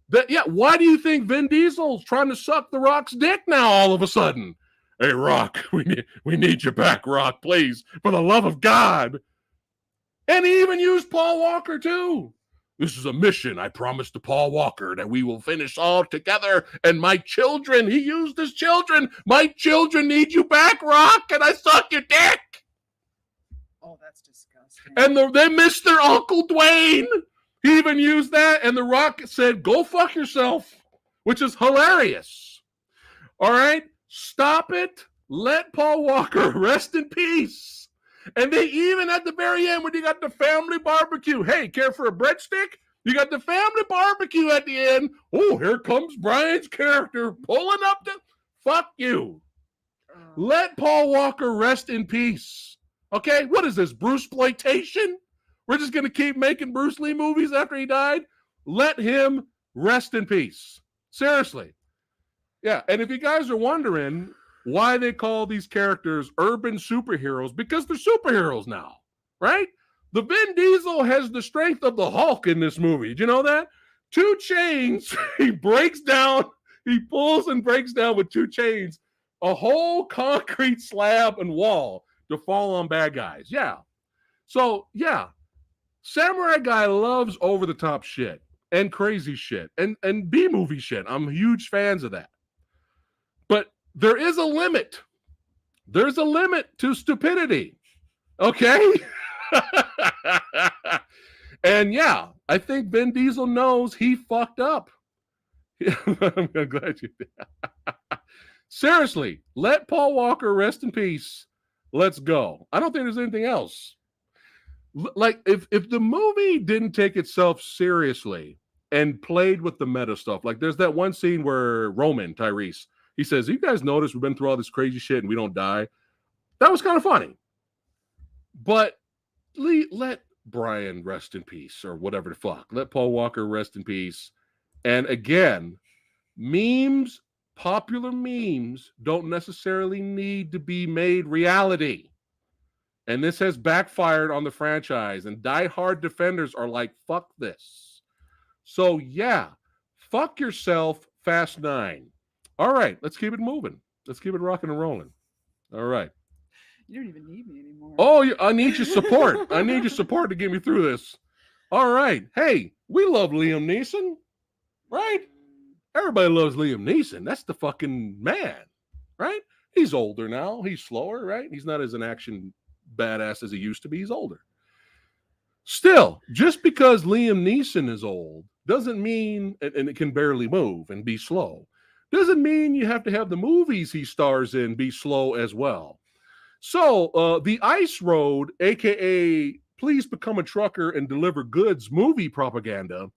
Why do you think Vin Diesel's trying to suck The Rock's dick now all of a sudden? Hey, Rock, we need you back, Rock, please, for the love of God. And he even used Paul Walker, too. This is a mission I promised to Paul Walker that we will finish all together. And my children, he used his children. My children need you back, Rock, and I suck your dick. Oh, that's disgusting. And they missed their Uncle Dwayne. He even used that, and The Rock said, go fuck yourself, which is hilarious. All right? Stop it. Let Paul Walker rest in peace. And they even at the very end, when you got the family barbecue, hey, care for a breadstick? You got the family barbecue at the end. Oh, here comes Brian's character pulling up to... Fuck you. Let Paul Walker rest in peace. Okay? What is this, Bruceploitation? We're just going to keep making Bruce Lee movies after he died? Let him rest in peace. Seriously. Yeah, and if you guys are wondering why they call these characters urban superheroes, because they're superheroes now, right? The Vin Diesel has the strength of the Hulk in this movie. Did you know that? 2 chains, he pulls and breaks down with 2 chains a whole concrete slab and wall to fall on bad guys. Yeah. So, yeah, Samurai Guy loves over-the-top shit and crazy shit and B-movie shit. I'm huge fans of that. But there is a limit. There's a limit to stupidity. Okay? And yeah, I think Vin Diesel knows he fucked up. I'm glad you did. Seriously, let Paul Walker rest in peace. Let's go. I don't think there's anything else. Like, if the movie didn't take itself seriously and played with the meta stuff, like there's that one scene where Roman, Tyrese, he says, you guys notice we've been through all this crazy shit and we don't die? That was kind of funny. But let Brian rest in peace, or whatever the fuck. Let Paul Walker rest in peace. And again, popular memes don't necessarily need to be made reality. And this has backfired on the franchise. And diehard defenders are like, fuck this. So yeah, fuck yourself, Fast 9. All right, let's keep it moving. Let's keep it rocking and rolling. All right. You don't even need me anymore. Oh, I need your support. I need your support to get me through this. All right. Hey, we love Liam Neeson, right? Everybody loves Liam Neeson. That's the fucking man, right? He's older now. He's slower, right? He's not as an action badass as he used to be. He's older. Still, just because Liam Neeson is old doesn't mean, and it can barely move and be slow, doesn't mean you have to have the movies he stars in be slow as well. So, the Ice Road, a.k.a. Please Become a Trucker and Deliver Goods movie propaganda,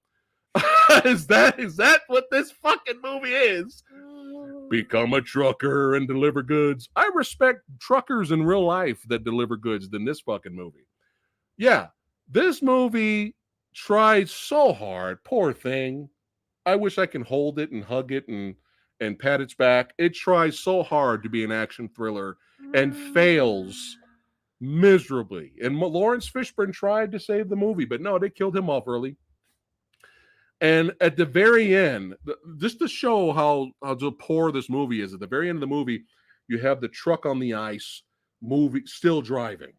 is that what this fucking movie is? Become a trucker and deliver goods. I respect truckers in real life that deliver goods than this fucking movie. Yeah, this movie tried so hard. Poor thing. I wish I can hold it and hug it and pat its back. It tries so hard to be an action thriller and fails miserably. And Lawrence Fishburne tried to save the movie, but no, they killed him off early. And at the very end, just to show how poor this movie is, at the very end of the movie, you have the truck on the ice movie still driving.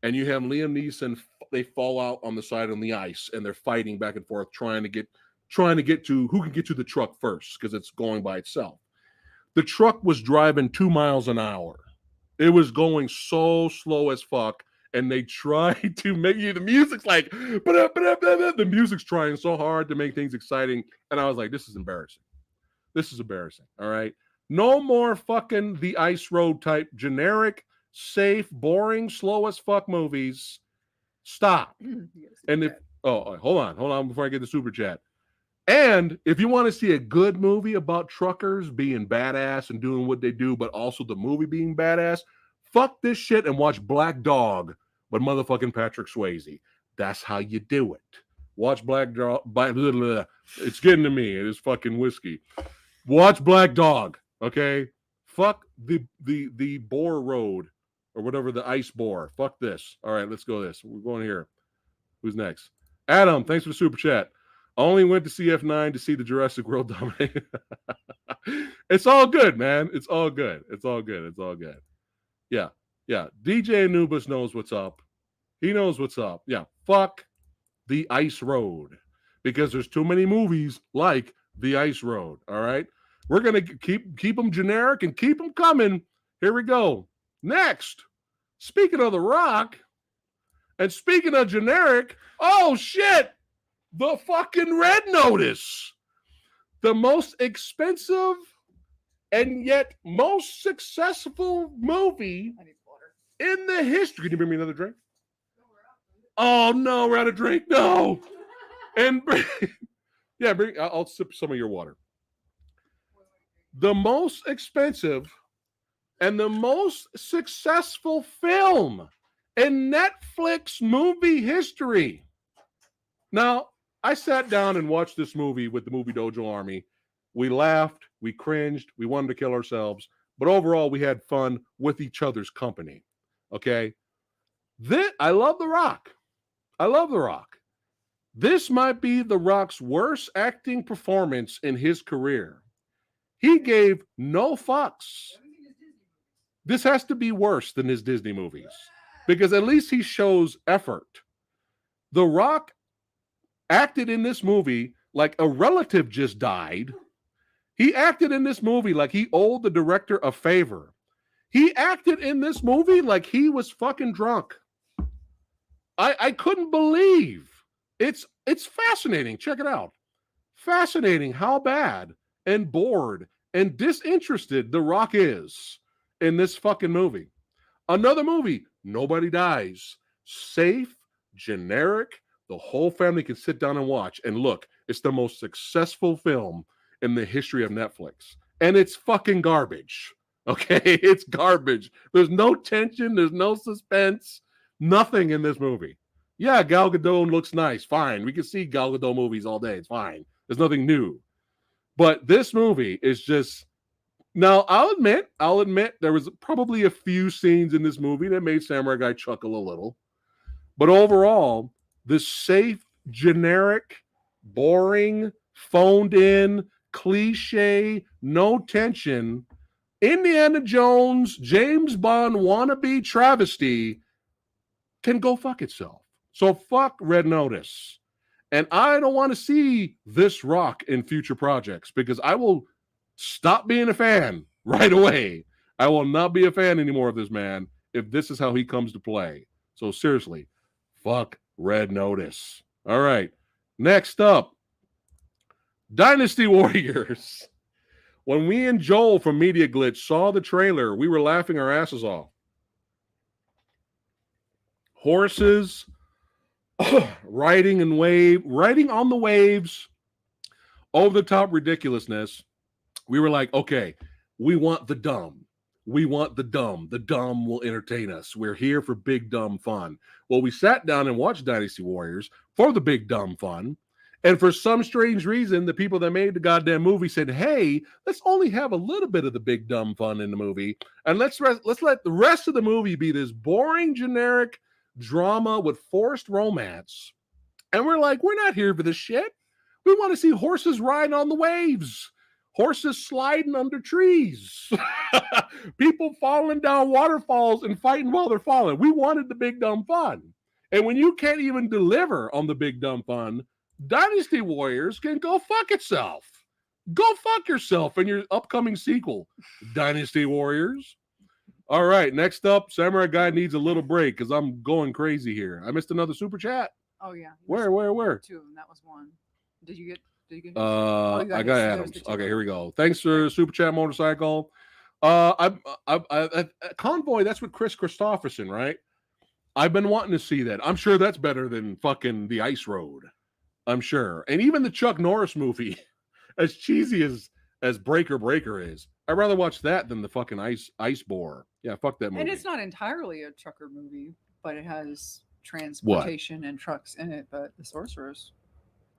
And you have Liam Neeson, they fall out on the side on the ice, and they're fighting back and forth, trying to get to who can get to the truck first, because it's going by itself. The truck was driving 2 miles an hour. It was going so slow as fuck. And they tried to make you, the music's like, the music's trying so hard to make things exciting. And I was like, this is embarrassing. This is embarrassing. All right. No more fucking The Ice Road type generic, safe, boring, slow as fuck movies. Stop. And hold on before I get the super chat. And if you want to see a good movie about truckers being badass and doing what they do, but also the movie being badass, fuck this shit and watch Black Dog with motherfucking Patrick Swayze. That's how you do it. Watch Black Dog. It's getting to me. It is fucking whiskey. Watch Black Dog. Okay. Fuck the Boar Road or whatever, the ice boar. Fuck this. All right, let's go this. We're going here. Who's next? Adam, thanks for the super chat. I only went to CF9 to see the Jurassic World dominate. It's all good, man. It's all good. It's all good. It's all good. Yeah. Yeah. DJ Anubis knows what's up. He knows what's up. Yeah. Fuck the Ice Road. Because there's too many movies like the Ice Road. All right. We're gonna keep them generic and keep them coming. Here we go. Next. Speaking of The Rock, and speaking of generic, oh shit, the fucking Red Notice. The most expensive and yet most successful movie in the history. Can you bring me another drink? Oh no, we're out of drink. No. And I'll sip some of your water. The most expensive and the most successful film in Netflix movie history. Now, I sat down and watched this movie with the Movie Dojo Army. We laughed, we cringed, we wanted to kill ourselves, but overall we had fun with each other's company. Okay? I love The Rock. I love The Rock. This might be The Rock's worst acting performance in his career. He gave no fucks. This has to be worse than his Disney movies because at least he shows effort. The Rock acted in this movie like a relative just died. He acted in this movie like he owed the director a favor. He acted in this movie like he was fucking drunk. I couldn't believe. It's fascinating. Check it out. Fascinating how bad and bored and disinterested The Rock is in this fucking movie. Another movie, nobody dies. Safe, generic, the whole family can sit down and watch. And look, it's the most successful film in the history of Netflix. And it's fucking garbage. Okay? It's garbage. There's no tension. There's no suspense. Nothing in this movie. Yeah, Gal Gadot looks nice. Fine. We can see Gal Gadot movies all day. It's fine. There's nothing new. But this movie is just... Now, I'll admit there was probably a few scenes in this movie that made Samurai Guy chuckle a little. But overall, this safe, generic, boring, phoned in, cliche, no tension, Indiana Jones, James Bond wannabe travesty can go fuck itself. So fuck Red Notice. And I don't want to see this Rock in future projects because I will stop being a fan right away. I will not be a fan anymore of this man if this is how he comes to play. So seriously, fuck Red Notice. All right. Next up, Dynasty Warriors. When we and Joel from Media Glitch saw the trailer, we were laughing our asses off. Horses riding on the waves, over the top ridiculousness. We were like, okay, we want the dumb. We want the dumb. The dumb will entertain us. We're here for big dumb fun. Well, we sat down and watched Dynasty Warriors for the big dumb fun. And for some strange reason, the people that made the goddamn movie said, hey, let's only have a little bit of the big dumb fun in the movie. And let's let the rest of the movie be this boring, generic drama with forced romance. And we're like, we're not here for this shit. We want to see horses ride on the waves. Horses sliding under trees. People falling down waterfalls and fighting while they're falling. We wanted the big dumb fun. And when you can't even deliver on the big dumb fun, Dynasty Warriors can go fuck itself. Go fuck yourself in your upcoming sequel, Dynasty Warriors. All right, next up, Samurai Guy needs a little break because I'm going crazy here. I missed another super chat. Oh, yeah. Where? Two of them. That was one. Did you get I got Adams. Okay, here we go. Thanks for super chat, motorcycle. Convoy. That's with Chris Christopherson, right? I've been wanting to see that. I'm sure that's better than fucking The Ice Road. I'm sure. And even the Chuck Norris movie, as cheesy as Breaker is, I'd rather watch that than the fucking Ice Boar. Yeah, fuck that movie. And it's not entirely a trucker movie, but it has transportation and trucks in it. But The Sorceress.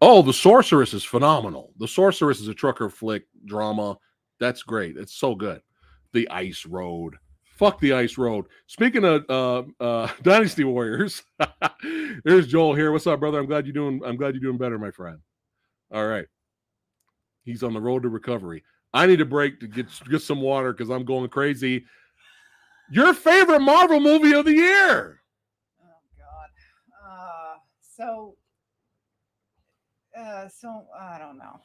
Oh, The Sorceress is phenomenal. The Sorceress is a trucker flick drama. That's great. It's so good. The Ice Road. Fuck the Ice Road. Speaking of Dynasty Warriors, there's Joel here. What's up, brother? I'm glad you're doing better, my friend. All right. He's on the road to recovery. I need a break to get some water because I'm going crazy. Your favorite Marvel movie of the year? Oh God. So I don't know.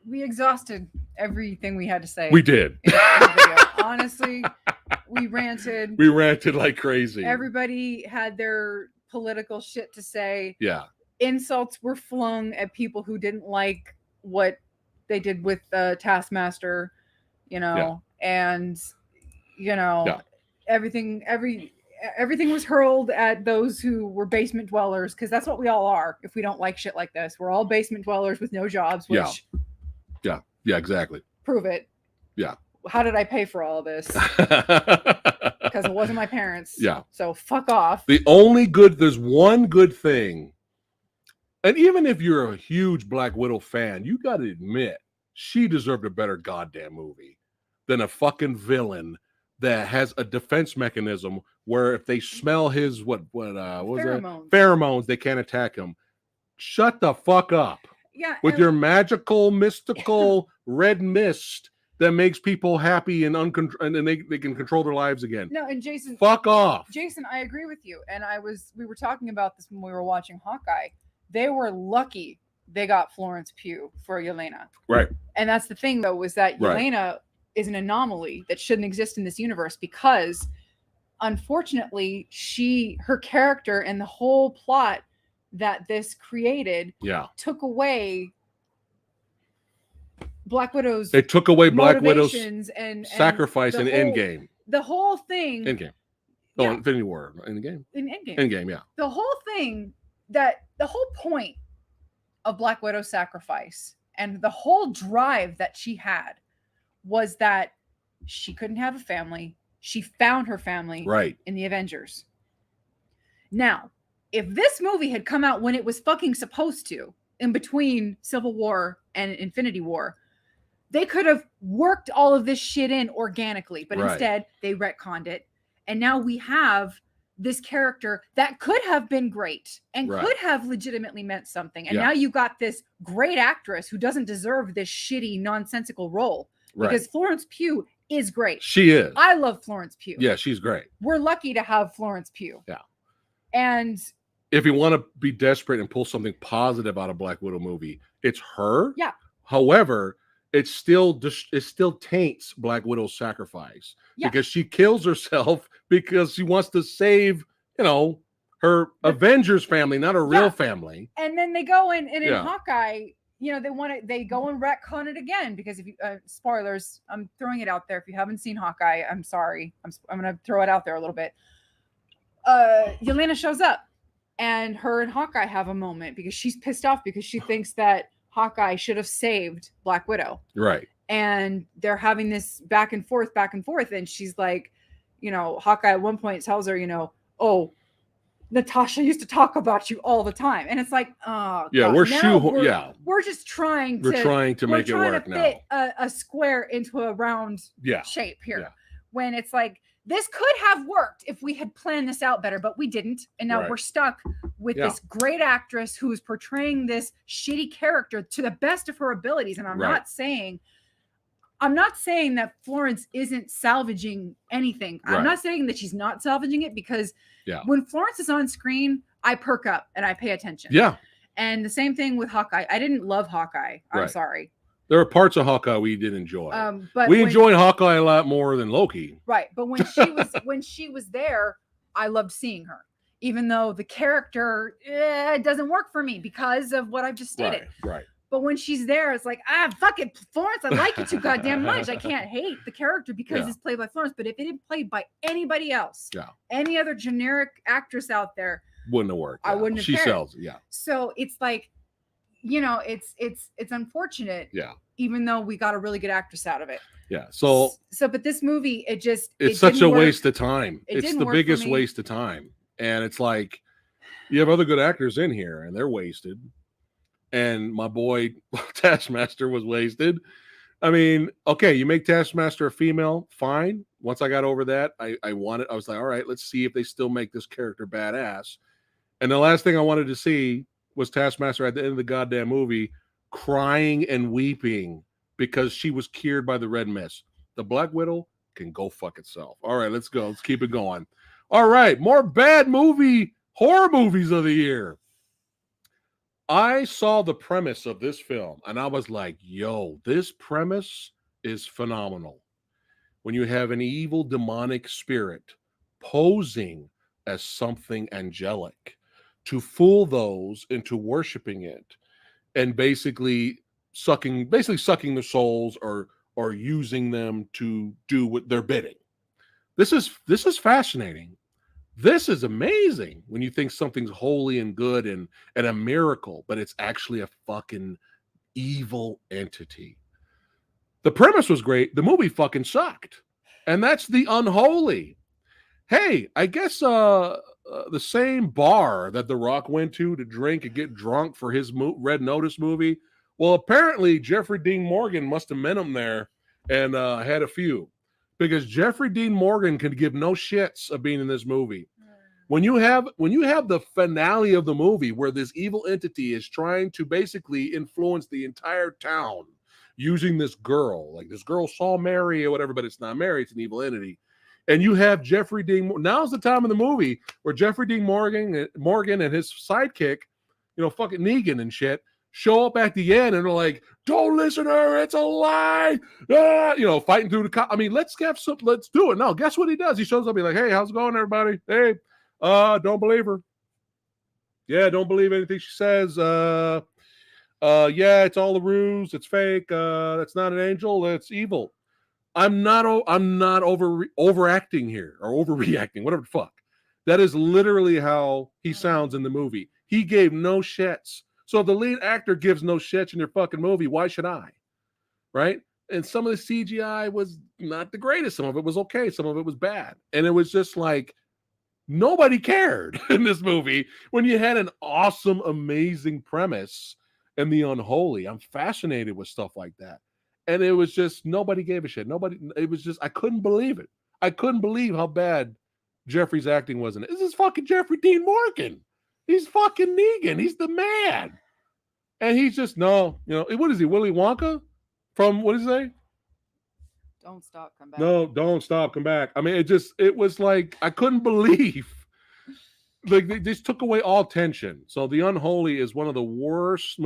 We exhausted everything we had to say. We did. In the video. Honestly, we ranted. We ranted like crazy. Everybody had their political shit to say. Yeah. Insults were flung at people who didn't like what they did with Taskmaster, and everything was hurled at those who were basement dwellers, because that's what we all are. If we don't like shit like this, we're all basement dwellers with no jobs. Which yeah, exactly. Prove it. Yeah. How did I pay for all of this? Because it wasn't my parents. Yeah. So fuck off. There's one good thing. And even if you're a huge Black Widow fan, you got to admit she deserved a better goddamn movie than a fucking villain that has a defense mechanism where if they smell his pheromones, they can't attack him. Shut the fuck up. Yeah. With your magical, mystical red mist that makes people happy and they can control their lives again. No, and Jason, fuck off. Jason, I agree with you. And we were talking about this when we were watching Hawkeye. They were lucky they got Florence Pugh for Yelena. Right. And that's the thing, though, was that Yelena is an anomaly that shouldn't exist in this universe, because unfortunately her character and the whole plot that this created took away Black Widow's They took away Black Widow's and sacrifice in Endgame. The whole thing. Endgame. Oh, yeah. Infinity War. Endgame. In Endgame. Endgame, yeah. The whole thing, the whole point of Black Widow's sacrifice and the whole drive that she had was that she couldn't have a family. She found her family in the Avengers. Now, if this movie had come out when it was fucking supposed to, in between Civil War and Infinity War, they could have worked all of this shit in organically, but instead they retconned it. And now we have this character that could have been great and could have legitimately meant something. And now you got this great actress who doesn't deserve this shitty, nonsensical role. Because Florence Pugh is great. She is. I love Florence Pugh. Yeah, she's great. We're lucky to have Florence Pugh. Yeah. And if you want to be desperate and pull something positive out of Black Widow movie, it's her. Yeah. However, it still taints Black Widow's sacrifice because she kills herself because she wants to save, her Avengers family, not a real family. And then they go in Hawkeye, they go and retcon it again, because if you spoilers, I'm throwing it out there. If you haven't seen Hawkeye, I'm sorry. I'm going to throw it out there a little bit. Yelena shows up and her and Hawkeye have a moment because she's pissed off because she thinks that Hawkeye should have saved Black Widow. Right. And they're having this back and forth. And she's like, Hawkeye at one point tells her, oh, Natasha used to talk about you all the time. And it's like, oh, yeah, God, we're just trying to make it work now. Fit a square into a round shape here. Yeah. When it's like, this could have worked if we had planned this out better, but we didn't. And now we're stuck with this great actress who is portraying this shitty character to the best of her abilities. And I'm not saying that Florence isn't salvaging anything. I'm not saying that she's not salvaging it, because when Florence is on screen, I perk up and I pay attention. Yeah. And the same thing with Hawkeye. I didn't love Hawkeye. I'm sorry. There are parts of Hawkeye we did enjoy. But we enjoyed Hawkeye a lot more than Loki. Right. But when she was there, I loved seeing her. Even though the character doesn't work for me because of what I've just stated. Right. But when she's there, it's like, fuck it, Florence, I like it too goddamn much. I can't hate the character because it's played by Florence. But if it had played by anybody else, any other generic actress out there, wouldn't have worked. I wouldn't have cared. She sells, So it's like, it's unfortunate. Yeah. Even though we got a really good actress out of it. Yeah. So but this movie, it's such a waste of time. It's the biggest waste of time. And it's like, you have other good actors in here and they're wasted. and my boy Taskmaster was wasted. I mean, okay, you make Taskmaster a female, fine. Once I got over that, I was like, all right, let's see if they still make this character badass. And the last thing I wanted to see was Taskmaster at the end of the goddamn movie crying and weeping because she was cured by the red mist. The Black Widow can go fuck itself. All right, let's go. Let's keep it going. All right, more bad horror movies of the year. I saw the premise of this film and I was like, yo, this premise is phenomenal. When you have an evil demonic spirit posing as something angelic to fool those into worshiping it and basically sucking their souls or using them to do what they're bidding. This is fascinating. This is amazing when you think something's holy and good and a miracle, but it's actually a fucking evil entity. The premise was great. The movie fucking sucked. And that's The Unholy. Hey, I guess the same bar that The Rock went to drink and get drunk for his Red Notice movie. Well, apparently Jeffrey Dean Morgan must have met him there and had a few. Because Jeffrey Dean Morgan could give no shits of being in this movie. When you have the finale of the movie where this evil entity is trying to basically influence the entire town using this girl, like this girl saw Mary or whatever, but it's not Mary, it's an evil entity. And you have Jeffrey Dean. Now's the time in the movie where Jeffrey Dean Morgan and his sidekick, fucking Negan and shit, show up at the end and they're like, "Don't listen to her, it's a lie." Fighting through the I mean, let's do it. No, guess what he does? He shows up, he's like, "Hey, how's it going, everybody? Hey, don't believe her. Yeah, don't believe anything she says. Yeah, it's all a ruse, it's fake, that's not an angel, it's evil." I'm not overacting here or overreacting, whatever the fuck. That is literally how he sounds in the movie. He gave no shits. So if the lead actor gives no shits in your fucking movie, why should I? Right? And some of the CGI was not the greatest. Some of it was okay. Some of it was bad. And it was just like, nobody cared in this movie when you had an awesome, amazing premise and The Unholy. I'm fascinated with stuff like that. And it was just, nobody gave a shit. It was just, I couldn't believe it. I couldn't believe how bad Jeffrey's acting was in it. This is fucking Jeffrey Dean Morgan. He's fucking Negan. He's the man. And he's just, no, what is he, Willy Wonka? From, what does he say? Don't stop, come back. No, don't stop, come back. I mean, it was like, I couldn't believe. Like, they just took away all tension. So The Unholy is one of the worst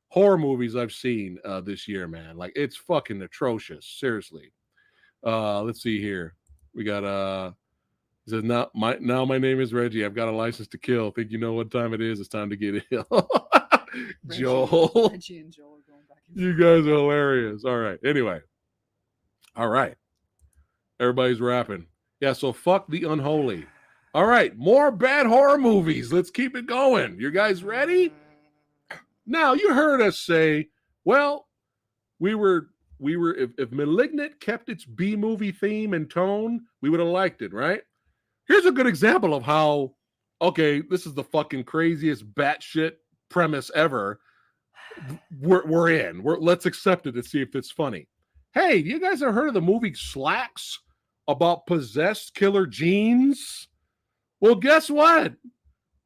horror movies I've seen this year, man. Like, it's fucking atrocious. Seriously. Let's see here. We got he says, now my name is Reggie. I've got a license to kill. Think you know what time it is? It's time to get ill. Joel. Reggie and Joel are going back. You guys are hilarious. All right. Anyway. All right. Everybody's rapping. Yeah, so fuck The Unholy. All right. More bad horror movies. Let's keep it going. You guys ready? Now, you heard us say, well, we were if Malignant kept its B-movie theme and tone, we would have liked it, right? Here's a good example of how, okay, this is the fucking craziest batshit premise ever. We're in. Let's accept it and see if it's funny. Hey, you guys ever heard of the movie Slacks about possessed killer genes? Well, guess what?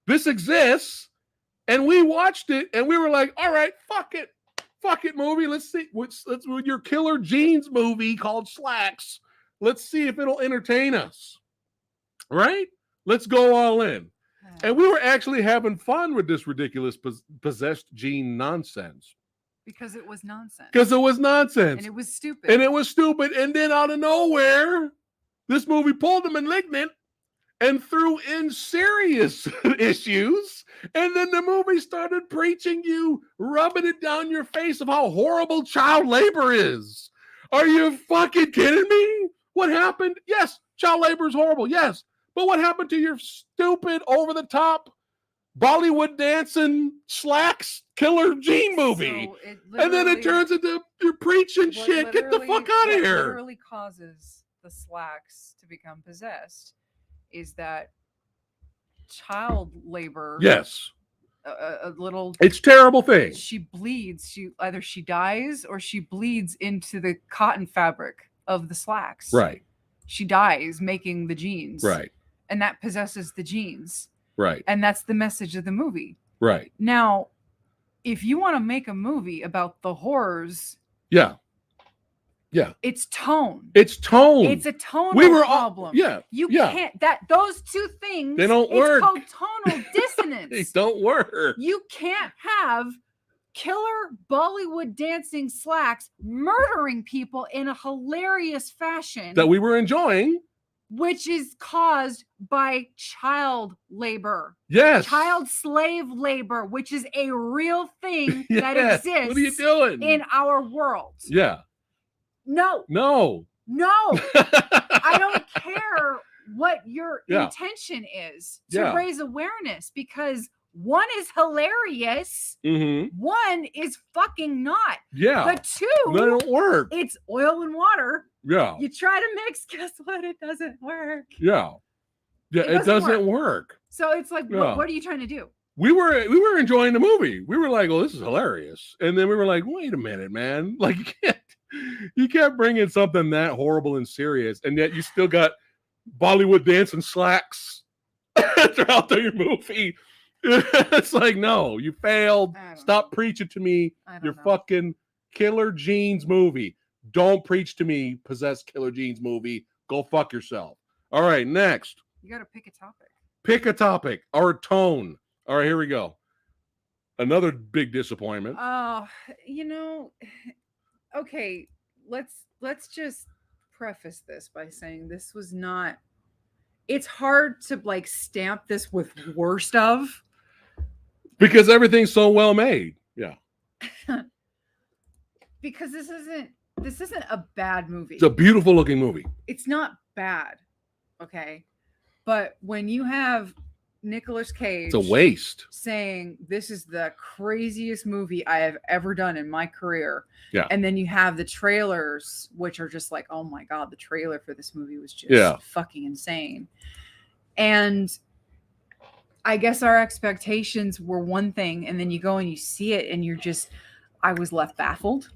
This exists, and we watched it, and we were like, all right, fuck it, movie. Let's see. Let's your killer genes movie called Slacks. Let's see if it'll entertain us. Right? Let's go all in. And we were actually having fun with this ridiculous possessed gene nonsense. Because it was nonsense. And it was stupid. And then out of nowhere, this movie pulled a Malignant and threw in serious issues. And then the movie started preaching you, rubbing it down your face of how horrible child labor is. Are you fucking kidding me? What happened? Yes, child labor is horrible. Yes. But what happened to your stupid, over-the-top, Bollywood dancing Slacks killer gene movie? So and then it turns into you're preaching shit. Get the fuck out of here. What literally causes the Slacks to become possessed is that child labor. Yes. a little. It's terrible thing. She bleeds. Either she dies or she bleeds into the cotton fabric of the slacks. Right. She dies making the jeans. Right. And that possesses the jeans. Right. And that's the message of the movie. Right. Now, if you want to make a movie about the horrors, yeah, it's tone. It's tone. It's a tonal problem. You can't. Those two things. They don't work. It's called tonal dissonance. They don't work. You can't have killer Bollywood dancing slacks murdering people in a hilarious fashion that we were enjoying, which is caused by child labor. Yes. Child slave labor, which is a real thing yes. that exists. What are you doing? In our world. Yeah. No. I don't care what your intention is to raise awareness, because one is hilarious. One is fucking not. Yeah. The two, they don't work. It's oil and water. Yeah. You try to mix, guess what? It doesn't work. Yeah. It doesn't work. So it's like, what are you trying to do? We were enjoying the movie. We were like, "Oh, this is hilarious," and then we were like, "Wait a minute, man! Like, you can't bring in something that horrible and serious, and yet you still got Bollywood dancing slacks throughout your movie." It's like, no, you failed. Stop preaching to me your fucking Killer Jeans movie. Don't preach to me possessed Killer Jeans movie. Go fuck yourself. All right, next. You got to pick a topic. Pick a topic or tone. All right, here we go. Another big disappointment. Oh, okay, let's just preface this by saying this was not. It's hard to like stamp this with worst of, because everything's so well made. Yeah. Because this isn't a bad movie. It's a beautiful looking movie. It's not bad. Okay. But when you have Nicolas Cage, it's a waste, saying this is the craziest movie I have ever done in my career. Yeah. And then you have the trailers, which are just like, oh my God, the trailer for this movie was just fucking insane. And I guess our expectations were one thing, and then you go and you see it and I was left baffled.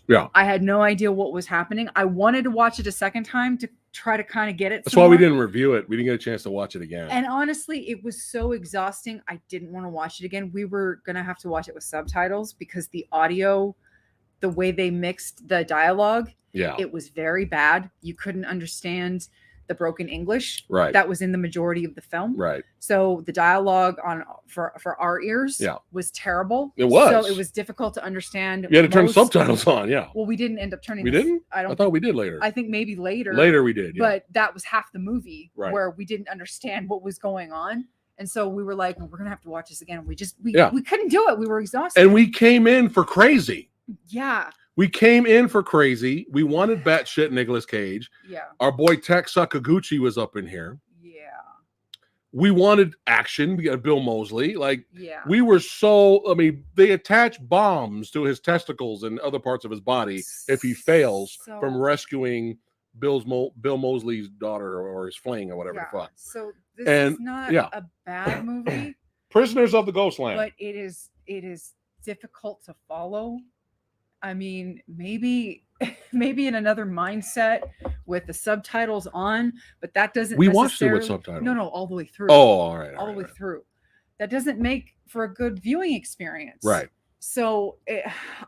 Yeah. I had no idea what was happening. I wanted to watch it a second time to try to kind of get it. That's why we didn't review it. We didn't get a chance to watch it again. And honestly, it was so exhausting. I didn't want to watch it again. We were going to have to watch it with subtitles because the audio, the way they mixed the dialogue, it was very bad. You couldn't understand the broken English that was in the majority of the film. Right. So the dialogue for our ears was terrible. It was. So it was difficult to understand. You had to turn subtitles on. Yeah. Well, we didn't end up turning. We didn't? I thought we did later. I think maybe later. Later we did. Yeah. But that was half the movie where we didn't understand what was going on. And so we were like, well, we're going to have to watch this again. We couldn't do it. We were exhausted. And we came in for crazy. Yeah. We came in for crazy. We wanted batshit Nicolas Cage. Yeah. Our boy Tech Sakaguchi was up in here. Yeah. We wanted action. We got Bill Moseley. We were they attach bombs to his testicles and other parts of his body if he fails from rescuing Bill Moseley's daughter or his fling or whatever the fuck. So this is not a bad movie. Prisoners of the Ghostland. But it is difficult to follow. I mean, maybe in another mindset with the subtitles on, but that doesn't. We watched it with subtitles. No, all the way through. Oh, all right, all the way through. That doesn't make for a good viewing experience. Right. So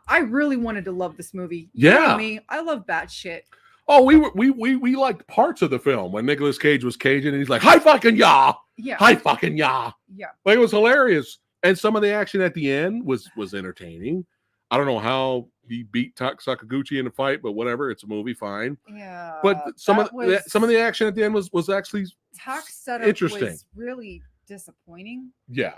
I really wanted to love this movie. Yeah. You know me, I love batshit. Oh, we liked parts of the film when Nicolas Cage was caging and he's like, "Hi fucking ya!" Yeah. Hi fucking ya! Yeah. Like, it was hilarious, and some of the action at the end was entertaining. I don't know how he beat Sakaguchi in the fight, but whatever. It's a movie, fine. Yeah. But some of the action at the end was actually interesting. Was really disappointing. Yeah.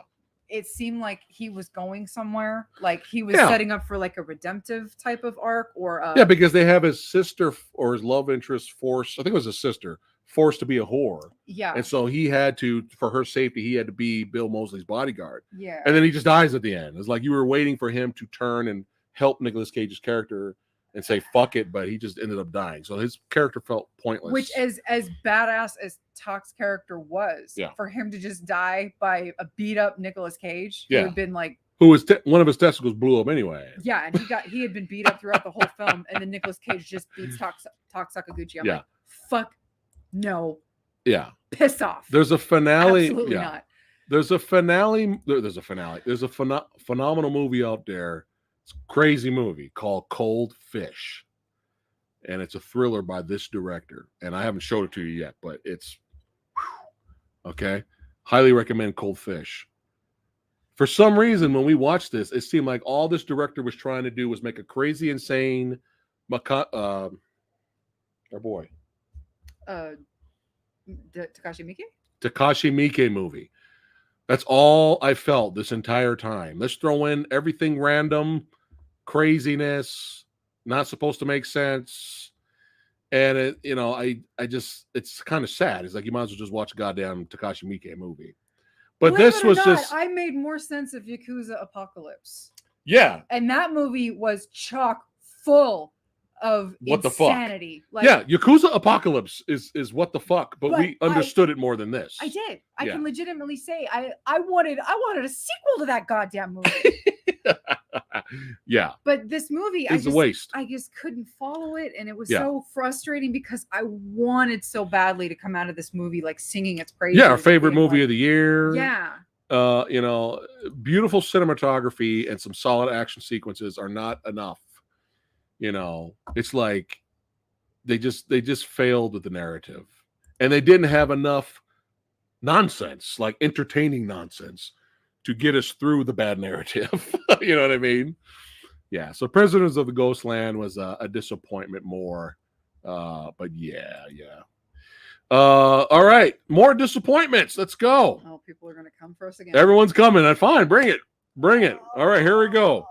It seemed like he was going somewhere, like he was setting up for like a redemptive type of arc, or because they have his sister or his love interest forced. I think it was his sister forced to be a whore. Yeah. And so he had to, for her safety, he had to be Bill Moseley's bodyguard. Yeah. And then he just dies at the end. It's like you were waiting for him to turn and help Nicolas Cage's character and say fuck it, but he just ended up dying. So his character felt pointless. Which, as badass as Tuck's character was, for him to just die by a beat up Nicolas Cage, who had been like, who was one of his testicles blew up anyway. Yeah, and he had been beat up throughout the whole film, and then Nicolas Cage just beats Tak Sakaguchi. I'm like, fuck no. Yeah. Piss off. There's a finale. Absolutely not. There's a finale. There's a phenomenal movie out there. It's a crazy movie called Cold Fish. And it's a thriller by this director. And I haven't showed it to you yet, but it's okay. Highly recommend Cold Fish. For some reason, when we watched this, it seemed like all this director was trying to do was make a crazy, insane our boy. Takashi Miike movie. That's all I felt this entire time. Let's throw in everything random, craziness, not supposed to make sense. And it's kind of sad. It's like you might as well just watch a goddamn Takashi Miike movie. But this was just... I made more sense of Yakuza Apocalypse. Yeah. And that movie was chock full of what insanity. The fuck? Yeah, Yakuza Apocalypse is what the fuck, but we understood it more than this. I did. I can legitimately say I wanted a sequel to that goddamn movie. Yeah. But this movie, it's a waste. I just couldn't follow it, and it was so frustrating because I wanted so badly to come out of this movie like singing its praises. Yeah, our favorite movie of the year. Yeah. Beautiful cinematography and some solid action sequences are not enough. It's like they just failed with the narrative, and they didn't have enough nonsense, like entertaining nonsense, to get us through the bad narrative. You know what I mean? Yeah. So Prisoners of the Ghostland was a disappointment more. But yeah. All right. More disappointments. Let's go. Oh, people are going to come for us again. Everyone's coming. That's fine. Bring it. All right. Here we go.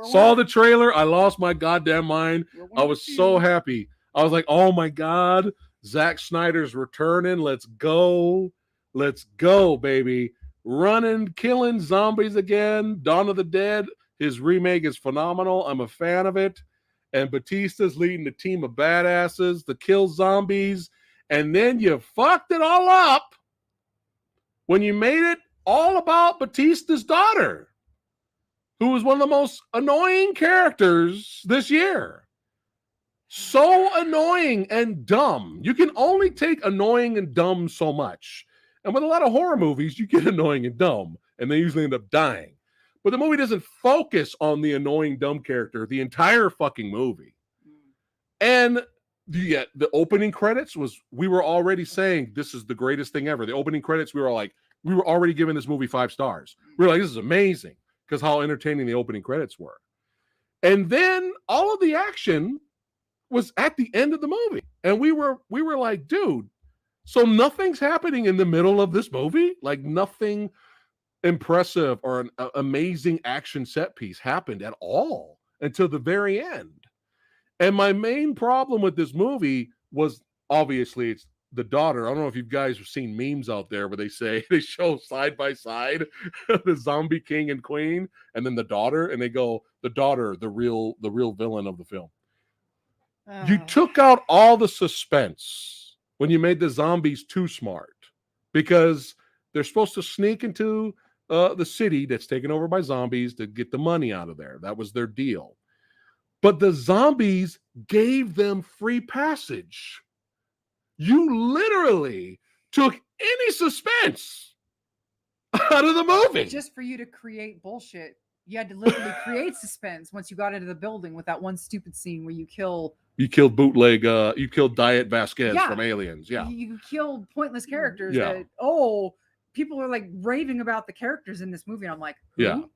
Saw the trailer. I lost my goddamn mind. I was so happy. I was like, oh my God, Zack Snyder's returning. Let's go. Let's go, baby. Running, killing zombies again. Dawn of the Dead. His remake is phenomenal. I'm a fan of it. And Batista's leading the team of badasses to kill zombies. And then you fucked it all up when you made it all about Batista's daughter, who was one of the most annoying characters this year. So annoying and dumb. You can only take annoying and dumb so much. And with a lot of horror movies, you get annoying and dumb, and they usually end up dying. But the movie doesn't focus on the annoying, dumb character the entire fucking movie. And the opening credits we were already saying this is the greatest thing ever. The opening credits, we were already giving this movie 5 stars. We were like, this is amazing, because how entertaining the opening credits were. And then all of the action was at the end of the movie. And we were like, dude, so nothing's happening in the middle of this movie? Like nothing impressive or an amazing action set piece happened at all until the very end. And my main problem with this movie was, obviously, it's the daughter. I don't know if you guys have seen memes out there where they show side by side the zombie king and queen, and then the daughter, and they go, the daughter, the real villain of the film. You took out all the suspense when you made the zombies too smart, because they're supposed to sneak into the city that's taken over by zombies to get the money out of there. That was their deal. But the zombies gave them free passage. You literally took any suspense out of the movie. Just for you to create bullshit. You had to literally create suspense once you got into the building with that one stupid scene where you killed bootleg, you killed Diet Vasquez from Aliens. Yeah. You killed pointless characters that, people are like raving about the characters in this movie. And I'm like, who?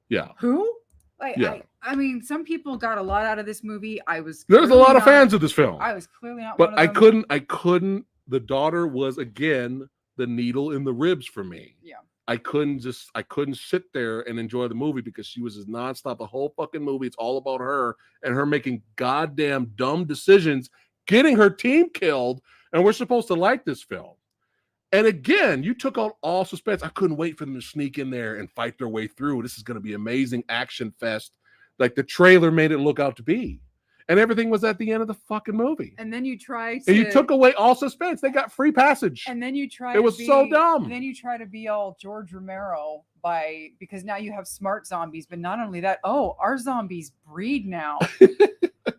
Yeah. Who? I mean, some people got a lot out of this movie. There's a lot of fans of this film. I was clearly not but one of them. I couldn't, the daughter was again the needle in the ribs for me. Yeah. I couldn't sit there and enjoy the movie because she was just nonstop the whole fucking movie. It's all about her and her making goddamn dumb decisions, getting her team killed, and we're supposed to like this film. And again, you took out all suspense. I couldn't wait for them to sneak in there and fight their way through. This is going to be amazing action fest. like the trailer made it look out to be. And everything was at the end of the fucking movie. And then you try to... And you took away all suspense. They got free passage. And then you try It was so dumb. Then you try to be all George Romero because now you have smart zombies. But not only that, our zombies breed now.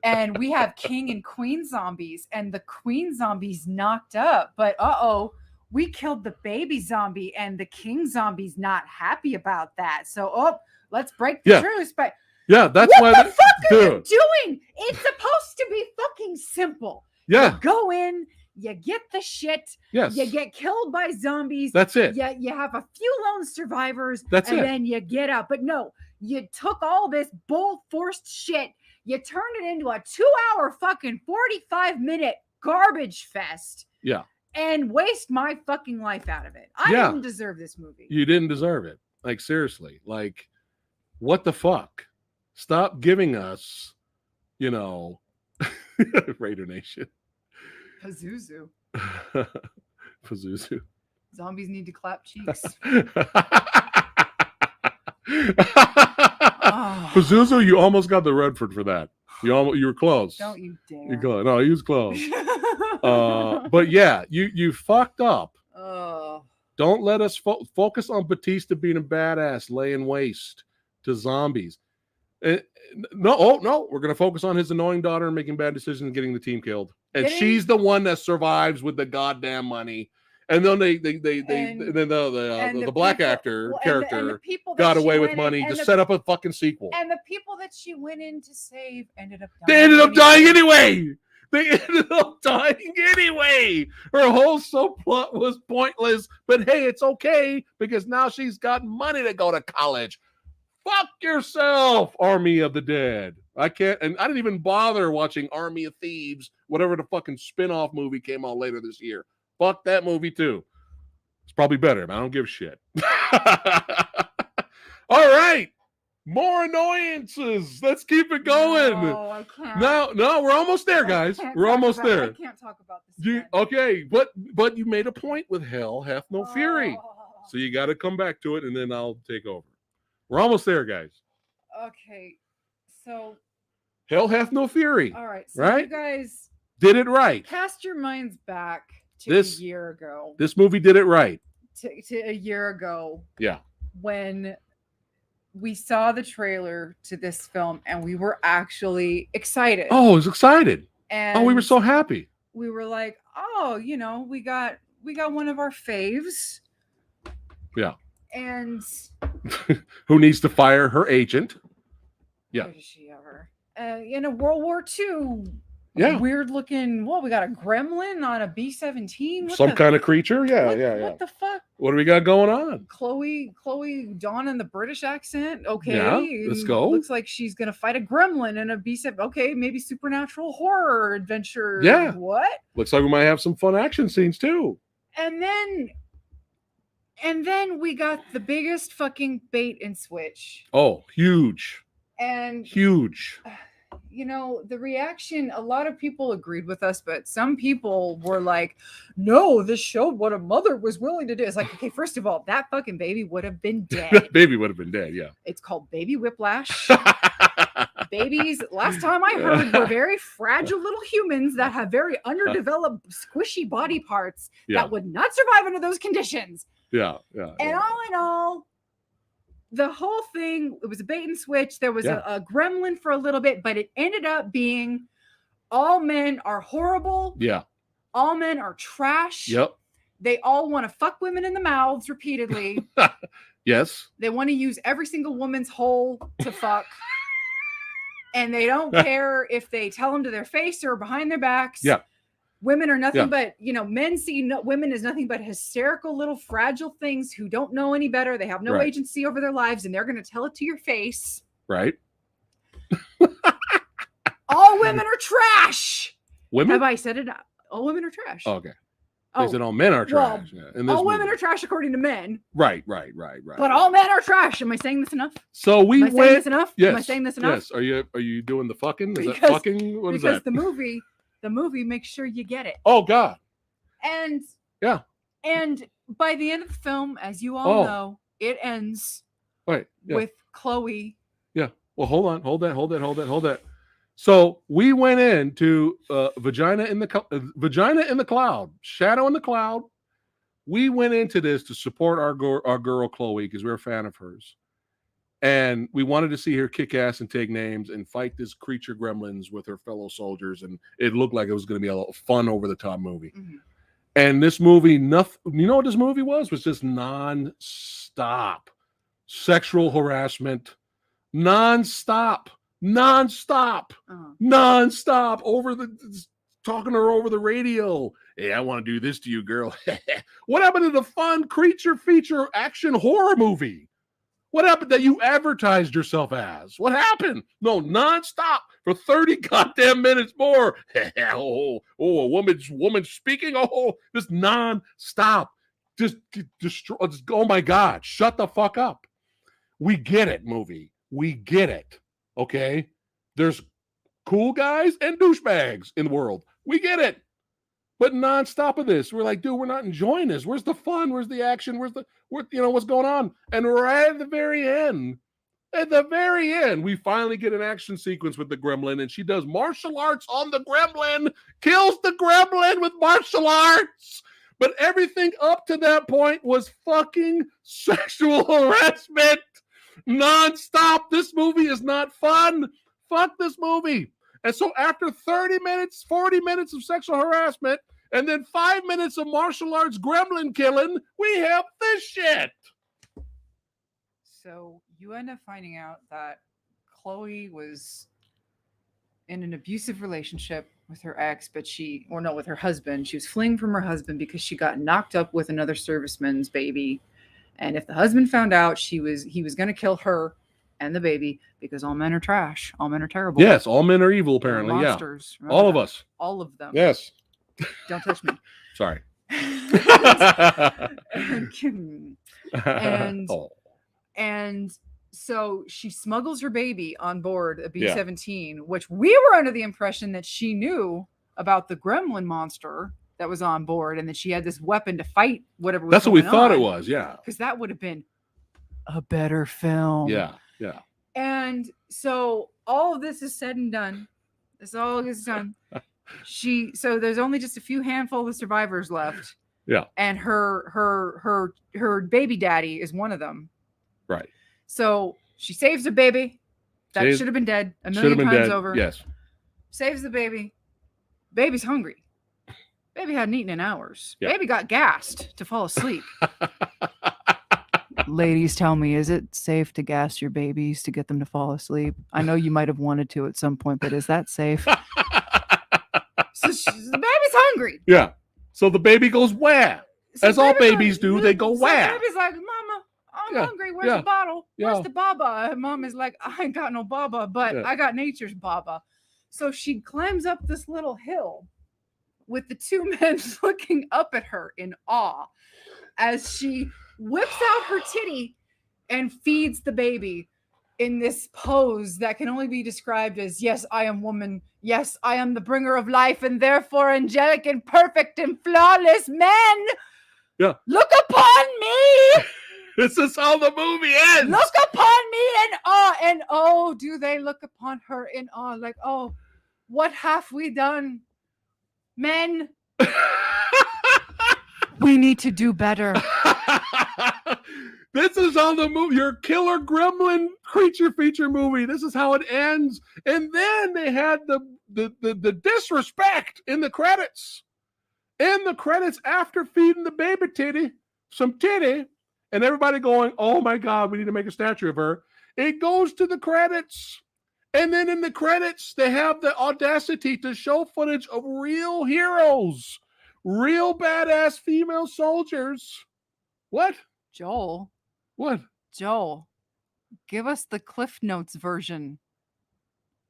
And we have king and queen zombies. And the queen zombie's knocked up. But we killed the baby zombie. And the king zombie's not happy about that. So, let's break the truce. But... Yeah, that's what the fuck are you doing? It's supposed to be fucking simple. Yeah. You go in, you get the shit. Yes. You get killed by zombies. That's it. You have a few lone survivors. That's it. And then you get out. But no, you took all this bull forced shit. You turned it into a 2-hour fucking 45-minute garbage fest. Yeah. And waste my fucking life out of it. I didn't deserve this movie. You didn't deserve it. Like, seriously. Like, what the fuck? Stop giving us, Raider Nation. Pazuzu. Pazuzu. Zombies need to clap cheeks. Pazuzu, you almost got the Redford for that. You were close. Don't you dare. You're close. No, he was close. But yeah, you fucked up. Don't let us focus on Batista being a badass, laying waste to zombies. No, we're going to focus on his annoying daughter and making bad decisions and getting the team killed. And she's the one that survives with the goddamn money. And then the black actor character got away with money to set up a fucking sequel. And the people that she went in to save ended up dying. They ended up dying anyway. They ended up dying anyway. Her whole subplot was pointless. But hey, it's okay because now she's got money to go to college. Fuck yourself, Army of the Dead. I can't, and I didn't even bother watching Army of Thieves, whatever the fucking spin-off movie came out later this year. Fuck that movie too. It's probably better, but I don't give a shit. All right. More annoyances. Let's keep it going. No, I can't. No, we're almost there, guys. We're almost there. I can't talk about this. Okay, but you made a point with Hell Hath No Fury. So you got to come back to it, and then I'll take over. We're almost there, guys. Okay, so Hell Hath No Fury. All right, so right? You guys did it right. Cast your minds back to a year ago. This movie did it right. To a year ago. Yeah. When we saw the trailer to this film, and we were actually excited. Oh, I was excited. And we were so happy. We were like, we got one of our faves. Yeah. And who needs to fire her agent? Yeah. Where does she ever? In a World War II. Yeah. Weird looking. We got a gremlin on a B-17. Some kind of creature. Yeah. What the fuck? What do we got going on? Chloe Dawn in the British accent. Okay. Yeah, let's go. Looks like she's gonna fight a gremlin in a B-7. Okay, maybe supernatural horror adventure. Yeah. What? Looks like we might have some fun action scenes too. And then we got the biggest fucking bait and switch. Oh, huge. And huge. The reaction, a lot of people agreed with us, but some people were like, no, this showed what a mother was willing to do. It's like, okay, first of all, that fucking baby would have been dead. That baby would have been dead, yeah. It's called baby whiplash. Babies, last time I heard, were very fragile little humans that have very underdeveloped, squishy body parts that would not survive under those conditions. Yeah. And all in all, the whole thing, it was a bait and switch. There was a gremlin for a little bit, but it ended up being all men are horrible. Yeah. All men are trash. Yep. They all want to fuck women in the mouths repeatedly. Yes. They want to use every single woman's hole to fuck. And they don't care if they tell them to their face or behind their backs. Yeah. Women are nothing but, men see women as nothing but hysterical little fragile things who don't know any better. They have no agency over their lives, and they're going to tell it to your face. Right. All women are trash. Women? Have I said it? All women are trash. Oh, okay. They said all men are trash. Well, all women are trash according to men. Right. But all men are trash. Am I saying this enough? So we Am I saying this enough? Yes. Am I saying this enough? Yes. Are you doing the fucking? Is that fucking? What is that? Because the movie makes sure you get it. Oh God. And yeah. And by the end of the film, as you all know, it ends with Chloe. Yeah. Well, hold on, hold that. So we went into Vagina in the Cloud, Shadow in the Cloud. We went into this to support our girl Chloe because we're a fan of hers, and we wanted to see her kick ass and take names and fight this creature gremlins with her fellow soldiers, and it looked like it was going to be a fun, over the top movie. Mm-hmm. And this movie, nothing. You know what this movie was? Was just non-stop sexual harassment, non-stop, over the talking to her over the radio. Hey, I want to do this to you, girl. What happened to the fun creature feature action horror movie? What happened that you advertised yourself as? What happened? No, nonstop for 30 goddamn minutes more. A woman speaking. Oh, just nonstop. Just destroy. Oh my God! Shut the fuck up. We get it, movie. We get it. Okay, there's cool guys and douchebags in the world. We get it. But nonstop of this, we're like, dude, we're not enjoying this. Where's the fun? Where's the action? What's going on? And right at the very end, we finally get an action sequence with the gremlin, and she does martial arts on the gremlin, kills the gremlin with martial arts. But everything up to that point was fucking sexual harassment. Nonstop. This movie is not fun. Fuck this movie. And so after 30 minutes, 40 minutes of sexual harassment, and then 5 minutes of martial arts gremlin killing, we have this shit. So you end up finding out that Chloe was in an abusive relationship with her ex, with her husband. She was fleeing from her husband because she got knocked up with another serviceman's baby. And if the husband found out, he was going to kill her and the baby, because all men are trash. All men are terrible. Yes, all men are evil, apparently. Monsters. Yeah. All of us. All of them. Yes. Don't touch me. Sorry. And so she smuggles her baby on board a B-17, which we were under the impression that she knew about the gremlin monster that was on board, and that she had this weapon to fight whatever was That's what we thought it was, yeah. Because that would have been a better film. Yeah. And so all of this is said and done. This all is done. So there's only just a few handful of survivors left. Yeah. And her baby daddy is one of them. Right. So she saves the baby. That should have been dead a million times over. Yes. Saves the baby. Baby's hungry. Baby hadn't eaten in hours. Yeah. Baby got gassed to fall asleep. Ladies, tell me, is it safe to gas your babies to get them to fall asleep? I know you might have wanted to at some point, but is that safe? So the baby's hungry. Yeah. So the baby goes wah. As all babies do, they go wah. The baby's like, Mama, I'm hungry. Where's the bottle? Where's the baba? And Mom is like, I ain't got no baba, but I got nature's baba. So she climbs up this little hill with the two men looking up at her in awe as she whips out her titty and feeds the baby in this pose that can only be described as, yes, I am woman. Yes, I am the bringer of life, and therefore angelic and perfect and flawless. Men, look upon me. This is how the movie ends. Look upon me in awe. And oh, do they look upon her in awe? Like, oh, what have we done? Men, we need to do better. This is how the movie, your killer gremlin creature feature movie. This is how it ends. And then they had the disrespect in the credits. In the credits, after feeding the baby some titty, and everybody going, oh my God, we need to make a statue of her. It goes to the credits. And then in the credits, they have the audacity to show footage of real heroes, real badass female soldiers. What? Joel. What? Joel, give us the Cliff Notes version.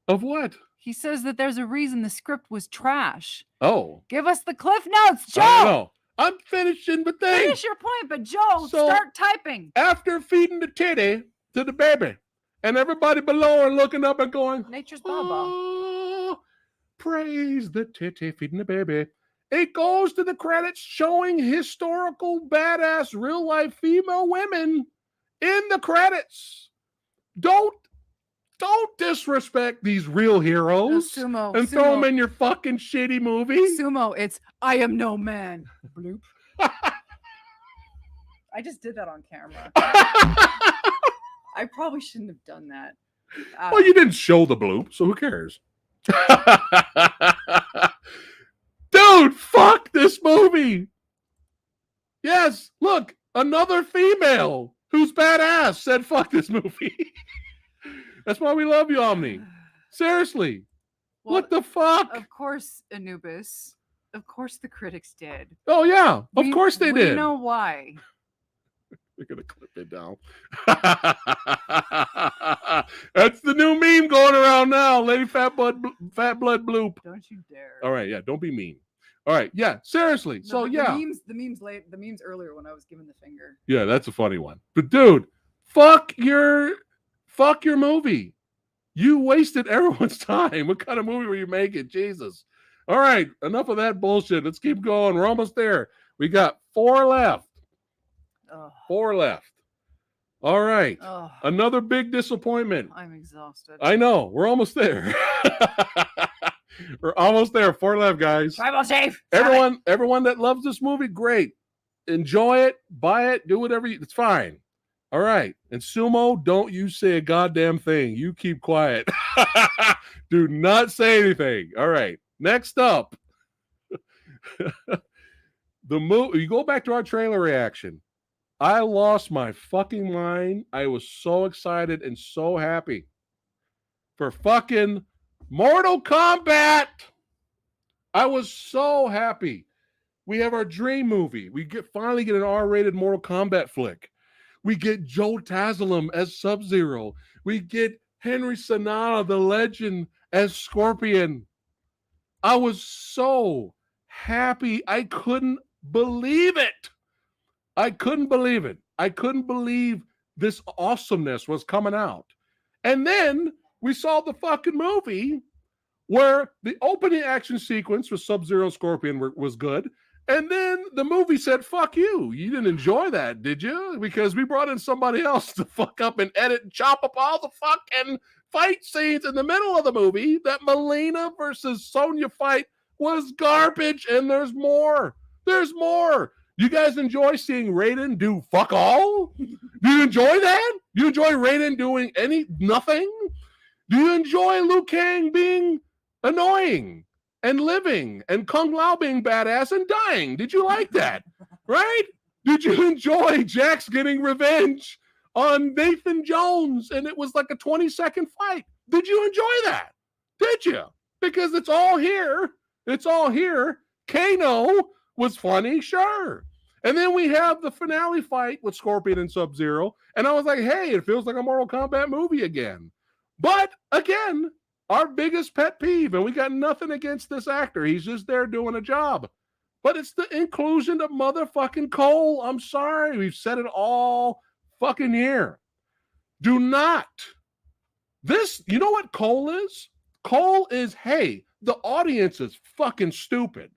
Of what? He says that there's a reason the script was trash. Oh. Give us the Cliff Notes, Joel. I don't know. I'm finishing the thing. Finish your point, but Joel, start typing. After feeding the titty to the baby, and everybody below are looking up and going, nature's baba. Oh, praise the titty feeding the baby. It goes to the credits showing historical, badass, real-life female women in the credits. Don't Don't disrespect these real heroes and throw them in your fucking shitty movie. Sumo, it's I am no man. Bloop. I just did that on camera. I probably shouldn't have done that. Well, you didn't show the bloop, so who cares? Dude, fuck this movie. Yes, look, another female who's badass said fuck this movie. That's why we love you, Omni. Seriously. Well, what the fuck? Of course, Anubis. Of course the critics did. Oh, yeah. Of course they did. We know why. We're going to clip it down. That's the new meme going around now. Lady Fat Blood Bloop. Don't you dare. All right, yeah. Don't be mean. All right, yeah. Seriously. No, so, yeah. The memes earlier when I was giving the finger. Yeah, that's a funny one. But, dude, fuck your movie. You wasted everyone's time. What kind of movie were you making? Jesus. All right, enough of that bullshit. Let's keep going. We're almost there. We got 4 left. 4 left. All right. Another big disappointment. I'm exhausted. I know. We're almost there. We're almost there. 4 left, guys. Tribal safe. Everyone that loves this movie, great. Enjoy it. Buy it. Do whatever. It's fine. All right. And Sumo, don't you say a goddamn thing. You keep quiet. Do not say anything. All right. Next up. You go back to our trailer reaction. I lost my fucking mind. I was so excited and so happy for fucking Mortal Kombat. I was so happy. We have our dream movie. We finally get an R-rated Mortal Kombat flick. We get Joe Taslim as Sub-Zero. We get Henry Sonata, the legend, as Scorpion. I was so happy. I couldn't believe it. I couldn't believe it. I couldn't believe this awesomeness was coming out. And then we saw the fucking movie where the opening action sequence with Sub-Zero and Scorpion was good. And then the movie said, fuck you. You didn't enjoy that, did you? Because we brought in somebody else to fuck up and edit and chop up all the fucking fight scenes in the middle of the movie. That Melina versus Sonya fight was garbage, and there's more. There's more. You guys enjoy seeing Raiden do fuck all? Do you enjoy that? Do you enjoy Raiden doing nothing? Do you enjoy Liu Kang being annoying and living and Kung Lao being badass and dying? Did you like that? Right? Did you enjoy Jax getting revenge on Nathan Jones and it was like a 20-second fight? Did you enjoy that? Did you? Because it's all here. It's all here. Kano was funny, sure. And then we have the finale fight with Scorpion and Sub-Zero. And I was like, hey, it feels like a Mortal Kombat movie again. But again, our biggest pet peeve, and we got nothing against this actor. He's just there doing a job. But it's the inclusion of motherfucking Cole. I'm sorry. We've said it all fucking year. Do not. You know what Cole is? Cole is, hey, the audience is fucking stupid.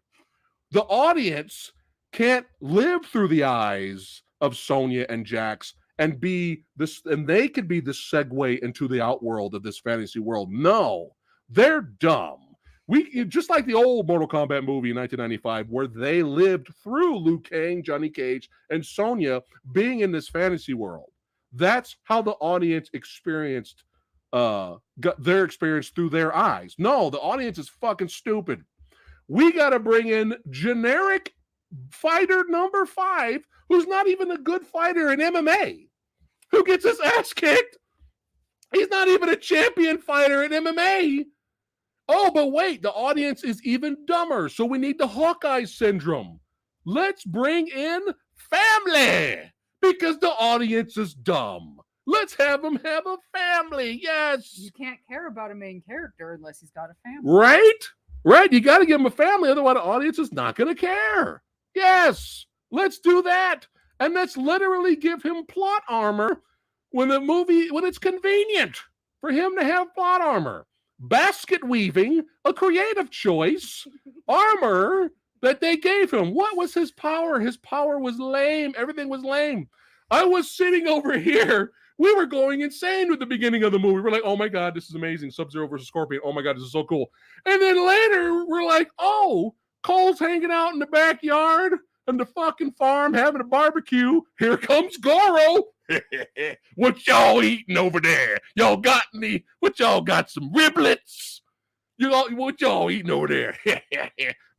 The audience can't live through the eyes of Sonya and Jax and be this, and they could be the segue into the outworld of this fantasy world. No, they're dumb. We just like the old Mortal Kombat movie in 1995, where they lived through Liu Kang, Johnny Cage, and Sonya being in this fantasy world. That's how the audience experienced got their experience through their eyes. No, the audience is fucking stupid. We got to bring in generic fighter number 5, who's not even a good fighter in MMA, who gets his ass kicked. He's not even a champion fighter in MMA. Oh, but wait, the audience is even dumber. So we need the Hawkeye syndrome. Let's bring in family because the audience is dumb. Let's have them have a family. Yes. You can't care about a main character unless he's got a family. Right? Right. You got to give him a family. Otherwise, the audience is not going to care. Yes. Let's do that. And let's literally give him plot armor when it's convenient for him to have plot armor. Basket weaving, a creative choice. Armor that they gave him. What was his power? His power was lame. Everything was lame. I was sitting over here We were going insane with the beginning of the movie. We're like, oh my God, this is amazing. Sub-Zero versus Scorpion. Oh my God, this is so cool. And then later, we're like, oh, Cole's hanging out in the backyard on the fucking farm having a barbecue. Here comes Goro. What y'all eating over there? Y'all got any? What y'all got? Some riblets? What y'all eating over there?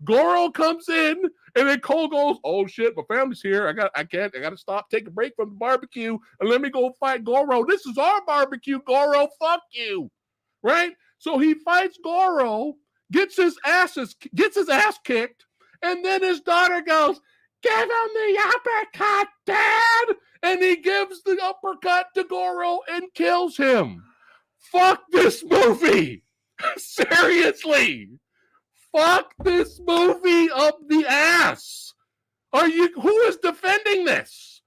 Goro comes in, and then Cole goes, "Oh shit, my family's here. I gotta stop, take a break from the barbecue, and let me go fight Goro. This is our barbecue, Goro. Fuck you, right?" So he fights Goro, gets his ass kicked, and then his daughter goes, "Give him the uppercut, Dad!" And he gives the uppercut to Goro and kills him. Fuck this movie. Seriously. Fuck this movie up the ass. Who is defending this?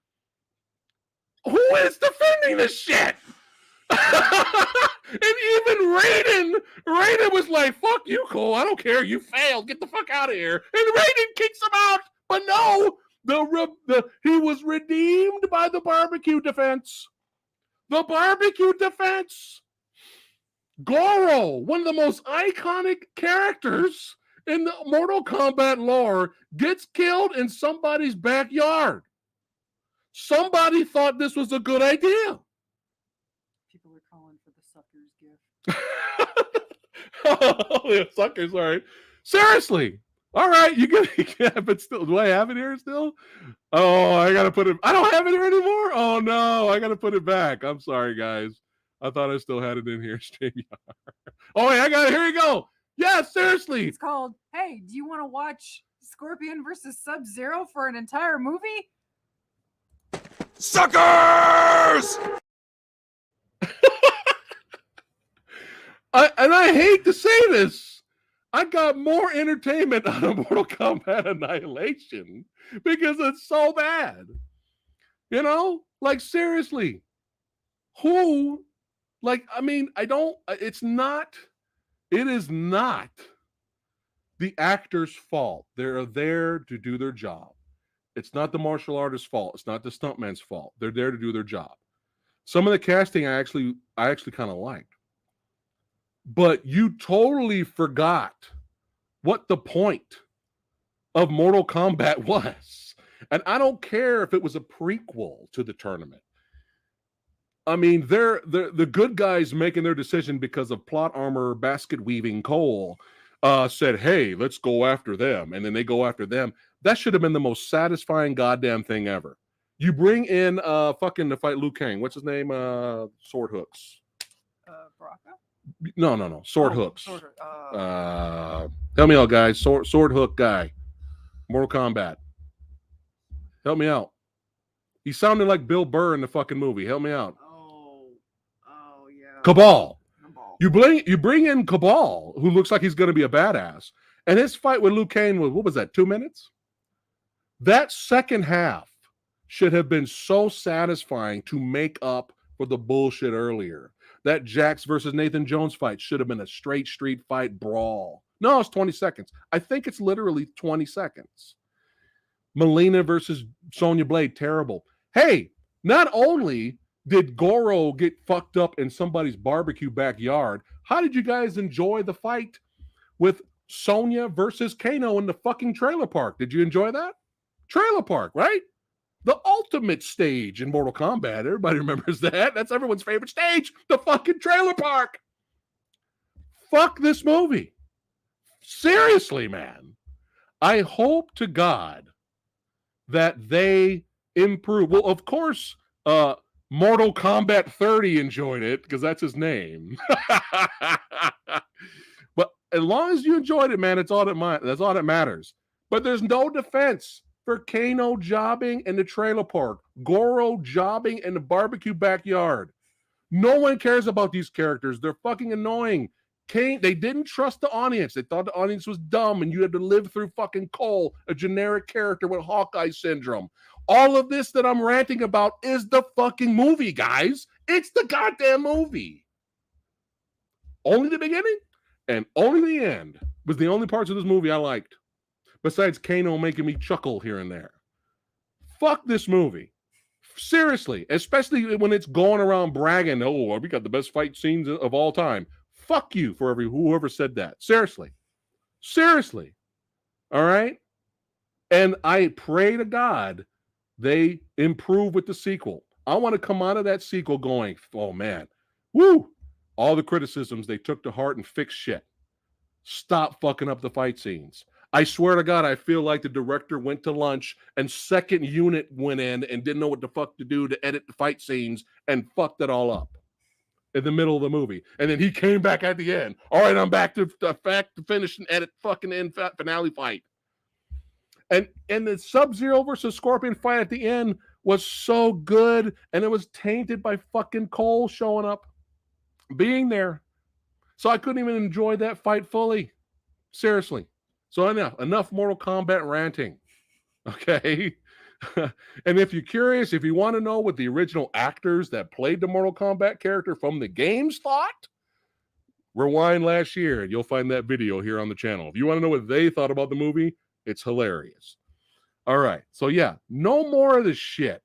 Who is defending this shit? And even Raiden was like, fuck you, Cole. I don't care. You failed. Get the fuck out of here. And Raiden kicks him out. But no, he was redeemed by the barbecue defense. The barbecue defense. Goro, one of the most iconic characters in the Mortal Kombat lore, gets killed in somebody's backyard. Somebody thought this was a good idea. People are calling for the sucker's gift. Oh, yeah, suckers, all right. Seriously. All right, you can, but still, do I have it here still? Oh, I gotta put it. I don't have it here anymore. Oh no, I gotta put it back. I'm sorry, guys. I thought I still had it in here. Oh, wait, I got it. Here you go. Yeah, seriously. It's called, hey, do you want to watch Scorpion versus Sub-Zero for an entire movie? Suckers! I hate to say this. I got more entertainment out of Mortal Kombat Annihilation because it's so bad. You know? Like, seriously. Who... Like, I mean, it is not the actor's fault. They're there to do their job. It's not the martial artist's fault. It's not the stuntman's fault. They're there to do their job. Some of the casting I actually kind of liked. But you totally forgot what the point of Mortal Kombat was. And I don't care if it was a prequel to the tournament. I mean, they're the good guys making their decision because of plot armor, basket weaving Cole said, hey, let's go after them. And then they go after them. That should have been the most satisfying goddamn thing ever. You bring in fucking to fight Liu Kang. What's his name? Sword Hooks. Baraka? No. Sword Hooks. Sword Hook. Help me out, guys. Sword Hook guy. Mortal Kombat. Help me out. He sounded like Bill Burr in the fucking movie. Help me out. Oh yeah. Cabal. You bring in Cabal, who looks like he's going to be a badass, and his fight with Liu Kang was, what was that, 2 minutes? That second half should have been so satisfying to make up for the bullshit earlier. That Jax versus Nathan Jones fight should have been a straight street fight brawl. No, it's 20 seconds. I think it's literally 20 seconds. Melina versus Sonya Blade, terrible. Hey, not only did Goro get fucked up in somebody's barbecue backyard, how did you guys enjoy the fight with Sonya versus Kano in the fucking trailer park? Did you enjoy that? Trailer park, right? The ultimate stage in Mortal Kombat. Everybody remembers that. That's everyone's favorite stage, the fucking trailer park. Fuck this movie. Seriously, man. I hope to God that they improve. Well, of course, Mortal Kombat 30 enjoyed it because that's his name. But as long as you enjoyed it, man, that's all that matters. But there's no defense for Kano jobbing in the trailer park, Goro jobbing in the barbecue backyard. No one cares about these characters. They're fucking annoying. They didn't trust the audience. They thought the audience was dumb and you had to live through fucking Cole, a generic character with Hawkeye syndrome. All of this that I'm ranting about is the fucking movie, guys. It's the goddamn movie. Only the beginning and only the end was the only parts of this movie I liked. Besides Kano making me chuckle here and there. Fuck this movie. Seriously, especially when it's going around bragging, oh, we got the best fight scenes of all time. Fuck you for whoever said that. Seriously. Seriously. All right? And I pray to God they improve with the sequel. I want to come out of that sequel going, oh man, woo! All the criticisms they took to heart and fix shit. Stop fucking up the fight scenes. I swear to God, I feel like the director went to lunch and second unit went in and didn't know what the fuck to do to edit the fight scenes and fucked it all up in the middle of the movie. And then he came back at the end. All right, I'm back to finish and edit fucking end finale fight. And the Sub-Zero versus Scorpion fight at the end was so good, and it was tainted by fucking Cole showing up, being there. So I couldn't even enjoy that fight fully. Seriously. So enough Mortal Kombat ranting. Okay? And if you're curious, if you want to know what the original actors that played the Mortal Kombat character from the games thought, rewind last year and you'll find that video here on the channel. If you want to know what they thought about the movie, it's hilarious. All right. So yeah, no more of this shit.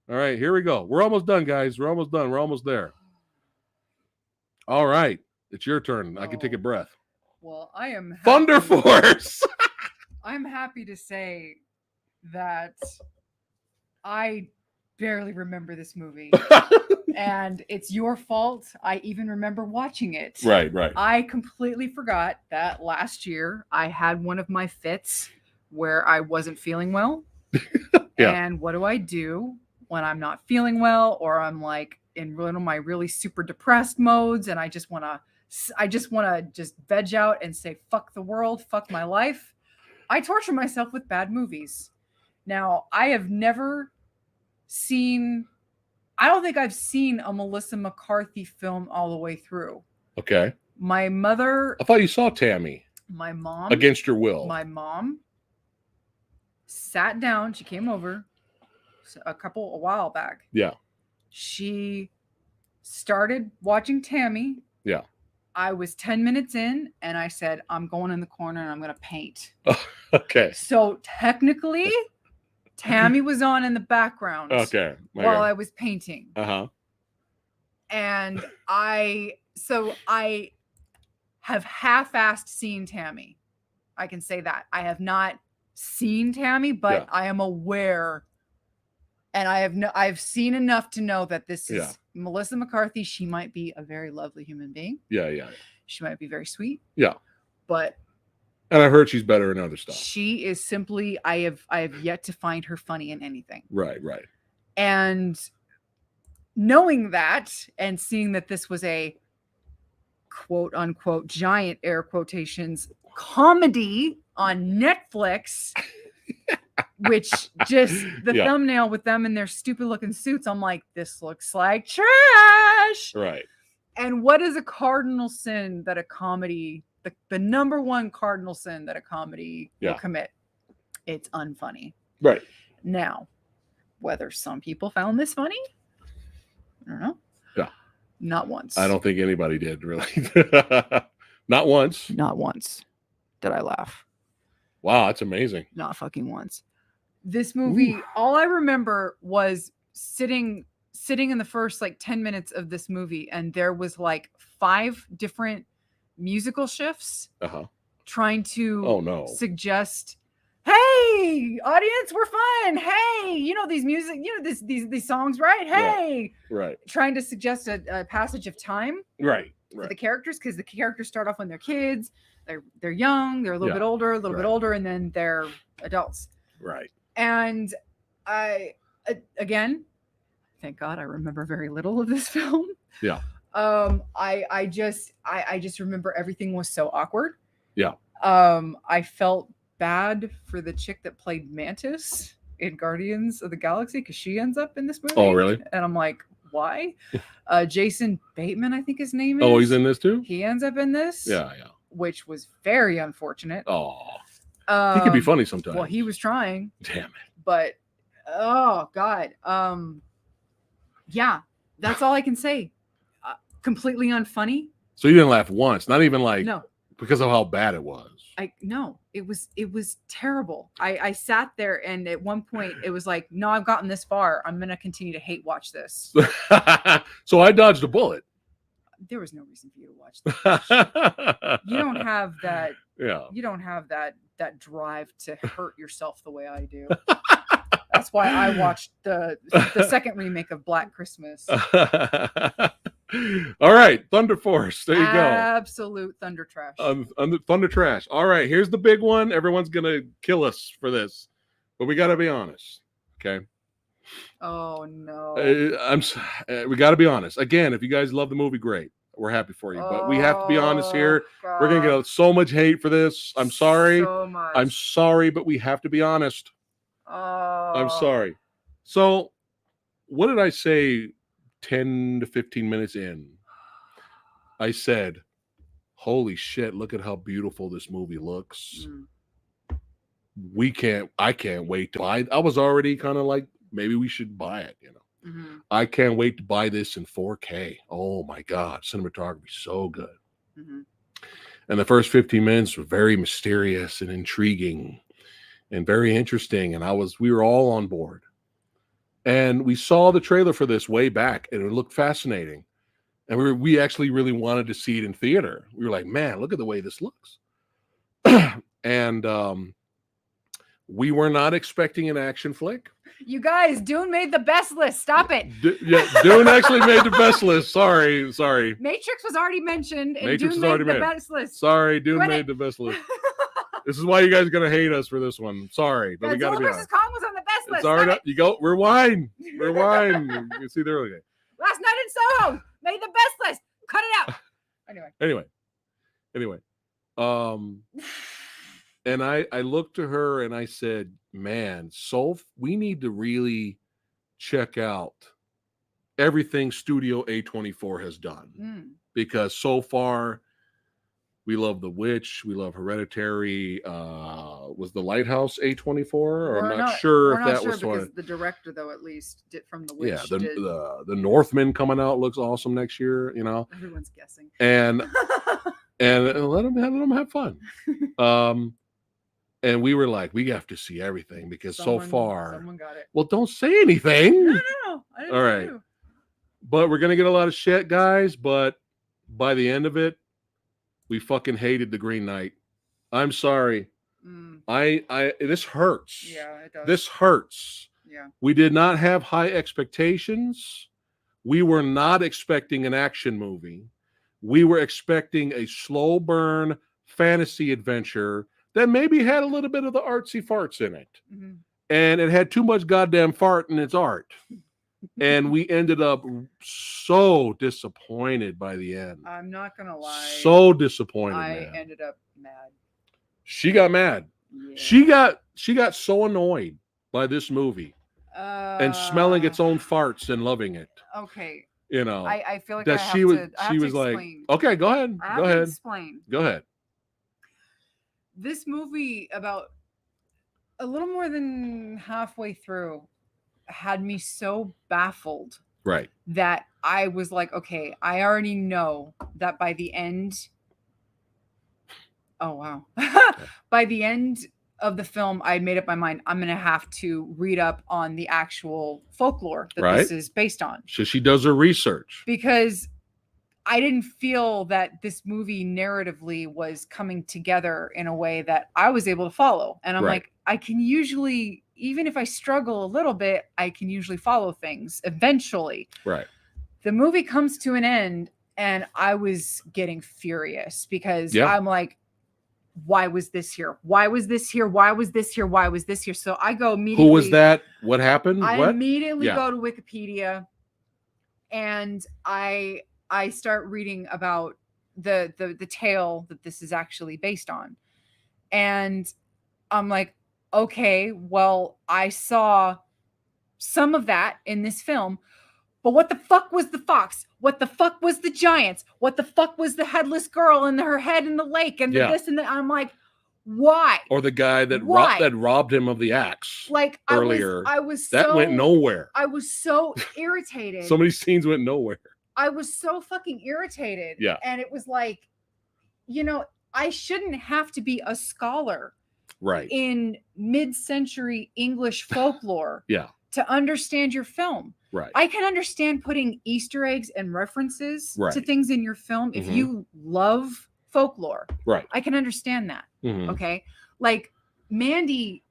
All right, here we go. We're almost done, guys. We're almost done. We're almost there. All right. It's your turn. I can take a breath. Well, I am happy. Thunder Force. I'm happy to say that I barely remember this movie. And it's your fault. I even remember watching it. Right. I completely forgot that last year I had one of my fits where I wasn't feeling well. Yeah. And what do I do when I'm not feeling well, or I'm like in one of my really super depressed modes and I just want to just veg out and say, fuck the world, fuck my life. I torture myself with bad movies. Now, I don't think I've seen a Melissa McCarthy film all the way through. Okay. My mother. I thought you saw Tammy. My mom. Against your will. My mom sat down. She came over a while back. Yeah. She started watching Tammy. Yeah. I was 10 minutes in and I said, I'm going in the corner and I'm going to paint. Okay. So technically, Tammy was on in the background. Okay. While I was painting. Uh-huh. And I have half-assed seen Tammy. I can say that. I have not seen Tammy, but I am aware, and I've seen enough to know that this is Melissa McCarthy. She might be a very lovely human being. Yeah. She might be very sweet. Yeah. But and I heard she's better in other stuff. She is simply, I have yet to find her funny in anything. Right. And knowing that and seeing that this was a quote unquote giant air quotations comedy on Netflix, which just the thumbnail with them in their stupid looking suits, I'm like, this looks like trash. Right. And what is a cardinal sin that a comedy, the number one cardinal sin that a comedy will commit? It's unfunny. Right. Now, whether some people found this funny, I don't know. Yeah. Not once. I don't think anybody did, really. Not once. Not once did I laugh. Wow, that's amazing. Not fucking once. This movie, all I remember was sitting in the first 10 minutes of this movie, and there was 5 different musical shifts trying to suggest, hey, audience, we're fun. Hey, you know these music, these songs, right? Hey, right. Trying to suggest a passage of time, right, for the characters, because the characters start off when they're kids, they're young, they're a little bit older, bit older, and then they're adults. Right. And I, again, thank God I remember very little of this film. Yeah. I just remember everything was so awkward. Yeah. I felt bad for the chick that played Mantis in Guardians of the Galaxy, because she ends up in this movie. Oh, really? And I'm like, why? Jason Bateman, I think his name is. Oh, he's in this too? He ends up in this. Yeah. Which was very unfortunate. Oh. He could be funny sometimes. Well, he was trying. Damn it. But oh God. Yeah, that's all I can say. Completely unfunny. So you didn't laugh once, not even no. because of how bad it was. No, it was terrible. I sat there, and at one point it was like, no, I've gotten this far. I'm gonna continue to hate watch this. So I dodged a bullet. There was no reason for you to watch that. You don't have that. Yeah. You don't have that drive to hurt yourself the way I do. That's why I watched the second remake of Black Christmas. All right, Thunder Force. There you go. Absolute thunder trash. Thunder trash. All right, here's the big one. Everyone's gonna kill us for this, but we got to be honest. Okay. Oh no. We got to be honest. Again, if you guys love the movie, great. We're happy for you, but we have to be honest here. God. We're gonna get so much hate for this. I'm sorry. So much. I'm sorry, but we have to be honest. Oh. I'm sorry. So, what did I say 10 to 15 minutes in? I said, holy shit, look at how beautiful this movie looks. I can't wait to buy it. I was already kind of like, maybe we should buy it, you know. I can't wait to buy this in 4K. Oh my God, cinematography so good. And the first 15 minutes were very mysterious and intriguing and very interesting. And we were all on board. And we saw the trailer for this way back, and it looked fascinating. And we actually really wanted to see it in theater. We were like, man, look at the way this looks. And we were not expecting an action flick. You guys, Dune made the best list. Stop it. Dune actually made the best list. Sorry. Matrix was already mentioned, and Matrix Dune was made the best list. Sorry, Dune made the best list. This is why you guys are gonna hate us for this one. Sorry, but we gotta be honest. Kong was on the best list. It's already you go. Rewind. You see the early game. Last Night in Soho made the best list. Cut it out. Anyway. And I looked to her and I said, man, we need to really check out everything Studio A24 has done. Because so far, we love The Witch, we love Hereditary. Was The Lighthouse A24? I'm not sure if that was because the director, though, at least did from The Witch. Yeah, the Northman coming out looks awesome next year. You know, everyone's guessing. And let them have fun. And we were like, we have to see everything because so far, someone got it. Well, don't say anything. No. I didn't All right. But we're going to get a lot of shit, guys. But by the end of it, we fucking hated the Green Knight. I'm sorry. This hurts. Yeah, it does. This hurts. Yeah. We did not have high expectations. We were not expecting an action movie. We were expecting a slow burn fantasy adventure that maybe had a little bit of the artsy farts in it. And it had too much goddamn fart in its art. And we ended up so disappointed by the end. I'm not going to lie. So disappointed. I ended up mad. She got mad. Yeah. She got so annoyed by this movie and smelling its own farts and loving it. Okay. You know, I feel like that she was like, okay, go ahead. Go ahead. Explain. Go ahead. This movie, about a little more than halfway through, had me so baffled. Right. That I was like, okay, I already know that by the end. Oh, wow. By the end of the film, I made up my mind. I'm going to have to read up on the actual folklore that this is based on. So she does her research. Because I didn't feel that this movie narratively was coming together in a way that I was able to follow. And I'm like, I can usually, even if I struggle a little bit, I can usually follow things eventually. Right. The movie comes to an end and I was getting furious because I'm like, why was this here? Why was this here? Why was this here? Why was this here? So I go immediately. Who was that? What happened? I immediately go to Wikipedia and I start reading about the tale that this is actually based on. And I'm like, okay, well, I saw some of that in this film, but what the fuck was the fox? What the fuck was the giants? What the fuck was the headless girl and her head in the lake and this and that? I'm like, why? Or the guy that robbed him of the axe. Like earlier. I was that went nowhere. I was so irritated. So many scenes went nowhere. I was so fucking irritated. Yeah. And it was like, you know, I shouldn't have to be a scholar Right. in mid-century English folklore Yeah. to understand your film. Right. I can understand putting Easter eggs and references to Right. things in your film if you love folklore. Right. I can understand that. Mhm. Okay. Like Mandy,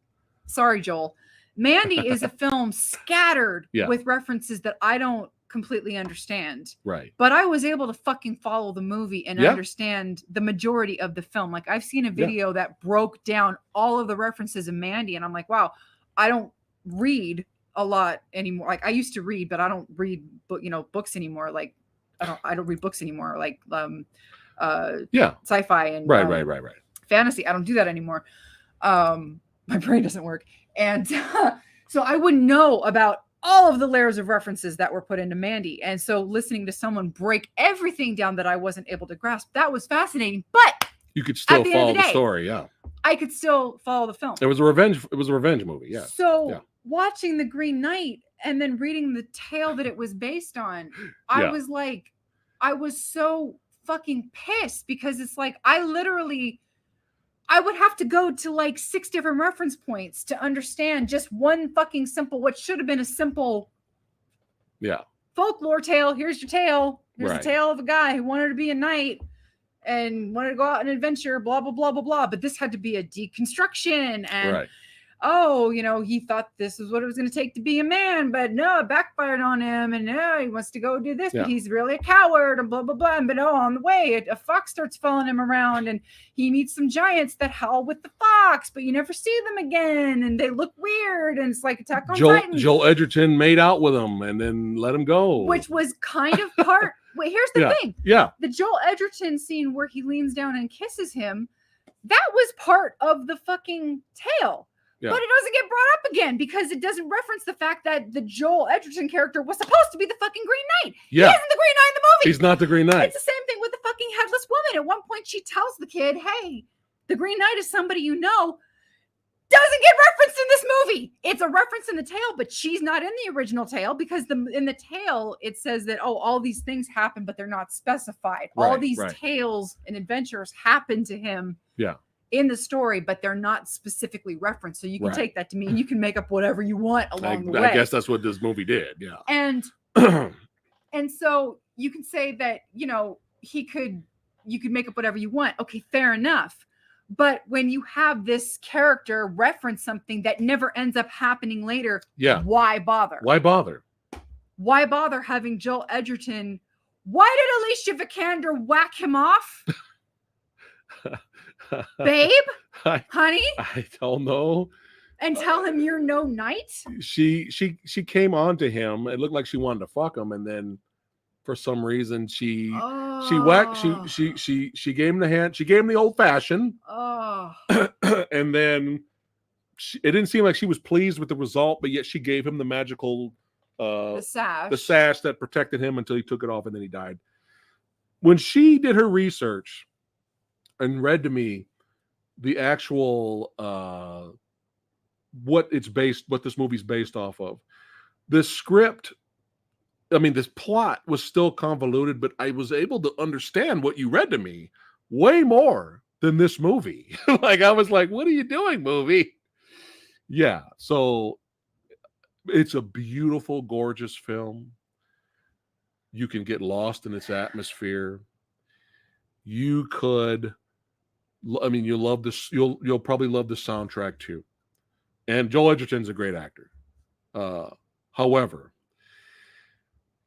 sorry, Joel. Mandy is a film scattered Yeah. with references that I don't completely understand. Right. But I was able to fucking follow the movie and Yeah. understand the majority of the film. Like I've seen a video that broke down all of the references of Mandy, and I'm like, wow, I don't read a lot anymore. Like I used to read, but I don't read books anymore. Like I don't read books anymore. Like sci-fi and right. fantasy. I don't do that anymore. My brain doesn't work. And so I wouldn't know about all of the layers of references that were put into Mandy. And so listening to someone break everything down that I wasn't able to grasp, that was fascinating. But you could still follow the story. Yeah. I could still follow the film. It was a revenge movie. Yeah. So watching The Green Knight and then reading the tale that it was based on, I was like, I was so fucking pissed because it's like, I would have to go to like 6 different reference points to understand just one fucking simple, what should have been a simple folklore tale. Here's your tale. Here's the tale of a guy who wanted to be a knight and wanted to go out on an adventure, blah, blah, blah, blah, blah. But this had to be a deconstruction. And he thought this is what it was going to take to be a man, but no, it backfired on him. And no, he wants to go do this, but he's really a coward and blah, blah, blah. But on the way, a fox starts following him around and he meets some giants that howl with the fox, but you never see them again. And they look weird. And it's like Attack on Titan. Joel Edgerton made out with him and then let him go. Which was kind of part. Wait, here's the thing. Yeah. The Joel Edgerton scene where he leans down and kisses him, that was part of the fucking tale. Yeah. But it doesn't get brought up again because it doesn't reference the fact that the Joel Edgerton character was supposed to be the fucking Green Knight. Yeah. He isn't the Green Knight in the movie. He's not the Green Knight. It's the same thing with the fucking headless woman. At one point, she tells the kid, hey, the Green Knight is somebody you know. Doesn't get referenced in this movie. It's a reference in the tale, but she's not in the original tale because in the tale, it says that, all these things happen, but they're not specified. All these tales and adventures happen to him. Yeah. In the story, but they're not specifically referenced. So you can take that to mean you can make up whatever you want along the way. I guess that's what this movie did. Yeah. And and so you can say that, you could make up whatever you want. Okay, fair enough. But when you have this character reference something that never ends up happening later, why bother? Why bother? Why bother having Joel Edgerton? Why did Alicia Vikander whack him off? Babe, honey, I don't know. And tell him you're no knight. She came on to him. It looked like she wanted to fuck him, and then for some reason she gave him the hand. She gave him the old fashioned. And then it didn't seem like she was pleased with the result, but yet she gave him the magical the sash that protected him until he took it off, and then he died. When she did her research and read to me the actual what this movie's based off of. The script, this plot was still convoluted, but I was able to understand what you read to me way more than this movie. Like I was like, what are you doing, movie? Yeah, so it's a beautiful, gorgeous film. You can get lost in its atmosphere. You could you love this. You'll probably love the soundtrack too. And Joel Edgerton's a great actor. However,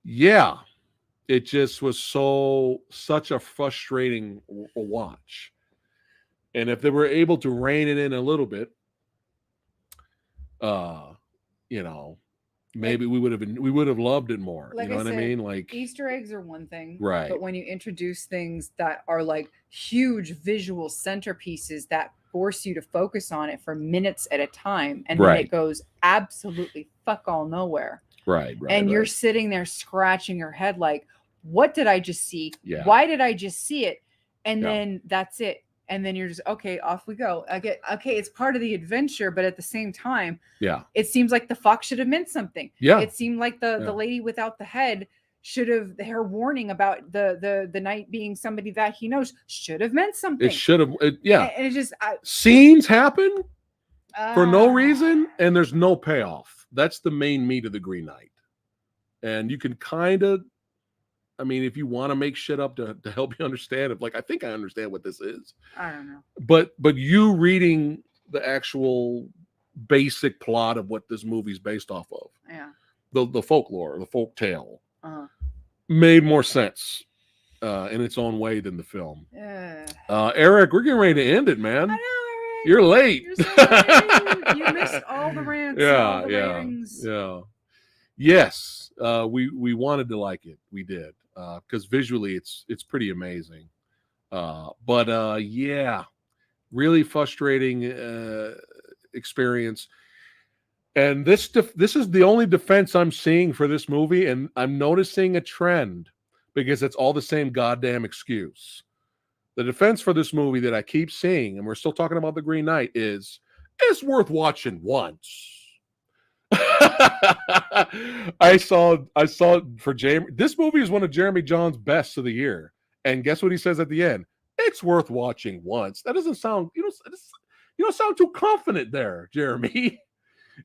it just was such a frustrating watch. And if they were able to rein it in a little bit, maybe we would have loved it more. Like you know what I mean? Like Easter eggs are one thing, right? But when you introduce things that are like huge visual centerpieces that force you to focus on it for minutes at a time, and then it goes absolutely fuck all nowhere. Right. And you're sitting there scratching your head like, what did I just see? Yeah. Why did I just see it? And then that's it. And then you're just, okay, off we go. It's part of the adventure, but at the same time, it seems like the fox should have meant something. Yeah. It seemed like the lady without the head should have, her warning about the knight being somebody that he knows should have meant something. It should have, yeah. And it just scenes happen for no reason, and there's no payoff. That's the main meat of the Green Knight. And you can kind of, I mean, if you want to make shit up to help you understand it, like, I think I understand what this is. I don't know. But you reading the actual basic plot of what this movie's based off of, the folklore, the folk tale, made more sense in its own way than the film. Eric, we're getting ready to end it, man. I know, Eric. You're late. You're so late. You missed all the rants. All the ratings. Yes, we wanted to like it. We did, because visually it's pretty amazing. But yeah, really frustrating experience. And this is the only defense I'm seeing for this movie, and I'm noticing a trend because it's all the same goddamn excuse. The defense for this movie that I keep seeing, and we're still talking about The Green Knight, is it's worth watching once. I saw for Jamie. This movie is one of Jeremy John's best of the year, and guess what he says at the end? It's worth watching once. That doesn't sound, you don't sound too confident there, Jeremy.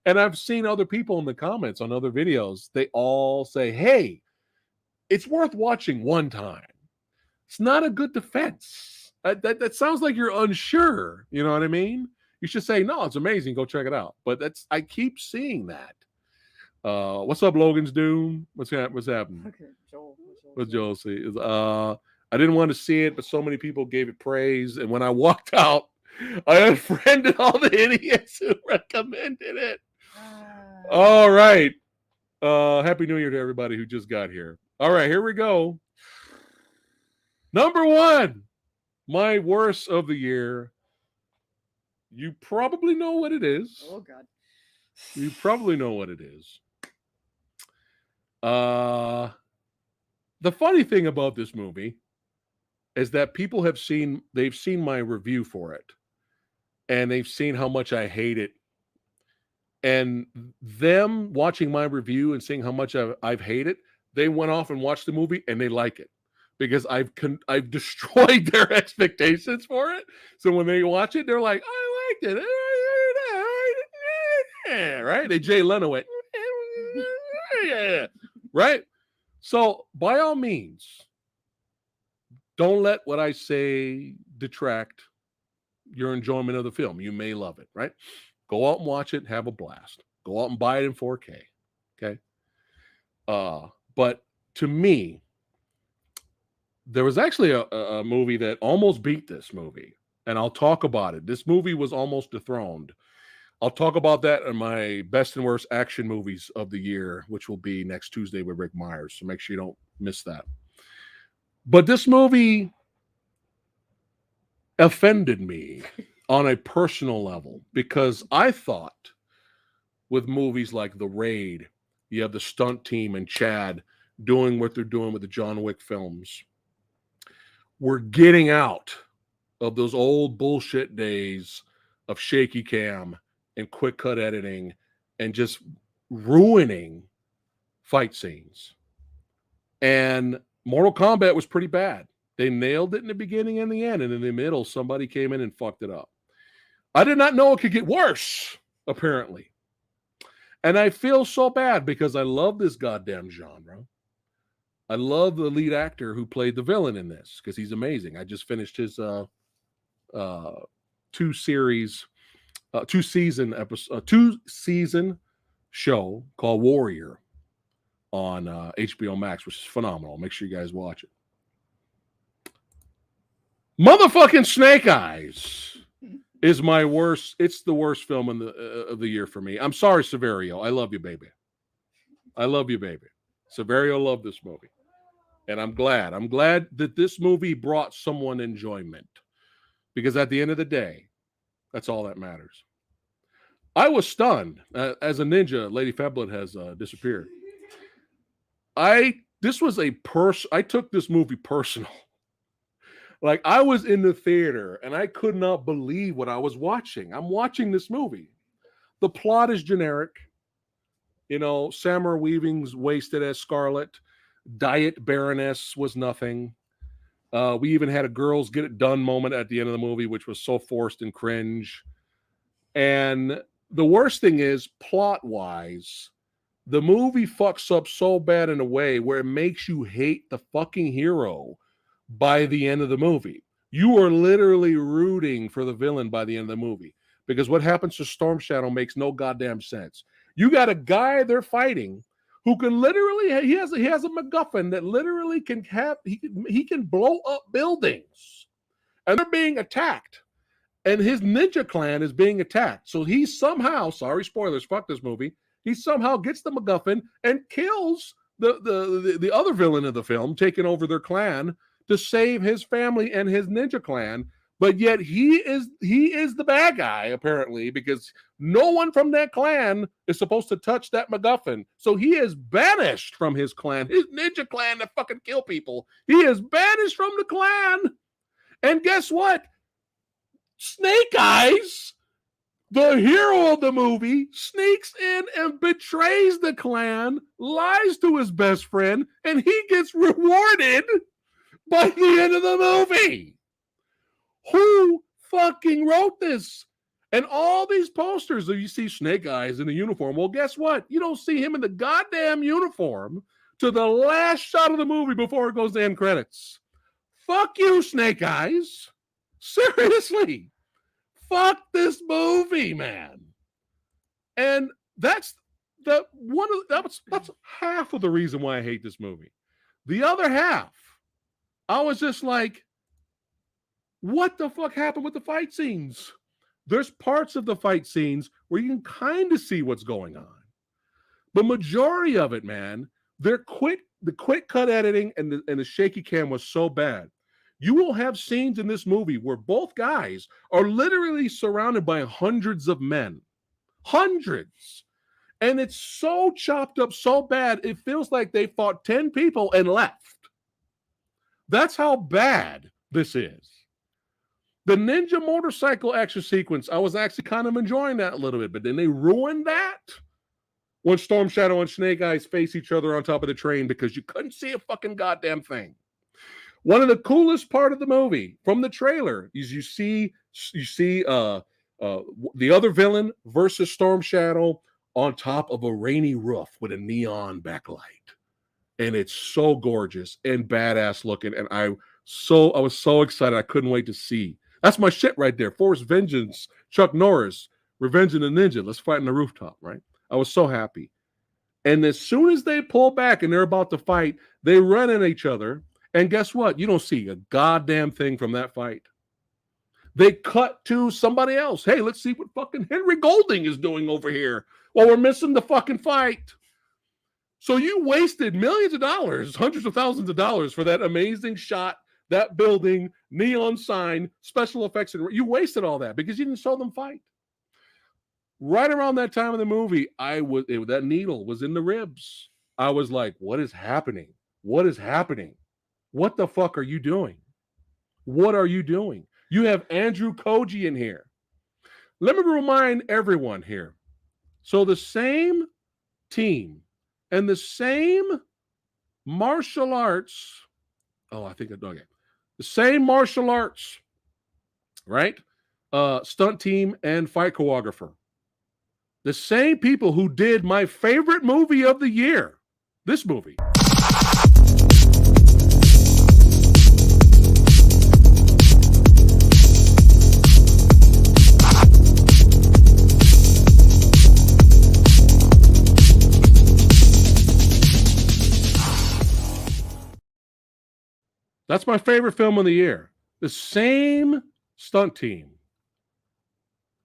And I've seen other people in the comments on other videos. They all say, "Hey, it's worth watching one time." It's not a good defense. That sounds like you're unsure. You know what I mean? You should say, "No, it's amazing. Go check it out." But I keep seeing that. What's up, Logan's Doom? What's happening? Okay, Joel. What's Joel see? I didn't want to see it, but so many people gave it praise. And when I walked out, I unfriended all the idiots who recommended it. All right. Happy New Year to everybody who just got here. All right, here we go. Number 1, my worst of the year. You probably know what it is. Oh, God. You probably know what it is. The funny thing about this movie is that people they've seen my review for it, and they've seen how much I hate it. And them watching my review and seeing how much I've hated, they went off and watched the movie and they like it because I've destroyed their expectations for it. So when they watch it, they're like, "I liked it." Right? They Jay Leno it. Right? So by all means, don't let what I say detract your enjoyment of the film. You may love it, right? Go out and watch it, have a blast. Go out and buy it in 4K. Okay. But to me, there was actually a movie that almost beat this movie, and I'll talk about it. This movie was almost dethroned. I'll talk about that in my best and worst action movies of the year, which will be next Tuesday with Rick Myers. So make sure you don't miss that. But this movie offended me on a personal level because I thought with movies like The Raid, you have the stunt team and Chad doing what they're doing with the John Wick films. We're getting out of those old bullshit days of shaky cam and quick cut editing and just ruining fight scenes. And Mortal Kombat was pretty bad. They nailed it in the beginning and the end, and in the middle, somebody came in and fucked it up. I did not know it could get worse, apparently. And I feel so bad because I love this goddamn genre. I love the lead actor who played the villain in this because he's amazing. I just finished his two-season show called Warrior on HBO Max, which is phenomenal. Make sure you guys watch it. Motherfucking Snake Eyes is my worst. It's the worst film of the year for me. I'm sorry, Severio. I love you, baby. I love you, baby. Severio loved this movie. And I'm glad. I'm glad that this movie brought someone enjoyment. Because at the end of the day, that's all that matters. I was stunned. As a ninja, Lady Fablet has disappeared. I took this movie personal. Like, I was in the theater and I could not believe what I was watching. I'm watching this movie. The plot is generic. You know, Samara Weaving's wasted as Scarlet. Diet Baroness was nothing. We even had a girls get it done moment at the end of the movie, which was so forced and cringe. And the worst thing is, plot-wise, the movie fucks up so bad in a way where it makes you hate the fucking hero by the end of the movie. You are literally rooting for the villain by the end of the movie, because what happens to Storm Shadow makes no goddamn sense. You got a guy they're fighting who can literally, he has a MacGuffin that literally can have, he can blow up buildings, and they're being attacked, and his ninja clan is being attacked. So he somehow, sorry spoilers, fuck this movie, he somehow gets the MacGuffin and kills the other villain of the film, taking over their clan to save his family and his ninja clan. But yet he is the bad guy, apparently, because no one from that clan is supposed to touch that MacGuffin. So he is banished from his clan, his ninja clan that fucking kill people. He is banished from the clan. And guess what? Snake Eyes, the hero of the movie, sneaks in and betrays the clan, lies to his best friend, and he gets rewarded by the end of the movie. Who fucking wrote this? And all these posters that you see Snake Eyes in the uniform. Well, guess what? You don't see him in the goddamn uniform to the last shot of the movie before it goes to end credits. Fuck you, Snake Eyes. Seriously. Fuck this movie, man. And that's half of the reason why I hate this movie. The other half, I was just like, what the fuck happened with the fight scenes? There's parts of the fight scenes where you can kind of see what's going on. The majority of it, man, the quick cut editing and the shaky cam was so bad. You will have scenes in this movie where both guys are literally surrounded by hundreds of men. Hundreds. And it's so chopped up so bad, it feels like they fought 10 people and left. That's how bad this is. The ninja motorcycle action sequence, I was actually kind of enjoying that a little bit, but then they ruined that when Storm Shadow and Snake Eyes face each other on top of the train because you couldn't see a fucking goddamn thing. One of the coolest part of the movie from the trailer is you see the other villain versus Storm Shadow on top of a rainy roof with a neon backlight. And it's so gorgeous and badass looking. And I was so excited. I couldn't wait to see. That's my shit right there. Force Vengeance, Chuck Norris, Revenge of the Ninja. Let's fight on the rooftop, right? I was so happy. And as soon as they pull back and they're about to fight, they run at each other. And guess what? You don't see a goddamn thing from that fight. They cut to somebody else. Hey, let's see what fucking Henry Golding is doing over here while we're missing the fucking fight. So you wasted millions of dollars, hundreds of thousands of dollars for that amazing shot, that building, neon sign, special effects. And you wasted all that because you didn't show them fight. Right around that time of the movie, that needle was in the ribs. I was like, what is happening? What is happening? What the fuck are you doing? What are you doing? You have Andrew Koji in here. Let me remind everyone here. So the same team and the same martial arts. Oh, I think okay. The same martial arts, right? Stunt team and fight choreographer. The same people who did my favorite movie of the year. This movie. That's my favorite film of the year. The same stunt team.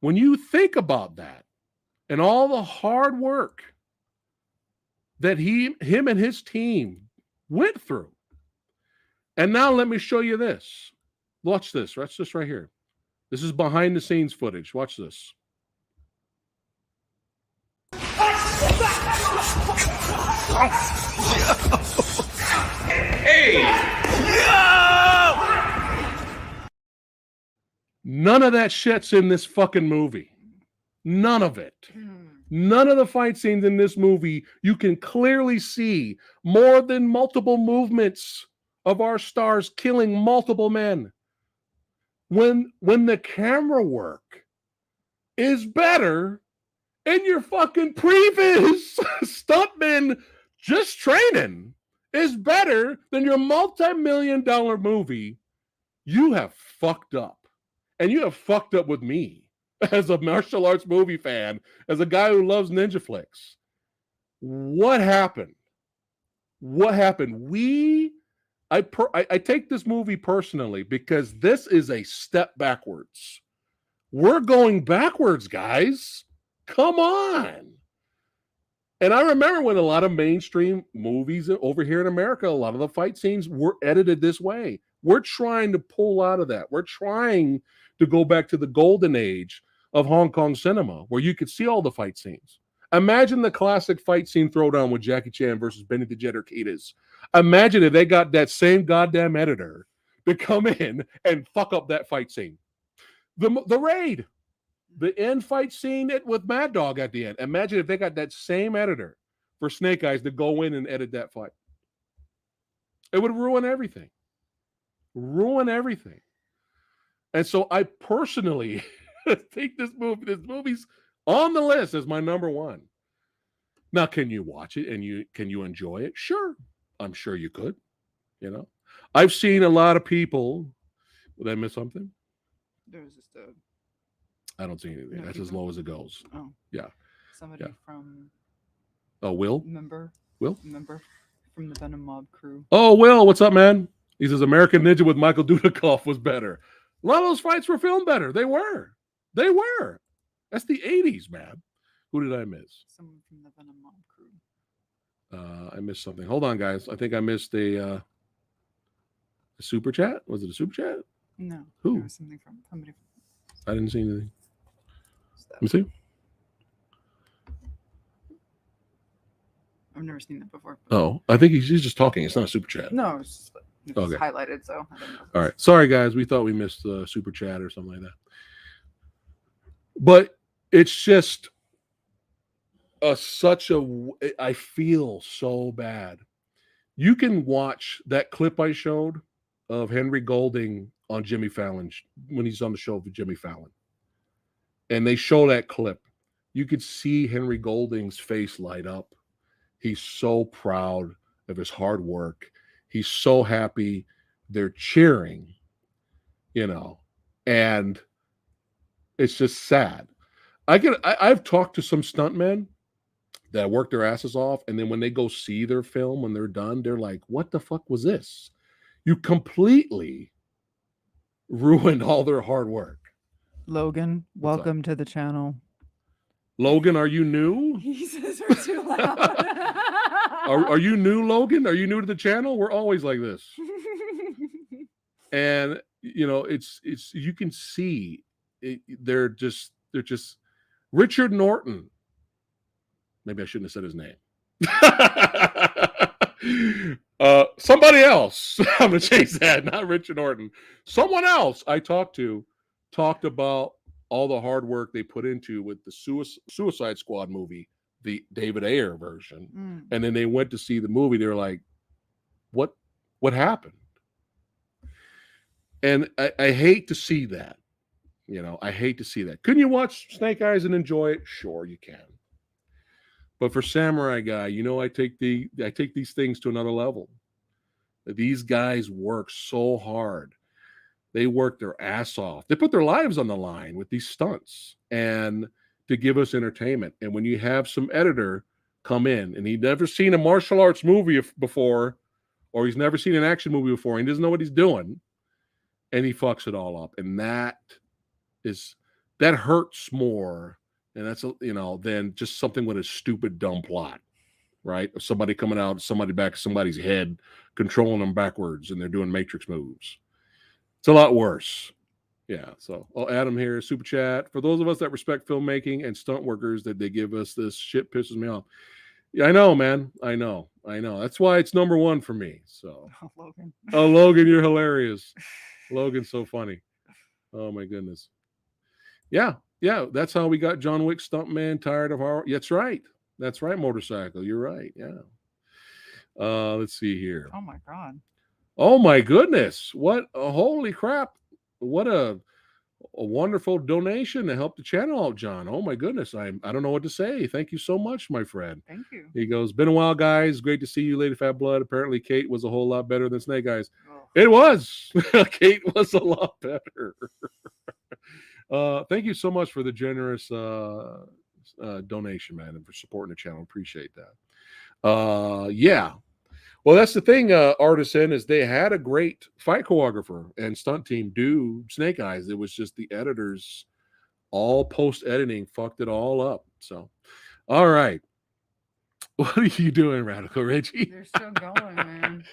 When you think about that and all the hard work that him and his team went through. And now let me show you this. Watch this. Watch this right here. This is behind the scenes footage. Watch this. Hey! None of that shit's in this fucking movie. None of it. None of the fight scenes in this movie, you can clearly see more than multiple movements of our stars killing multiple men. When the camera work is better in your fucking previous stuntman just training is better than your multi-million-dollar movie, you have fucked up. And you have fucked up with me as a martial arts movie fan, as a guy who loves ninja flicks. What happened? What happened? I take this movie personally because this is a step backwards. We're going backwards, guys. Come on. And I remember when a lot of mainstream movies over here in America, a lot of the fight scenes were edited this way. We're trying to pull out of that. We're trying to go back to the golden age of Hong Kong cinema, where you could see all the fight scenes. Imagine the classic fight scene throwdown with Jackie Chan versus Benny the Jet Urquidez. Imagine if they got that same goddamn editor to come in and fuck up that fight scene. The Raid, the end fight scene with Mad Dog at the end. Imagine if they got that same editor for Snake Eyes to go in and edit that fight. It would ruin everything. Ruin everything. And so I personally think this movie's on the list as my number one. Now, can you watch it and can you enjoy it? Sure. I'm sure you could. You know, I've seen a lot of people. Did I miss something? There was just I don't see anything. That's as low as it goes. Oh. Yeah. Somebody from Will? Will from the Venom Mob crew. Oh, Will, what's up, man? He says American Ninja with Michael Dudikoff was better. A lot of those fights were filmed better. They were. That's the 80s, man. Who did I miss? Someone from the Venom Mob crew. I missed something. Hold on, guys. I think I missed a super chat. Was it a super chat? No. Who? There was something from somebody. I didn't see anything. Let me see. I've never seen that before. Oh, I think he's just talking. It's not a super chat. No, it's just highlighted. So I don't know. All right. Sorry, guys. We thought we missed the super chat or something like that. But it's just I feel so bad. You can watch that clip I showed of Henry Golding on Jimmy Fallon when he's on the show with Jimmy Fallon. And they show that clip. You could see Henry Golding's face light up. He's so proud of his hard work. He's so happy. They're cheering, and it's just sad. I've talked to some stuntmen that work their asses off, and then when they go see their film, when they're done, they're like, what the fuck was this? You completely ruined all their hard work. Logan, welcome to the channel. Logan, are you new? He says we're too loud. Are you new, Logan? Are you new to the channel? We're always like this. And it's you can see they're just Richard Norton. Maybe I shouldn't have said his name. Somebody else. I'm gonna change that. Not Richard Norton. Someone else I talked about all the hard work they put into with the Suicide Squad movie, the David Ayer version, and then they went to see the movie. They're like, "What happened?" And I hate to see that. I hate to see that. Couldn't you watch Snake Eyes and enjoy it? Sure, you can. But for Samurai Guy, I take these things to another level. These guys work so hard. They work their ass off. They put their lives on the line with these stunts and to give us entertainment. And when you have some editor come in and he's never seen a martial arts movie before, or he's never seen an action movie before, and he doesn't know what he's doing, and he fucks it all up. And that hurts more, and that's than just something with a stupid, dumb plot, right? Of somebody coming out, somebody back, somebody's head, controlling them backwards, and they're doing matrix moves. It's a lot worse. Yeah. So, Adam here, super chat. For those of us that respect filmmaking and stunt workers, that they give us this shit pisses me off. Yeah, I know, man. I know. That's why it's number one for me. So, Logan. Oh, Logan, you're hilarious. Logan's so funny. Oh my goodness. Yeah. Yeah, that's how we got John Wick stuntman tired of our. That's right. That's right, motorcycle. You're right. Yeah. Let's see here. Oh my God. Oh my goodness! What a holy crap! What a wonderful donation to help the channel out, John. Oh my goodness! I don't know what to say. Thank you so much, my friend. Thank you. He goes, been a while, guys. Great to see you, Lady Fat Blood. Apparently, Kate was a whole lot better than Snake Eyes. Oh. It was. Kate was a lot better. Thank you so much for the generous donation, man, and for supporting the channel. Appreciate that. Yeah. Well, that's the thing, Artisan, is they had a great fight choreographer and stunt team do Snake Eyes. It was just the editors, all post-editing, fucked it all up. So, all right. What are you doing, Radical Reggie? They're still going, man.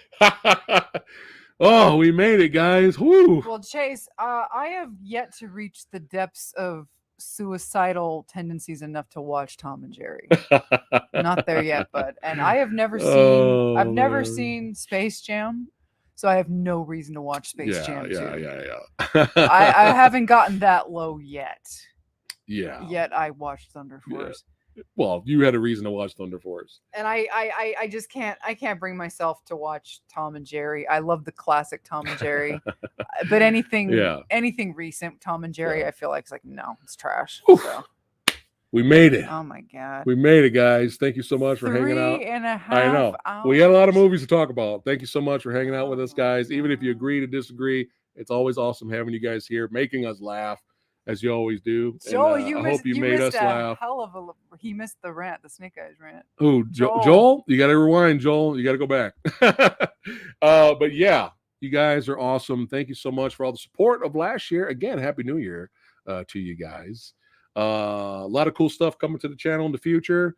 Oh, we made it, guys. Woo. Well, Chase, I have yet to reach the depths of suicidal tendencies enough to watch Tom and Jerry. Not there yet, bud. And I have never seen I've never seen Space Jam, so I have no reason to watch Space Jam 2. Yeah. I haven't gotten that low yet. Yeah. Yet I watched Thunder Force. Well, you had a reason to watch Thunder Force. And I just can't bring myself to watch Tom and Jerry. I love the classic Tom and Jerry. But anything recent Tom and Jerry, I feel like it's like, no, it's trash. So. We made it. Oh my God. We made it, guys. Thank you so much for hanging out. 3.5 I know. hours. We had a lot of movies to talk about. Thank you so much for hanging out with us, guys. Even if you agree to disagree, it's always awesome having you guys here, making us laugh, as you always do. Joel, and, I hope you made us laugh. Hell of a, he missed the rant, the Snake Eyes rant. Who? Joel? You got to rewind, Joel. You got to go back. But yeah, you guys are awesome. Thank you so much for all the support of last year. Again, Happy New Year to you guys. A lot of cool stuff coming to the channel in the future.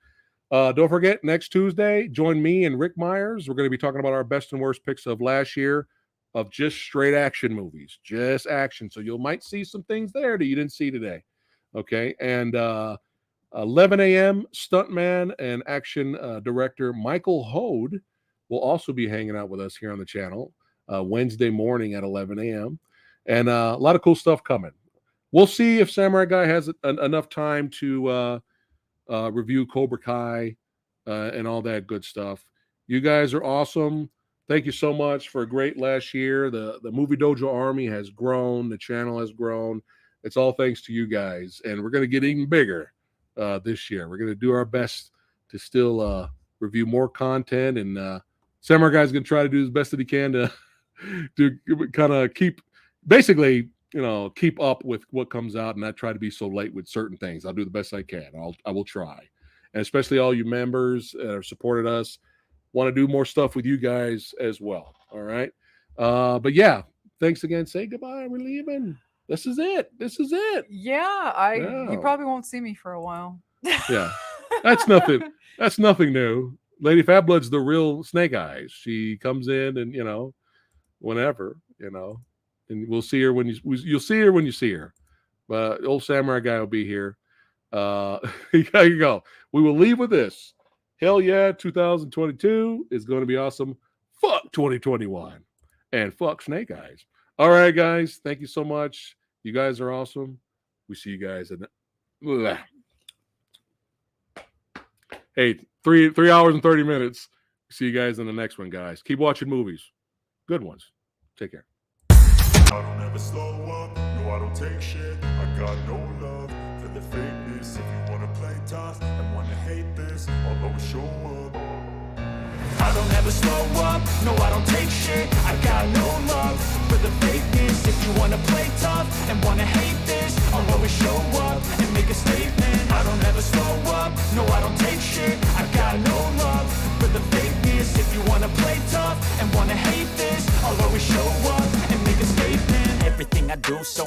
Don't forget, next Tuesday, join me and Rick Myers. We're going to be talking about our best and worst picks of last year of just straight action movies, just action. So you might see some things there that you didn't see today. Okay. And 11 a.m. stuntman and action director Michael Hode will also be hanging out with us here on the channel Wednesday morning at 11 a.m. And a lot of cool stuff coming. We'll see if Samurai Guy has enough time to review Cobra Kai and all that good stuff. You guys are awesome. Thank you so much for a great last year. The Movie Dojo Army has grown. The channel has grown. It's all thanks to you guys. And we're going to get even bigger this year. We're going to do our best to still review more content. And Samurai Guy's going to try to do as best that he can to kind of keep, basically, keep up with what comes out and not try to be so late with certain things. I'll do the best I can. I will try. And especially all you members that have supported us. Want to do more stuff with you guys as well. All right. But yeah, thanks again. Say goodbye. We're leaving. This is it. Yeah. You probably won't see me for a while. Yeah. That's nothing. That's nothing new. Lady Fat Blood's the real Snake Eyes. She comes in and, whenever, and we'll see her when you'll see her when you see her. But old Samurai Guy will be here. There you go. We will leave with this. Hell yeah, 2022 is going to be awesome. Fuck 2021. And fuck Snake Eyes. All right, guys. Thank you so much. You guys are awesome. We see you guys in the... Hey, 3 hours and 30 minutes. See you guys in the next one, guys. Keep watching movies. Good ones. Take care. I don't ever slow up. No, I don't take shit. I got no love for the fakeness. If you want to play tough and want to hate this, I'll always show up. I don't ever slow up. No, I don't take shit. I got no love for the fakeness. If you want to play tough and want to hate this, I'll always show up and make a statement. I don't ever slow up. No, I don't take shit. I got no love for the fakeness. If you want to play tough and want to hate this, I'll always show up and make a statement. Everything I do so